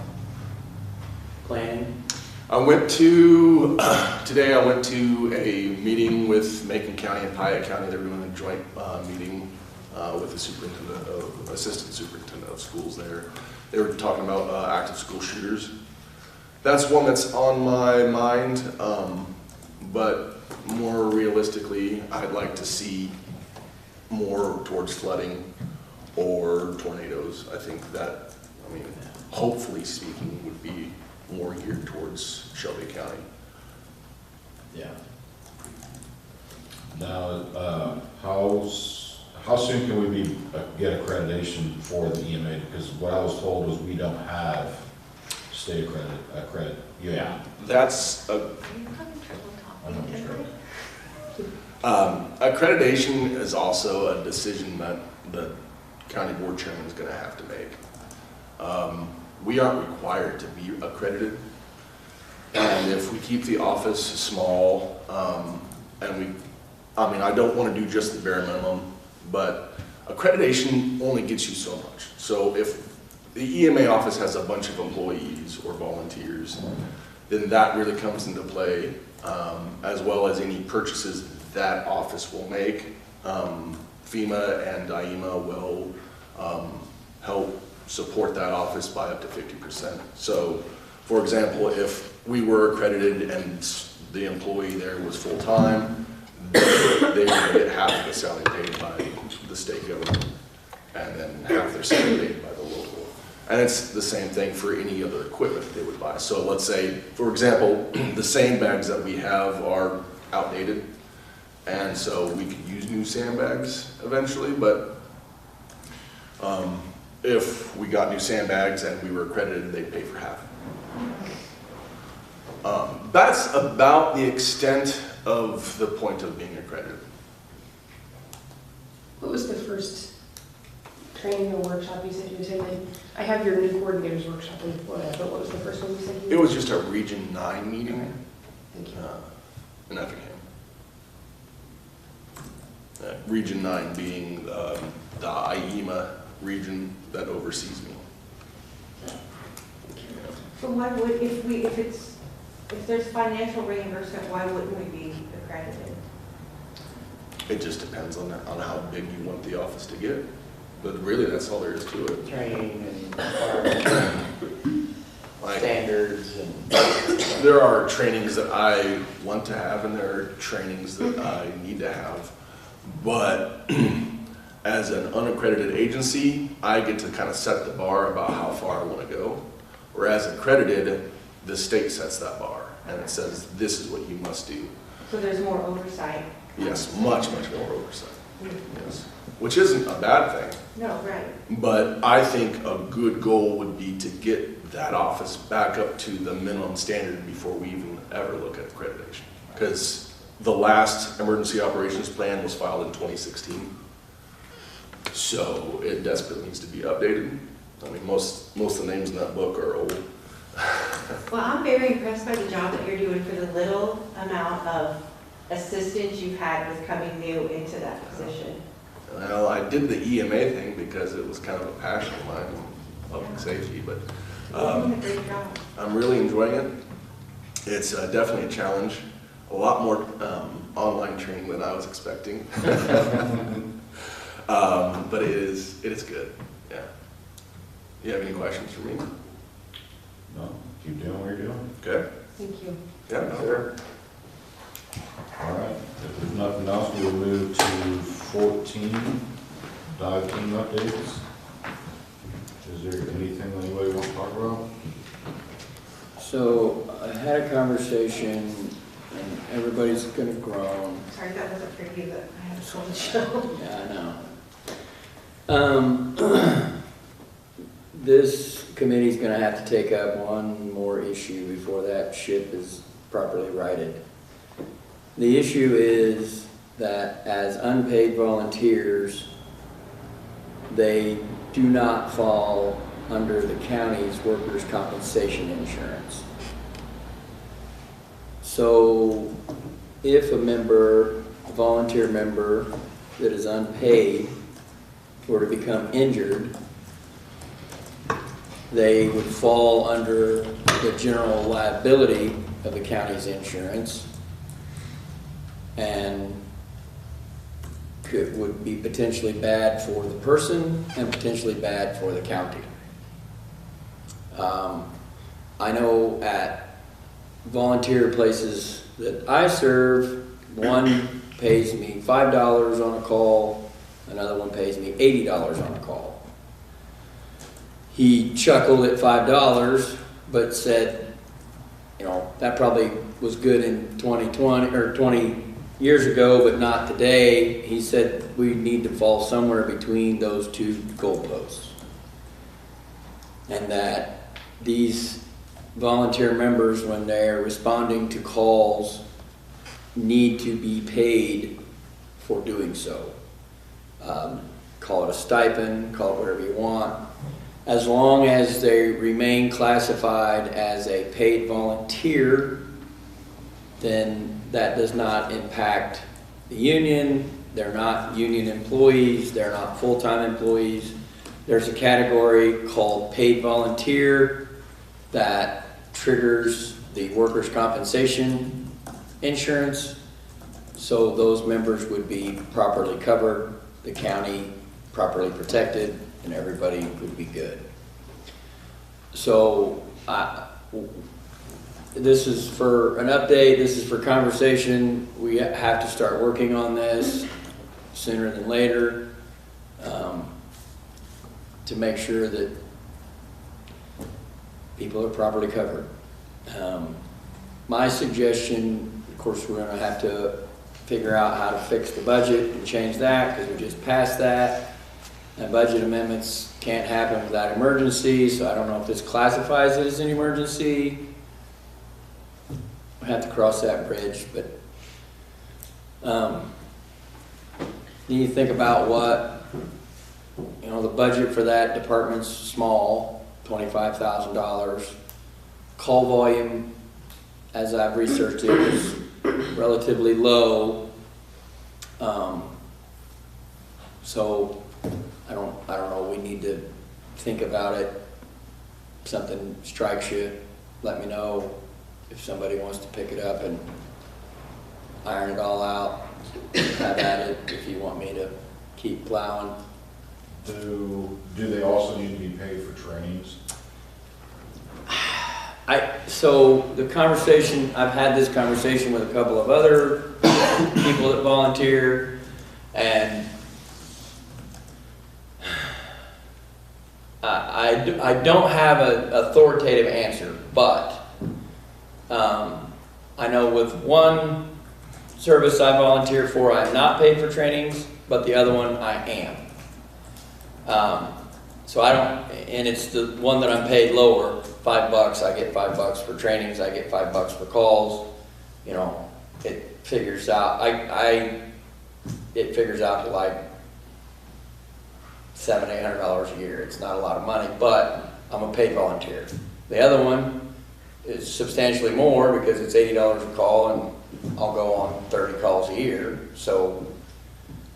planning? Today I went to a meeting with Macon County and Piatt County. They were doing a joint meeting with the assistant superintendent of schools there. They were talking about active school shooters. That's one that's on my mind, but more realistically, I'd like to see more towards flooding or tornadoes. I think that, hopefully speaking, would be more geared towards Shelby County. Yeah. Now, how soon can we get accreditation for the EMA? Because what I was told was we don't have state accredit. Yeah. That's a. I'm not sure. Accreditation is also a decision that the county board chairman is going to have to make. We aren't required to be accredited, and if we keep the office small, I don't want to do just the bare minimum, but accreditation only gets you so much. So if the EMA office has a bunch of employees or volunteers, then that really comes into play, as well as any purchases that office will make. FEMA and IEMA will help support that office by up to 50%. So, for example, if we were accredited and the employee there was full-time, they would get half of the salary paid by the state government, and then half their salary paid by the local. And it's the same thing for any other equipment they would buy. So let's say, for example, the sandbags that we have are outdated, and so we could use new sandbags eventually, but if we got new sandbags and we were accredited, they'd pay for half. That's about the extent of the point of being accredited. What was the first training or workshop you said you attended? I have your new coordinators workshop in Florida, but what was the first one you said you It was just a Region 9 meeting. Okay. Thank you. In Effingham. Region 9 being the IEMA region that oversees me. So why would, if there's financial reimbursement, why wouldn't we be accredited? It just depends on how big you want the office to get. But really, that's all there is to it. Training and standards and... There are trainings that I want to have, and there are trainings that I need to have. But as an unaccredited agency, I get to kind of set the bar about how far I want to go. Whereas accredited, the state sets that bar, and it says, this is what you must do. So there's more oversight? Yes, much, much more oversight. Yes. Which isn't a bad thing. No, right. But I think a good goal would be to get that office back up to the minimum standard before we even ever look at accreditation. Because the last emergency operations plan was filed in 2016. So it desperately needs to be updated. I mean, most of the names in that book are old. Well, I'm very impressed by the job that you're doing for the little amount of assistance you've had with coming new into that position. Well, I did the EMA thing because it was kind of a passion of mine, public safety, but You're doing a great job. I'm really enjoying it. It's definitely a challenge. A lot more online training than I was expecting. But it is good, yeah. You have any questions for me? No, keep doing what you're doing. Okay. Thank you. Yeah, sure. All right, if there's nothing else, we'll move to 14, dive team updates. Is there anything anybody wants to talk about? So I had a conversation, and everybody's gonna groan. Sorry, that wasn't for you, but I had a cold show. Yeah, I know. This committee's gonna have to take up one more issue before that ship is properly righted. The issue is that as unpaid volunteers, they do not fall under the county's workers' compensation insurance. So if a volunteer member that is unpaid were to become injured, they would fall under the general liability of the county's insurance and would be potentially bad for the person and potentially bad for the county. I know at volunteer places that I serve, one pays me $5 on a call, another one pays me $80 on a call. He chuckled at $5, but said, that probably was good in 2020 or 20 years ago, but not today. He said we need to fall somewhere between those two goalposts. And that these volunteer members, when they're responding to calls, need to be paid for doing so. Call it a stipend, call it whatever you want. As long as they remain classified as a paid volunteer, then that does not impact the union. They're not union employees, they're not full-time employees. There's a category called paid volunteer that triggers the workers' compensation insurance. So those members would be properly covered, the county properly protected, and everybody would be good. So this is for an update, this is for conversation. We have to start working on this sooner than later to make sure that people are properly covered. My suggestion, of course, we're going to have to figure out how to fix the budget and change that because we just passed that. And budget amendments can't happen without emergency, so I don't know if this classifies it as an emergency. We have to cross that bridge, but you need to think about what, you know, the budget for that department's small, $25,000. Call volume, as I've researched it, is relatively low. So I don't know, we need to think about it. If something strikes you, let me know. If somebody wants to pick it up and iron it all out, have at it. If you want me to keep plowing. Do they also need to be paid for trainings? So the conversation, I've had this conversation with a couple of other people that volunteer, and I don't have an authoritative answer, but I know with one service I volunteer for, I'm not paid for trainings, but the other one I am. So I don't, and it's the one that I'm paid lower, $5, I get $5 for trainings, I get $5 for calls, you know, it figures out, it figures out to like $700-800 a year. It's not a lot of money, but I'm a paid volunteer. The other one is substantially more because it's $80 a call and I'll go on 30 calls a year. So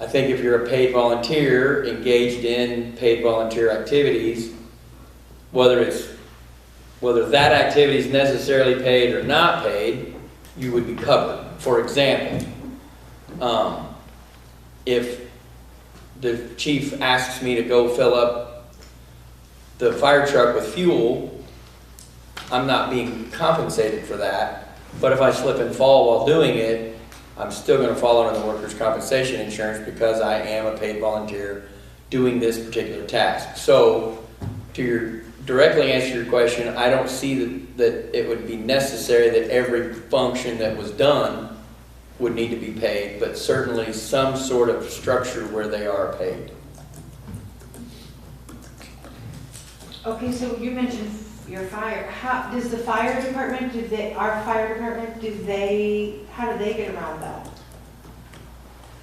I think if you're a paid volunteer engaged in paid volunteer activities, whether that activity is necessarily paid or not paid, you would be covered. For example, if the chief asks me to go fill up the fire truck with fuel, I'm not being compensated for that. But if I slip and fall while doing it, I'm still going to fall under the workers' compensation insurance because I am a paid volunteer doing this particular task. So to directly answer your question, I don't see that it would be necessary that every function that was done would need to be paid, but certainly some sort of structure where they are paid. Okay, so you mentioned your fire. How does the fire department, our fire department, how do they get around that?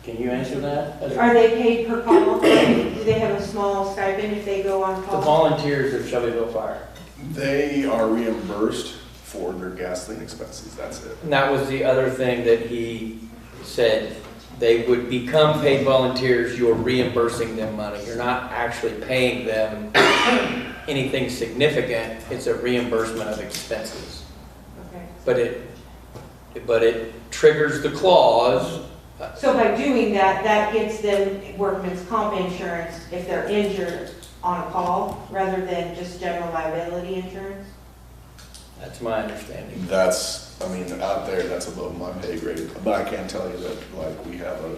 Can you answer that? Are they paid per call? Do they have a small stipend if they go on call? The volunteers of Shelbyville Fire. They are reimbursed for their gasoline expenses, that's it. And that was the other thing that he said. They would become paid volunteers, you're reimbursing them money. You're not actually paying them anything significant, it's a reimbursement of expenses. Okay. But it triggers the clause. So by doing that, that gets them workman's comp insurance if they're injured on a call, rather than just general liability insurance? That's my understanding. That's, I mean, out there, that's above my pay grade. But I can tell you that, like, we have a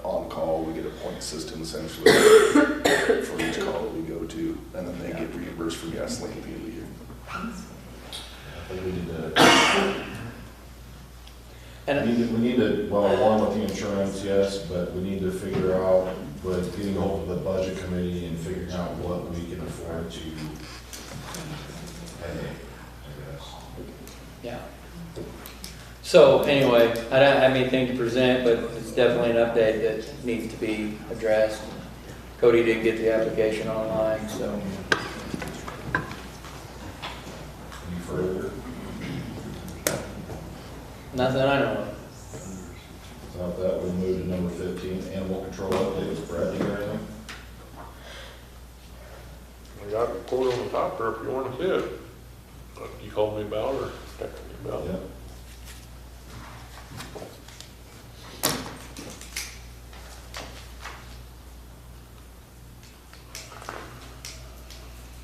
on-call, we get a point system essentially for each call that we go to, and then they get reimbursed for gasoline at the end of the year. We need to, well, along with the insurance, yes, but we need to figure out, with getting hold of the budget committee and figuring out what we can afford to pay, I guess. Yeah. So anyway, I don't have anything to present, but it's definitely an update that needs to be addressed. Cody did get the application online, so. Any further? Nothing I know of. Without that, we'll move to number 15, animal control updates. Brad, do you got anything? I got a report on the top there if you want to see it. You called me about or texted me about? Yep.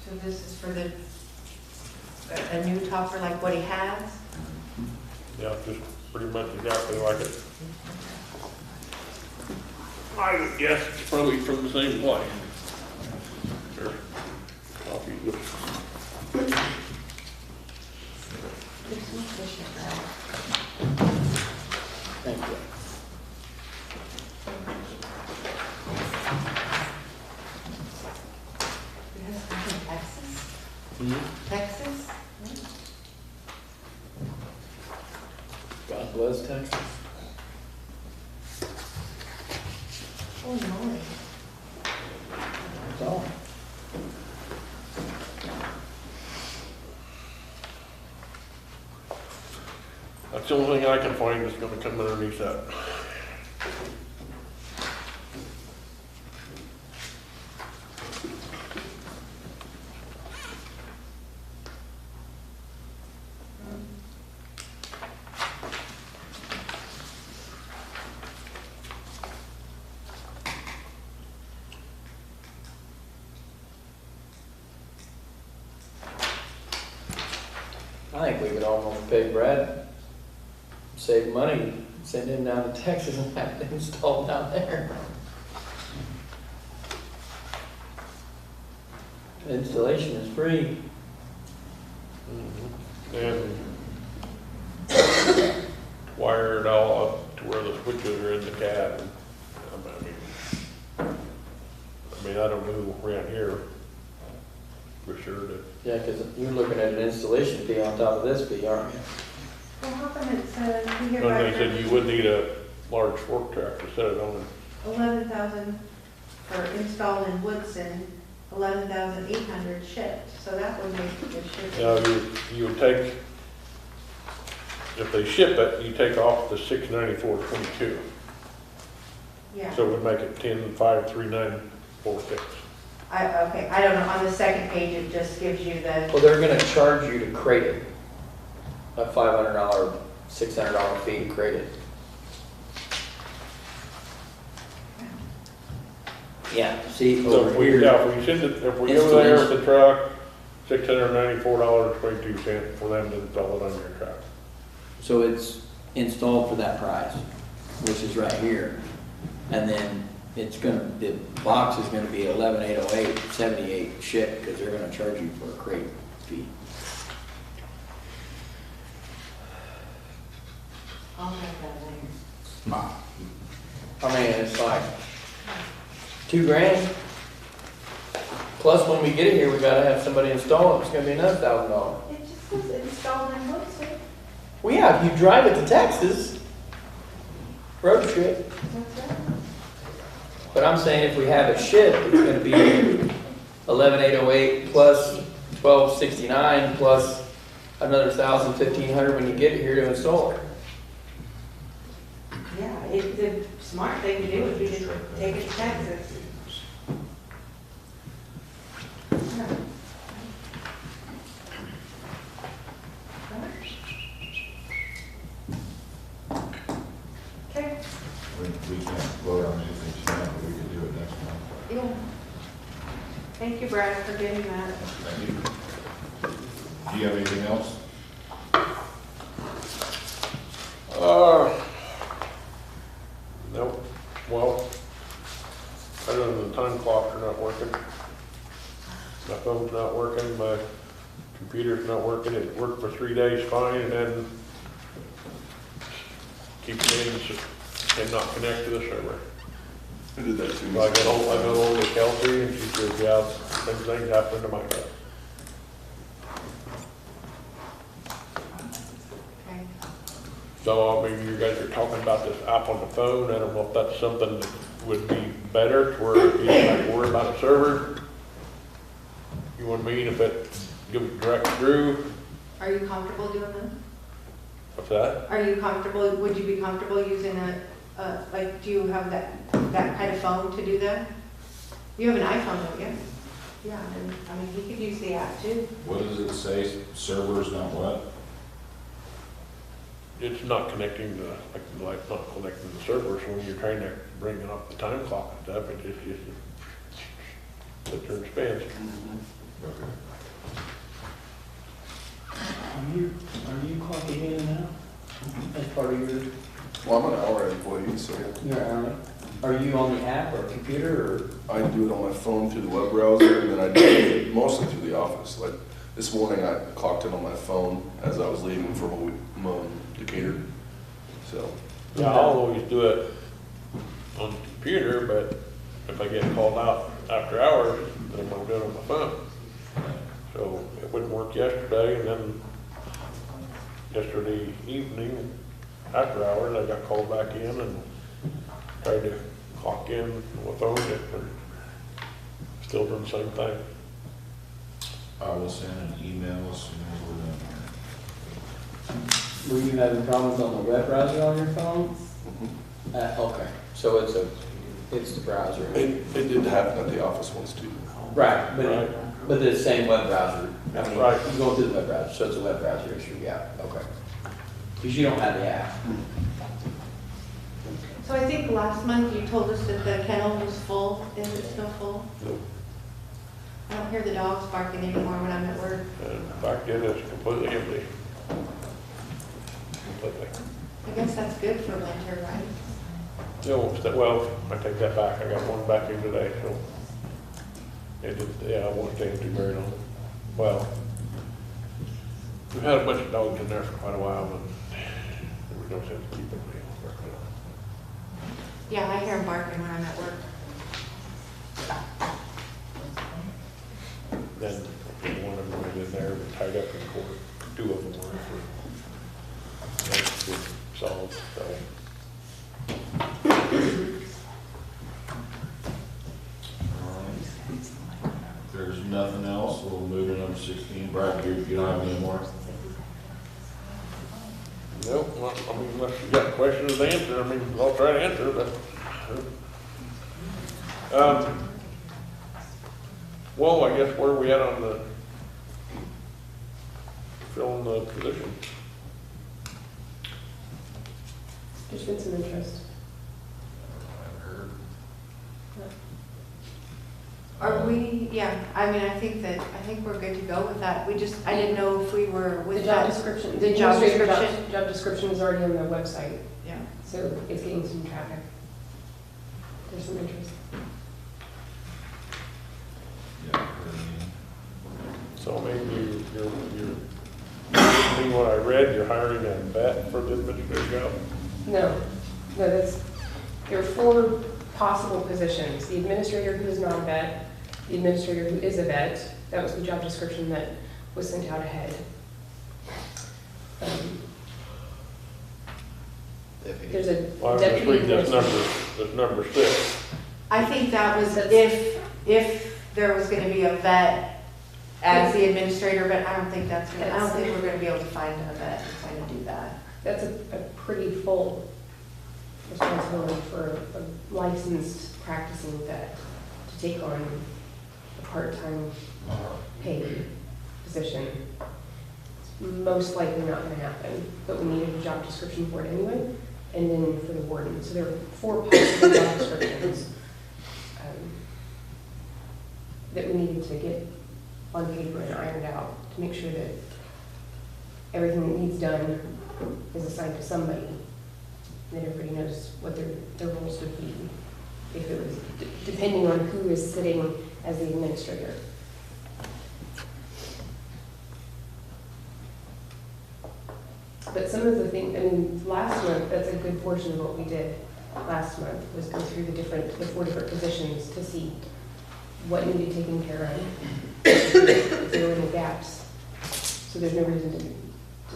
So this is for a new topper like what he has? Yeah, just pretty much exactly like it. I would guess it's probably from the same place. Here, copy this. Thank you. Texas? Texas? God bless Texas. Oh, my. That's all. That's the only thing I can find that's gonna come underneath that. I think we could almost pay Brad, save money, send him down to Texas and have it installed down there. Installation is free. And wire it all up to where the switches are in the cab. I mean, I don't know around here for sure that. Yeah, because you're looking at an installation fee on top of this fee, aren't you? Well, how come it says here And they by said you would need a large fork truck to set it on. 11,000 for installed in Woodson, 11,800 shipped, so that would make the shipping. Now, you would take, if they ship it, you take off the $694.22. Yeah. So it would make it 10,539.46. Okay, I don't know, on the second page, it just gives you the, Well, they're gonna charge you to crate it. A $500, $600 fee to crate it. Yeah, see, So over if we, here. yeah, if we send it, if we go there with the truck, $694.22 for them to install it on your truck. So it's installed for that price, which is right here. And then it's gonna, the box is gonna be 11,808.78 shipped, because they're gonna charge you for a crate fee. I'll have that later. I mean, it's like $2,000. Plus, when we get it here, we gotta have somebody install it, it's gonna be another $1,000. it just says installed in Woodson. Well, yeah, if you drive it to Texas, road trip. That's right. But I'm saying if we have it shipped, it's gonna be 11,808 plus 1,269 plus another 1,500 when you get it here to install it. Yeah, the smart thing to do would be to take it to Texas. Okay. We can't vote on anything tonight, but we could do it next month. Yeah. Thank you, Brad, for getting that. Thank you. Do you have anything else? Nope. Well, other than the time clocks are not working. My phone's not working, my computer's not working. It worked for 3 days fine and then keeps saying it cannot connect to the server. Who did that to So me? I got hold of Kelsey and she says, yeah, same thing happened to my guy. Okay. So, I mean, you guys are talking about this app on the phone, I don't know if that's something that would be better, to where if you don't have to worry about a server. You know what I mean, if it goes direct through, Are you comfortable doing that? what's that? Are you comfortable, would you be comfortable using like, do you have that kind of phone to do that? You have an iPhone, don't you? Yeah, and, I mean, he could use the app too. What does it say, servers not what? It's not connecting the, like not connecting the servers when you're trying to bring up the time clock and stuff, it just sits there and spins. Okay. Are you clocking in and out as part of your, Well, I'm an hour employee, so your hourly? Are you on the app or computer or? I do it on my phone through the web browser, and then I do it mostly through the office. Like this morning, I clocked in on my phone as I was leaving from Decatur. So. Yeah, I'll always do it on the computer, but if I get called out after hours, then I'm gonna do it on my phone. So it wouldn't work yesterday, and then yesterday evening, after hours, I got called back in and tried to clock in on my phone, and still doing the same thing. I will send an email as soon as we're done. Were you having problems on the web browser on your phone? Okay, so it's the browser. It did happen at the office once too. Right, but the same web browser. I mean, Right. you go through the web browser, so it's a web browser issue, yeah, okay. Because you don't have the app. So I think last month you told us that the kennel was full. Is it still full? Nope. I don't hear the dogs barking anymore when I'm at work. And in fact, it is completely empty. Completely. I guess that's good for winter, right? No, well, I take that back. I got one back here today, so it did, yeah, I won't stay too very long. Well, we've had a bunch of dogs in there for quite a while, but there was no sense keeping them. Yeah, I hear them barking when I'm at work. Then one of them was in there, tied up in court. Two of them were for, that's been solved, so. If there's nothing else, we'll move to number 16. Brad, you don't have any more? Nope, well, I mean, unless you got questions to answer, I mean, I'll try to answer, but. Well, I guess where are we at on the filling the position? There's been some interest. Are we, yeah, I mean, I think we're good to go with that. We just, I didn't know if we were with The job that. description. The job administrative description. Job description is already on the website, Yeah. so it's getting some traffic. There's some interest. Yeah. So maybe you're, seeing what I read, you're hiring a vet for the administrative job? No, there are 4 possible positions. The administrator who is not a vet, the administrator who is a vet, that was the job description that was sent out ahead. There's a Well, I was just deputy reading this administrator. number 6. I think that was if there was gonna be a vet as the administrator, but I don't think we're gonna be able to find a vet to kind of do that. That's a pretty full responsibility for a licensed practicing vet to take on a part-time paid position. It's most likely not going to happen, but we needed a job description for it anyway, and then for the warden. So there are 4 possible job descriptions that we needed to get on paper and ironed out to make sure that everything that needs done is assigned to somebody. And that everybody knows what their roles would be if it was, depending on who is sitting as the administrator. But some of the things, I mean, last month, that's a good portion of what we did last month, was go through the 4 different positions to see what needed taken care of, if there were any gaps. So there's no reason to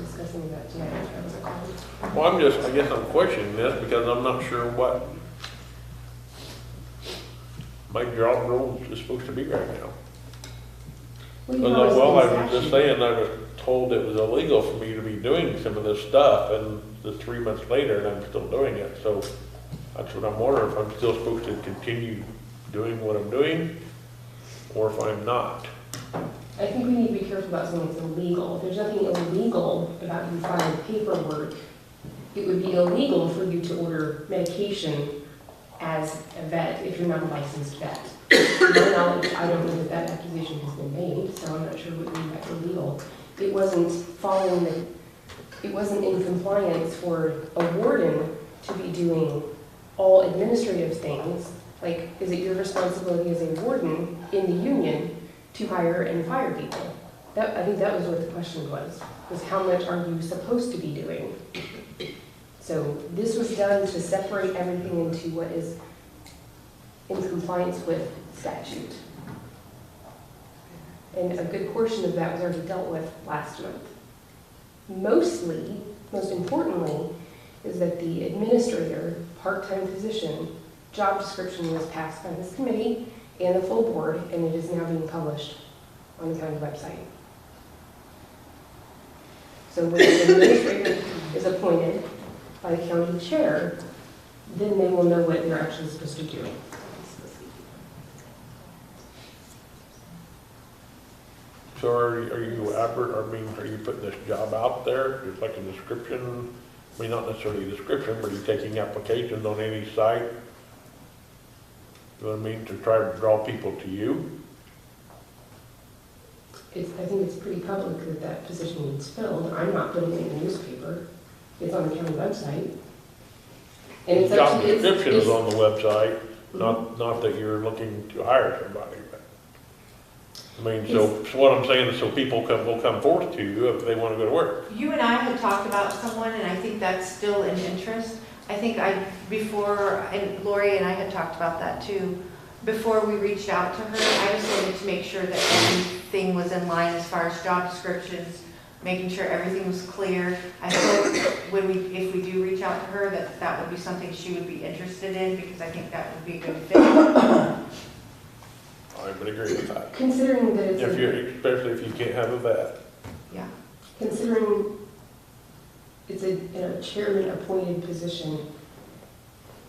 discussing that tonight, I was called. Well, I guess I'm questioning this because I'm not sure what my job role is supposed to be right now. Well, I was just saying, I was told it was illegal for me to be doing some of this stuff, and the 3 months later, and I'm still doing it, so that's what I'm wondering, if I'm still supposed to continue doing what I'm doing, or if I'm not. I think we need to be careful about something that's illegal. There's nothing illegal about you filing paperwork. It would be illegal for you to order medication as a vet if you're not a licensed vet. To my knowledge, I don't know that that accusation has been made, so I'm not sure what you mean by illegal. It wasn't following the, it wasn't in compliance for a warden to be doing all administrative things. Like, is it your responsibility as a warden in the union to hire and fire people? That, I think that was what the question was how much are you supposed to be doing? So this was done to separate everything into what is in compliance with statute. And a good portion of that was already dealt with last month. Mostly, most importantly, is that the administrator, part-time position, job description was passed by this committee and the full board, and it is now being published on the county website. So when the administrator is appointed by the county chair, then they will know what they're actually supposed to be doing. So are you putting this job out there, just like a description? I mean, not necessarily a description, but are you taking applications on any site? You know what I mean, to try to draw people to you? I think it's pretty public that that position needs filled. I'm not putting it in the newspaper. It's on the county website. And it's Job description is on the website, not that you're looking to hire somebody. I mean, so what I'm saying is so people will come forth to you if they want to go to work. You and I had talked about someone, and I think that's still an interest. I think and Lori and I had talked about that too. Before we reached out to her, I just wanted to make sure that everything was in line as far as job descriptions, making sure everything was clear. I hope if we do reach out to her, that would be something she would be interested in, because I think that would be a good fit. I would agree with that. Considering that it's especially if you can't have a vet. Yeah. Considering it's a chairman appointed position,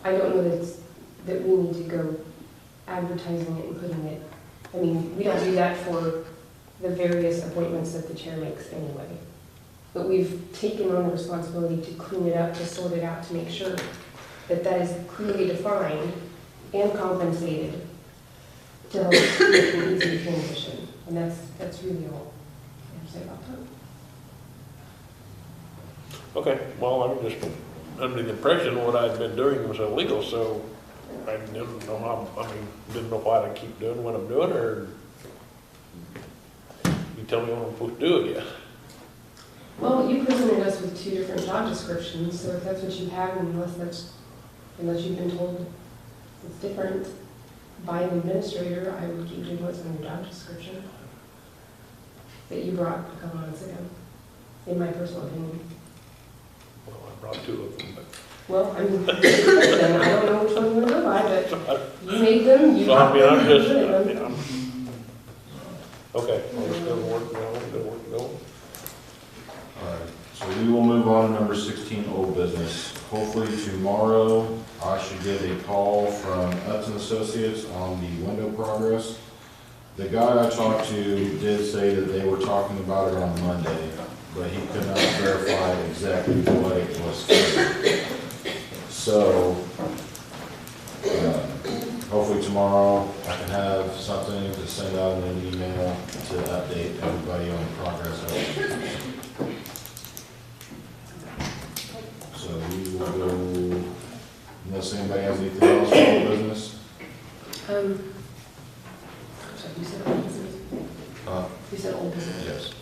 I don't know that we need to go advertising it and putting it. I mean, we don't do that for the various appointments that the chair makes anyway. But we've taken on the responsibility to clean it up, to sort it out, to make sure that that is clearly defined and compensated to help make an easy transition. And that's really all I have to say about that. Okay, well, I'm just under the impression what I'd been doing was illegal, so I didn't know didn't know why I keep doing what I'm doing, or you tell me what I'm supposed to do again. Well, you presented us with 2 different job descriptions, so if that's what you have, unless you've been told it's different by an administrator, I would keep doing what's on your job description that you brought a couple months ago, in my personal opinion. Well, I brought 2 of them, but. Well, I mean, I don't know which one you want to go by, but you made them, you So, got them, I'm you just, put them. okay, well, we're still working, going. All right, so we will move on to number 16, old business. Hopefully tomorrow, I should get a call from Upton Associates on the window progress. The guy I talked to did say that they were talking about it on Monday, but he could not verify exactly what it was. So, hopefully tomorrow I can have something to send out in an email to update everybody on the progress of it. So we will go, unless anybody has anything else for old business? Sorry, you said old business? You said old business? Yes.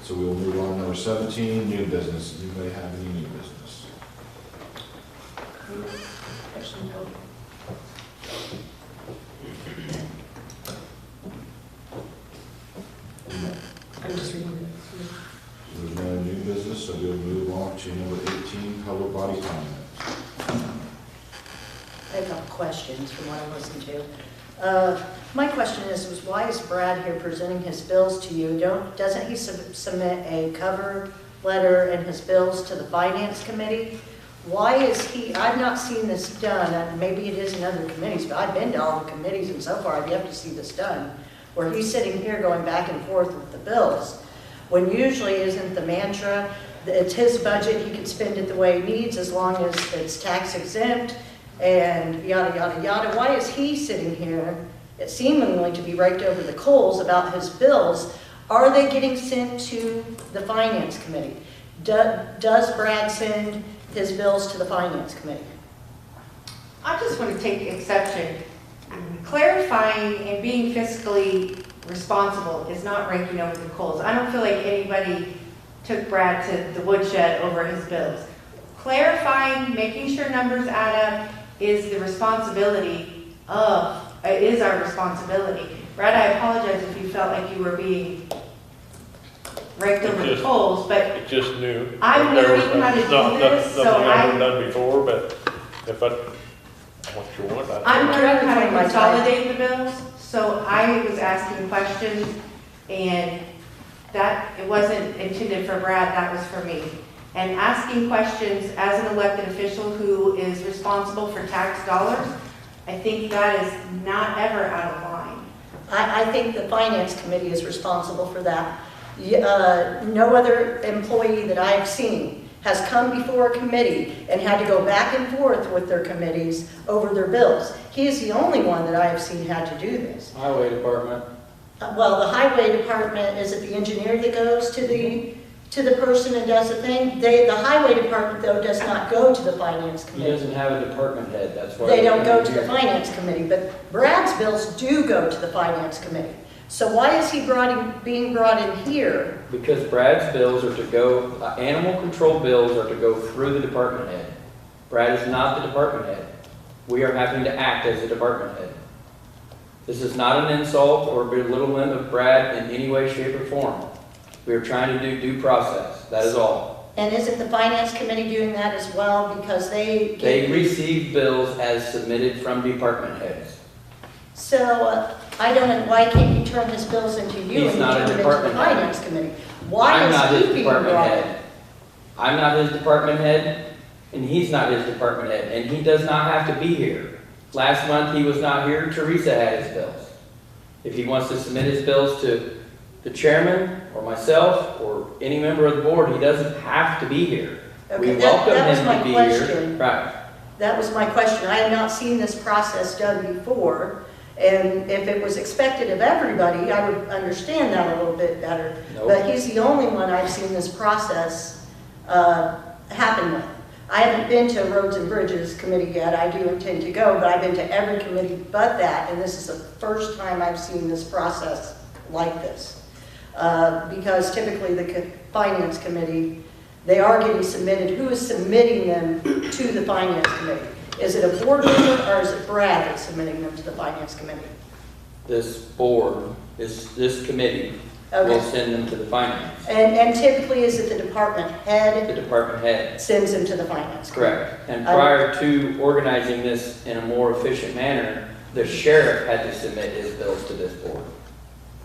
So we will move on to number 17, new business. Does anybody have any new business? Actually, no. public body comment. I have a couple questions from what I listened to. My question is why is Brad here presenting his bills to you? Doesn't he submit a cover letter and his bills to the finance committee? Why is he, I've not seen this done, and maybe it is in other committees, but I've been to all the committees and so far I've yet to see this done, where he's sitting here going back and forth with the bills, when usually isn't the mantra, it's his budget, he can spend it the way he needs as long as it's tax exempt, and yada, yada, yada. Why is he sitting here, it seemingly to be raked over the coals about his bills? Are they getting sent to the finance committee? Does Brad send his bills to the finance committee? I just want to take exception. Clarifying and being fiscally responsible is not raking over the coals. I don't feel like anybody took Brad to the woodshed over his bills. Clarifying, making sure numbers add up is the responsibility of, is our responsibility. Brad, I apologize if you felt like you were being raked over the coals, but It's just new. I'm learning how to do this, so Nothing I've ever I'm done before, but if I, what you want, I'm learning how to my consolidate the bills, so I was asking questions, and that, it wasn't intended for Brad, that was for me. And asking questions as an elected official who is responsible for tax dollars, I think that is not ever out of line. I think the finance committee is responsible for that. No other employee that I've seen has come before a committee and had to go back and forth with their committees over their bills. He is the only one that I have seen had to do this. Highway department. Well, the highway department, is it the engineer that goes to the person and does the thing? The highway department, though, does not go to the finance He committee. doesn't have a department head, that's why. They don't go to the finance committee, but Brad's bills do go to the finance committee. So why is he being brought in here? Because Brad's bills are to go, animal control bills are to go through the department head. Brad is not the department head. We are having to act as a department head. This is not an insult or belittlement of Brad in any way, shape, or form. We are trying to do due process, that is all. And isn't the finance committee doing that as well because they... They receive bills as submitted from department heads. So I don't know, why can't he turn his bills into you He's and not a turn them into the department head. finance committee? Why I'm not is his he being department brought in? head. I'm not his department head, and he's not his department head, and he does not have to be here. Last month, he was not here. Teresa had his bills. If he wants to submit his bills to the chairman or myself or any member of the board, he doesn't have to be here. Okay, We welcome that was him my to be question. here. Right. That was my question. I have not seen this process done before, and if it was expected of everybody, I would understand that a little bit better. Nope. But he's the only one I've seen this process happen with. I haven't been to Roads and Bridges Committee yet. I do intend to go, but I've been to every committee but that, and this is the first time I've seen this process like this. Because typically the finance committee, they are getting submitted. Who is submitting them to the finance committee? Is it a board member or is it Brad that's submitting them to the finance committee? This board, this committee Okay. will send them to the finance. And typically is it the department The head department head. sends them to the finance committee? Correct. And prior to organizing this in a more efficient manner, the sheriff had to submit his bills to this board.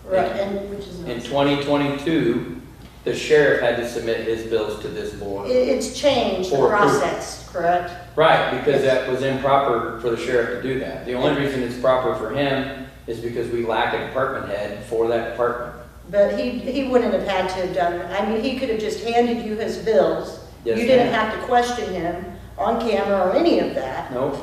Right, and which is In 2022, the sheriff had to submit his bills to this board. It's changed the For approval. process, correct? Right, because that was improper for the sheriff to do that. The only reason it's proper for him is because we lack a department head for that department. But he wouldn't have had to have done it. I mean, he could have just handed you his bills. Yes, You didn't ma'am. have to question him on camera or any of that, Nope.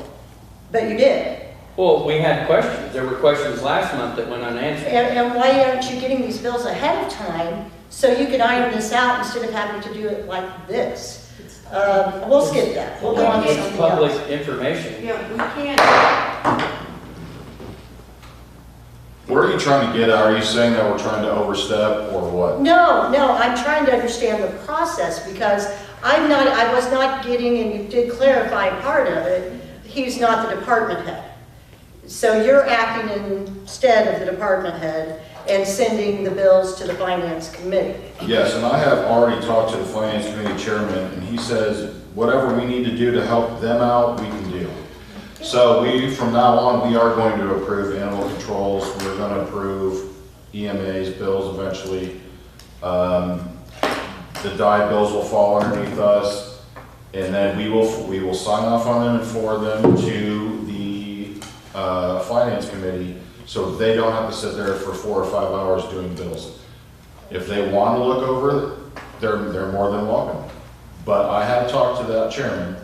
but you did. Well, we had questions. There were questions last month that went unanswered. And why aren't you getting these bills ahead of time so you could iron this out instead of having to do it like this? We'll skip that. We'll go on to It's something public else. information. Yeah, we can't, Where are you trying to get at? Are you saying that we're trying to overstep or what? No, I'm trying to understand the process because I was not getting, and you did clarify part of it, he's not the department head. So you're acting instead of the department head, and sending the bills to the finance committee. Yes, and I have already talked to the finance committee chairman, and he says, whatever we need to do to help them out, we can do. So from now on, we are going to approve animal controls, we're gonna approve EMA's bills eventually. The DI bills will fall underneath us, and then we will sign off on them and forward them to the finance committee, so they don't have to sit there for 4 or 5 hours doing bills. If they want to look over it, they're more than welcome. But I have talked to that chairman,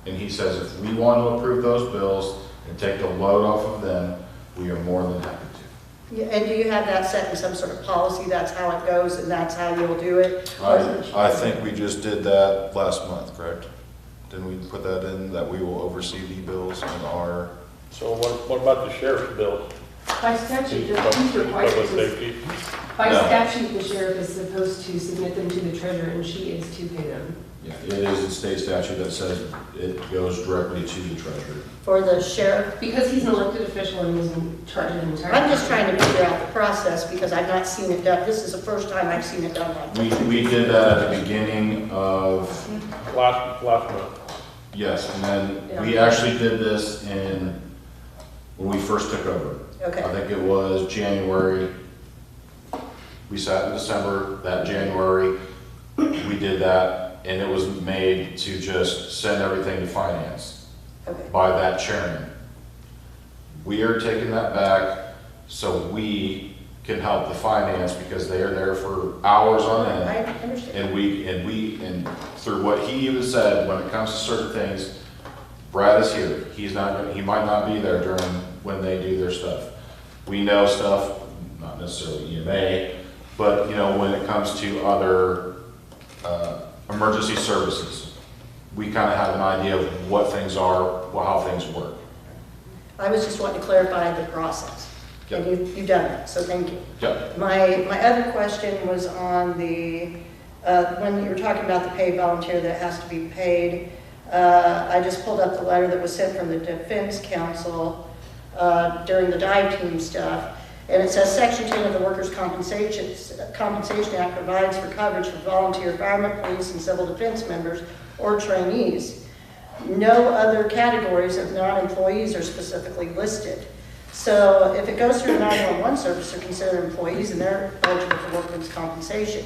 and he says if we want to approve those bills and take the load off of them, we are more than happy to. Yeah, and do you have that set in some sort of policy, that's how it goes, and that's how you'll do it? I think we just did that last month, correct? Didn't we put that in, that we will oversee the bills in our... So what about the sheriff's bill? By statute, he's required to, by statute, the sheriff is supposed to submit them to the treasurer, and she is to pay them. Yeah, it is a state statute that says it goes directly to the treasurer. For the sheriff? Because he's an elected official and he's in charge of the entire... I'm just trying to figure out the process because I've not seen it done. This is the first time I've seen it done like that. We did that at the beginning of... Last month. Yes, and then we actually did this when we first took over. Okay. I think it was January. We sat in December, that January, we did that, and it was made to just send everything to finance by that chairman. We are taking that back so we can help the finance because they are there for hours on end. I understand. And through what he even said, when it comes to certain things, Brad is here. He might not be there during when they do their stuff. We know stuff, not necessarily EMA, but when it comes to other emergency services, we kind of have an idea of what things are, how things work. I was just wanting to clarify the process. Yep. And you've done that, so thank you. Yep. My other question was on the, when you were talking about the paid volunteer that has to be paid, I just pulled up the letter that was sent from the Defense Council during the dive team stuff, and it says Section 10 of the Workers' Compensation Act provides for coverage for volunteer firemen, police, and civil defense members or trainees. No other categories of non-employees are specifically listed. So if it goes through the 911 service, they're considered employees and they're eligible for workers' compensation.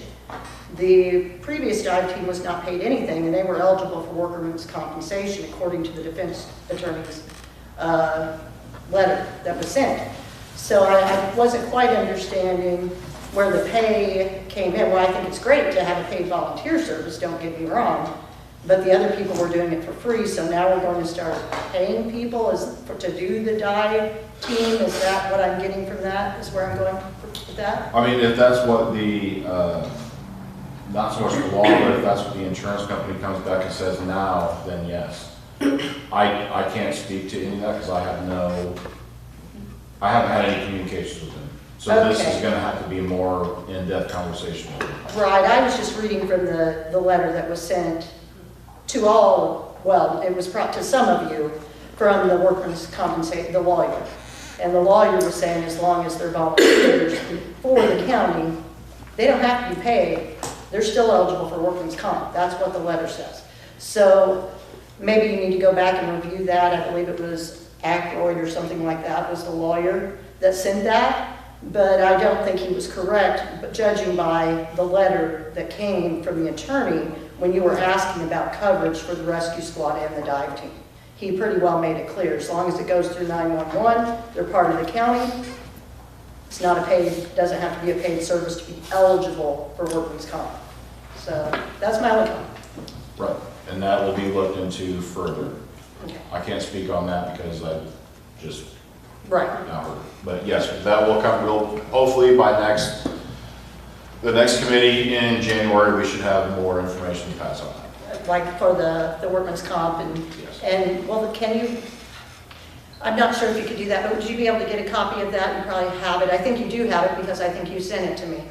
The previous dive team was not paid anything and they were eligible for workers' compensation according to the defense attorney's letter that was sent. So I wasn't quite understanding where the pay came in. Well, I think it's great to have a paid volunteer service, don't get me wrong, but the other people were doing it for free, so now we're going to start paying people to do the dive team. Is that what I'm getting from that, is where I'm going with that? I mean, if that's what the, not so much the law, but if that's what the insurance company comes back and says now, then yes. I can't speak to any of that because I haven't had any communications with them. So this is going to have to be a more in-depth conversation. Right, I was just reading from the letter that was sent to all, well, it was brought to some of you from the workers' compensation, the lawyer. And the lawyer was saying as long as they're volunteers for the county, they don't have to be paid. They're still eligible for workers' comp. That's what the letter says. So maybe you need to go back and review that. I believe it was Ackroyd or something like that was the lawyer that sent that. But I don't think he was correct, but judging by the letter that came from the attorney when you were asking about coverage for the rescue squad and the dive team. He pretty well made it clear, as long as it goes through 911, they're part of the county. It's not a paid, doesn't have to be a paid service to be eligible for workers' comp. So that's my only comment. Right, and that will be looked into further. Okay. I can't speak on that because I just right now. But yes, that will come. We'll hopefully by the next committee in January we should have more information to pass on. Like for the workman's comp and yes. And well, can you? I'm not sure if you could do that, but would you be able to get a copy of that and probably have it? I think you do have it because I think you sent it to me.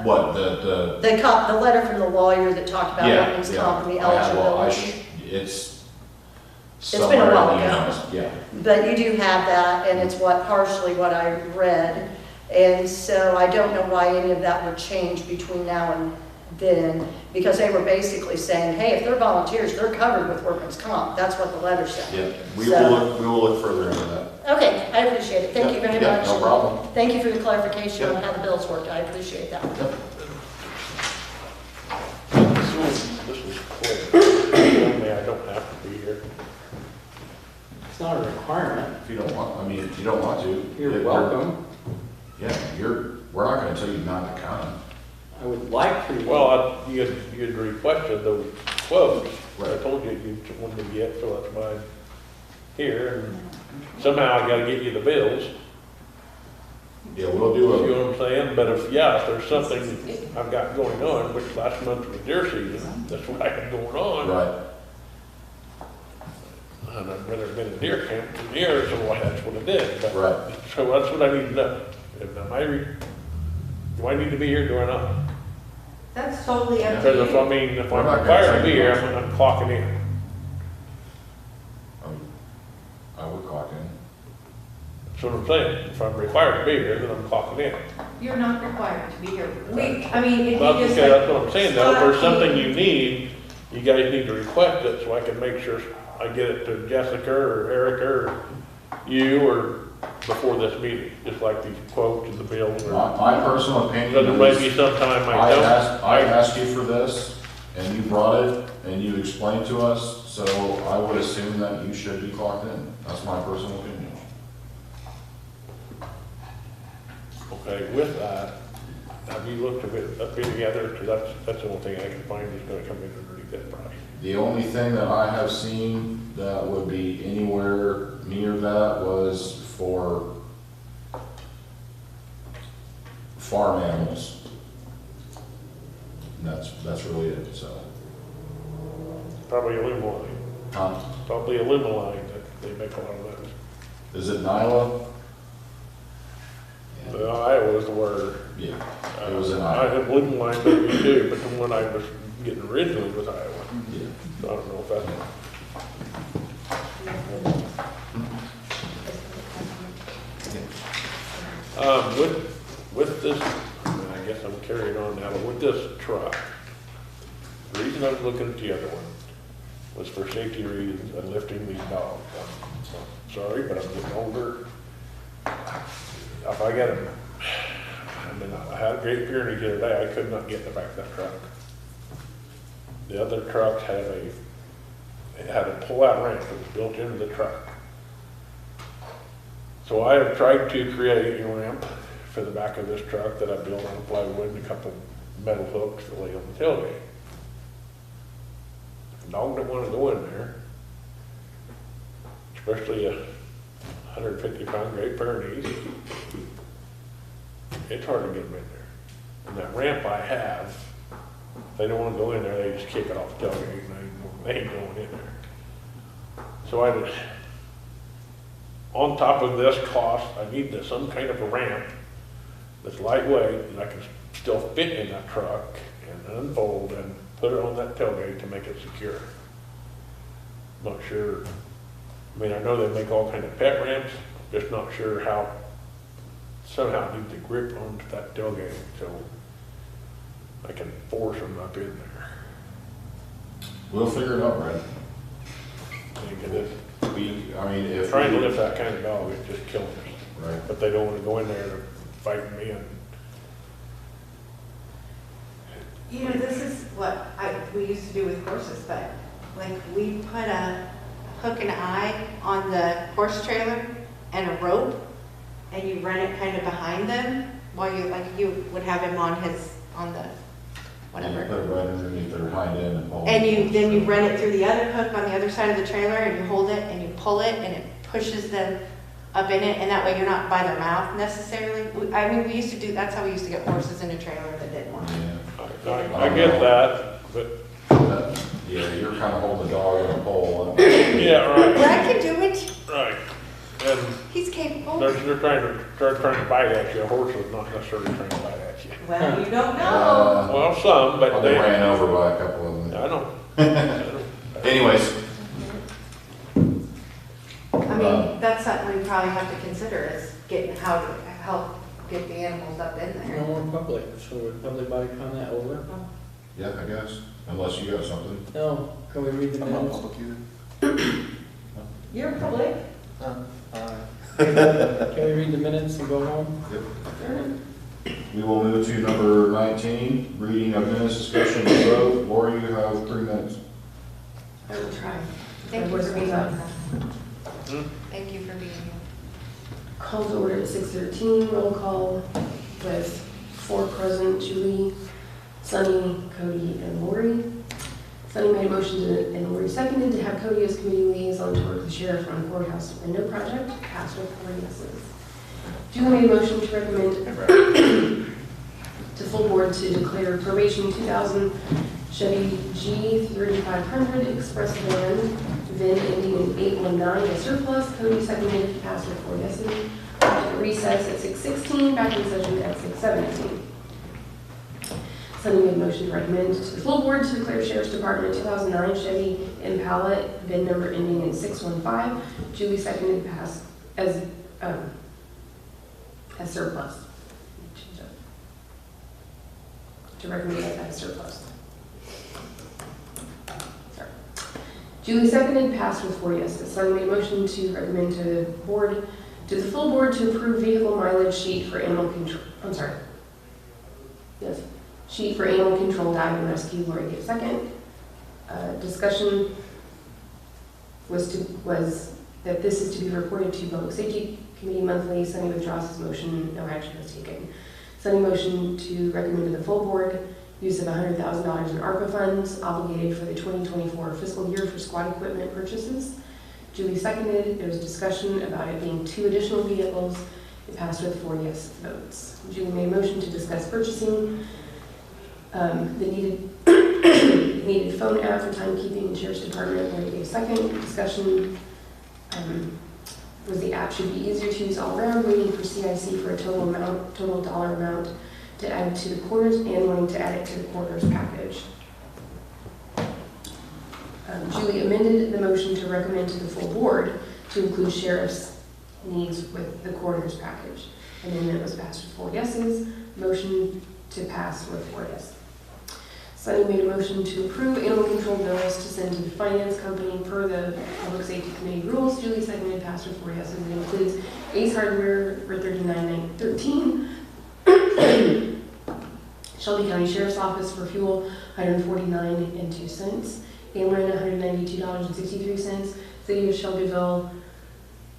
What the letter from the lawyer that talked about workman's comp and the eligibility. It's been a while ago. Yeah. But you do have that, and it's partially what I read. And so I don't know why any of that would change between now and then, because they were basically saying, hey, if they're volunteers, they're covered with workman's comp. That's what the letter said. Yeah, we So- will look further into that. Okay, I appreciate it. Thank you very Yeah, much. no problem. Thank you for the clarification on Yep. how the bills worked. I appreciate that. Yep. This was quick. Tell me I don't have to be here. It's not a requirement. If you don't want, I mean, if you don't want to. You're welcome. Yeah, we're not gonna tell you not to come. I would like for you. Well, you'd requested those quotes. I Right. told you you wanted to get, so that's why I'm here. And somehow I gotta get you the bills. Yeah, we'll do You a, know what I'm saying? But if there's something I've got going on, which last month was deer season, that's what I had going on. right, And I'd rather been in deer camp for years, so that's what I did. But- right. So that's what I need to know. Do I need to be here, do I not? That's totally up to Because if you. if We're I'm not gonna required to tell be you here, not to. I'm clocking in. I would clock in. That's what I'm saying. If I'm required to be here, then I'm clocking in. You're not required to be here. I mean, if you That's just okay, like. that's what I'm saying, though. If there's Scott, something you need, you guys need to request it so I can make sure I get it to Jessica or Erica or you or before this meeting, just like these quotes and the bills or. My personal opinion Because there may is, be sometime I I don't. asked you for this, and you brought it, and you explained to us, so I would assume that you should be clocked in. That's my personal opinion. Okay, with that, have you looked at it, up any other, because that's the only thing I can find is gonna come in underneath that price. The only thing that I have seen that would be anywhere near that was for farm animals. And that's really it, so. Probably a limo line, Huh? probably a limo line that they make a lot of those. Is it Nyla? Well, Iowa was the word. Yeah, it was in I Iowa. have limo line maybe too, but the one I was getting originally was Iowa. Yeah. So I don't know if that's. With this, I mean, I guess I'm carrying on now, but with this truck, the reason I was looking at the other one was for safety reasons and lifting these dogs. I'm sorry, but I'm getting older. If I got a, I mean, I had a great pyrenees the other day, I could not get in the back of that truck. The other truck had it had a pull-out ramp that was built into the truck. So I have tried to create a ramp for the back of this truck that I built on plywood and a couple metal hooks that lay on the tailgate. The dog didn't want to go in there, especially a 150-pound Great Pyrenees. It's hard to get them in there. And that ramp I have, if they don't want to go in there, they just kick it off the tailgate and they ain't going in there. So I just, on top of this cost, I need some kind of a ramp that's lightweight that I can still fit in that truck and unfold and put it on that tailgate to make it secure. Not sure, I mean, I know they make all kind of pet ramps, just not sure how, somehow I need to grip onto that tailgate so I can force them up in there. We'll figure it out, Brad. I think it is. I mean, if. Trying to lift that kind of dog, it's just killing us. Right. But they don't want to go in there to fight me and. You know, this is what we used to do with horses, but like we put a hook and eye on the horse trailer and a rope, and you run it kind of behind them while you would have him on the whatever. You put it right underneath their hind end and pull. And then you run it through the other hook on the other side of the trailer, and you hold it and you pull it, and it pushes them up in it, and that way you're not by their mouth necessarily. I mean, we used to do, that's how we used to get horses in a trailer that didn't want to. I get that, but. Yeah, you're kind of holding the dog on a pole. Yeah, right. Brad can do it. Right. And He's capable. they're trying to bite at you. A horse is not necessarily trying to bite at you. Well, you don't know. Well, some, but They ran over by a couple of them. I know. Anyways. I mean, that's something we probably have to consider is getting how to help get the animals up in there. No more public, so would public body comment over? Yeah, I guess, unless you got something. No, can we read the I'm not minutes? public either. You're public. Can we read the minutes and go home? We will move to number 19, reading of minutes, discussion, and vote. Lori, you have 3 minutes. I will try. Thank you My voice for being goes up. here. Thank you for being here. Call to order at 6:13, roll call with 4 present, Julie, Sunny, Cody, and Lori. Sunny made a motion to, and Lori seconded, to have Cody as committee liaison to work with the sheriff on courthouse window project, passed with 4 yeses. Julie made a motion to recommend to full board to declare probation 2000 Chevy G3500 Express VIN ending in 819 as surplus. Cody seconded, passed with 4 yeses. Recess at 6:16, back in session at 6:17. Sunny made a motion to recommend to the full board to declare Sheriff's Department 2009 Chevy Impala VIN number ending in 615. Julie seconded, passed as surplus. To recommend that as surplus. Sorry. Julie seconded, passed with 4 yeses. Sunny made a motion to recommend to the full board to approve vehicle mileage sheet for animal control. I'm sorry. Yes. Sheet for animal control, dive and rescue. Lori gave second. Discussion was that this is to be reported to Public Safety Committee monthly. Sunny withdraws his motion. No action was taken. Sunny motion to recommend to the full board use of $100,000 in ARPA funds obligated for the 2024 fiscal year for squad equipment purchases. Julie seconded. There was discussion about it being 2 additional vehicles. It passed with 4 yes votes. Julie made a motion to discuss purchasing the needed phone app for timekeeping in Sheriff's Department. Lori gave second. Discussion was the app should be easier to use all around, waiting for CIC for a total dollar amount to add to the quarters, and wanting to add it to the quarters package. Julie amended the motion to recommend to the full board to include sheriff's needs with the quarters package. Amendment was passed with 4 yeses. Motion to pass with 4 yeses. Sunny made a motion to approve animal control bills to send to the finance company per the Public Safety Committee rules. Julie seconded, passed with 4 yeses. It includes Ace Hardware for $39,913. Shelby County Sheriff's Office for fuel, $149.02. Ameren, $192.63. City of Shelbyville,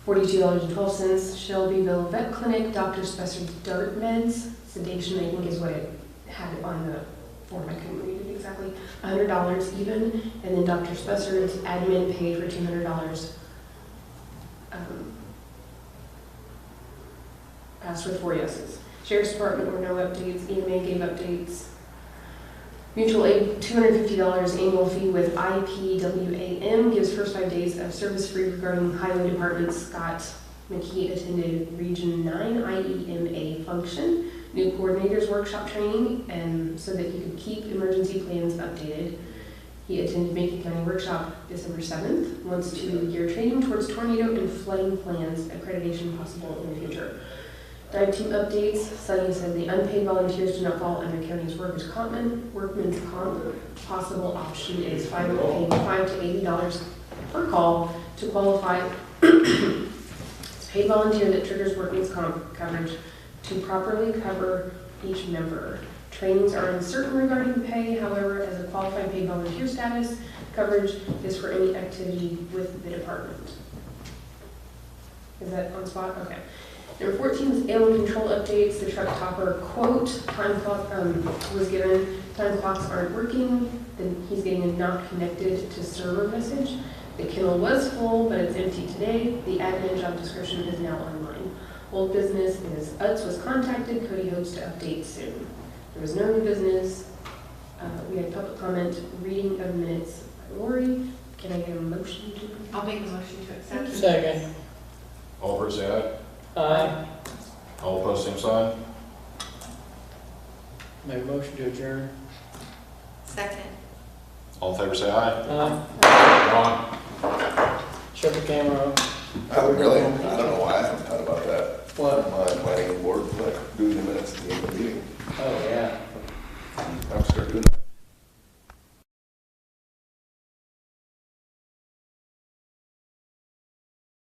$42.12. Shelbyville Vet Clinic, Dr. Spencer's Dart Meds. Sedation, I think, is what it had on the form. I couldn't read it exactly. $100 even. And then Dr. Spencer's admin paid for $200. Passed with 4 yeses. Sheriff's Department were no updates. EMA gave updates. Mutual aid, $250 annual fee with IPWAM gives first 5 days of service free regarding Highway Department. Scott McKee attended Region 9 IEMA function. New coordinators workshop training, and so that he could keep emergency plans updated. He attended Macon County Workshop December 7th. Wants 2-year training towards tornado and flooding plans, accreditation possible in the future. Dive team updates. Sunny said the unpaid volunteers do not fall under county's workman's comp. Possible option is paying $5 to $80 per call to qualify. Paid volunteer that triggers workman's comp coverage to properly cover each member. Trainings are uncertain regarding pay. However, as a qualified paid volunteer status, coverage is for any activity with the department. Is that on spot? Okay. Number 14 is animal control updates. The truck topper quote, time clock was given. Time clocks aren't working. Then he's getting a not connected to server message. The kennel was full, but it's empty today. The admin job description is now online. Old business is Utz was contacted. Cody hopes to update soon. There was no new business. We had public comment, reading of minutes by Lori. Can I get a motion to? I'll make a motion to accept. Second. All in favor, say aye. Aye. All opposed, same sign. Make a motion to adjourn. Second. All in favor, say aye. Aye. Ron? Shut the camera off. I don't know why I haven't thought about that. What? My planning board, like, do minutes at the end of the meeting. Oh, yeah. I'll start doing that.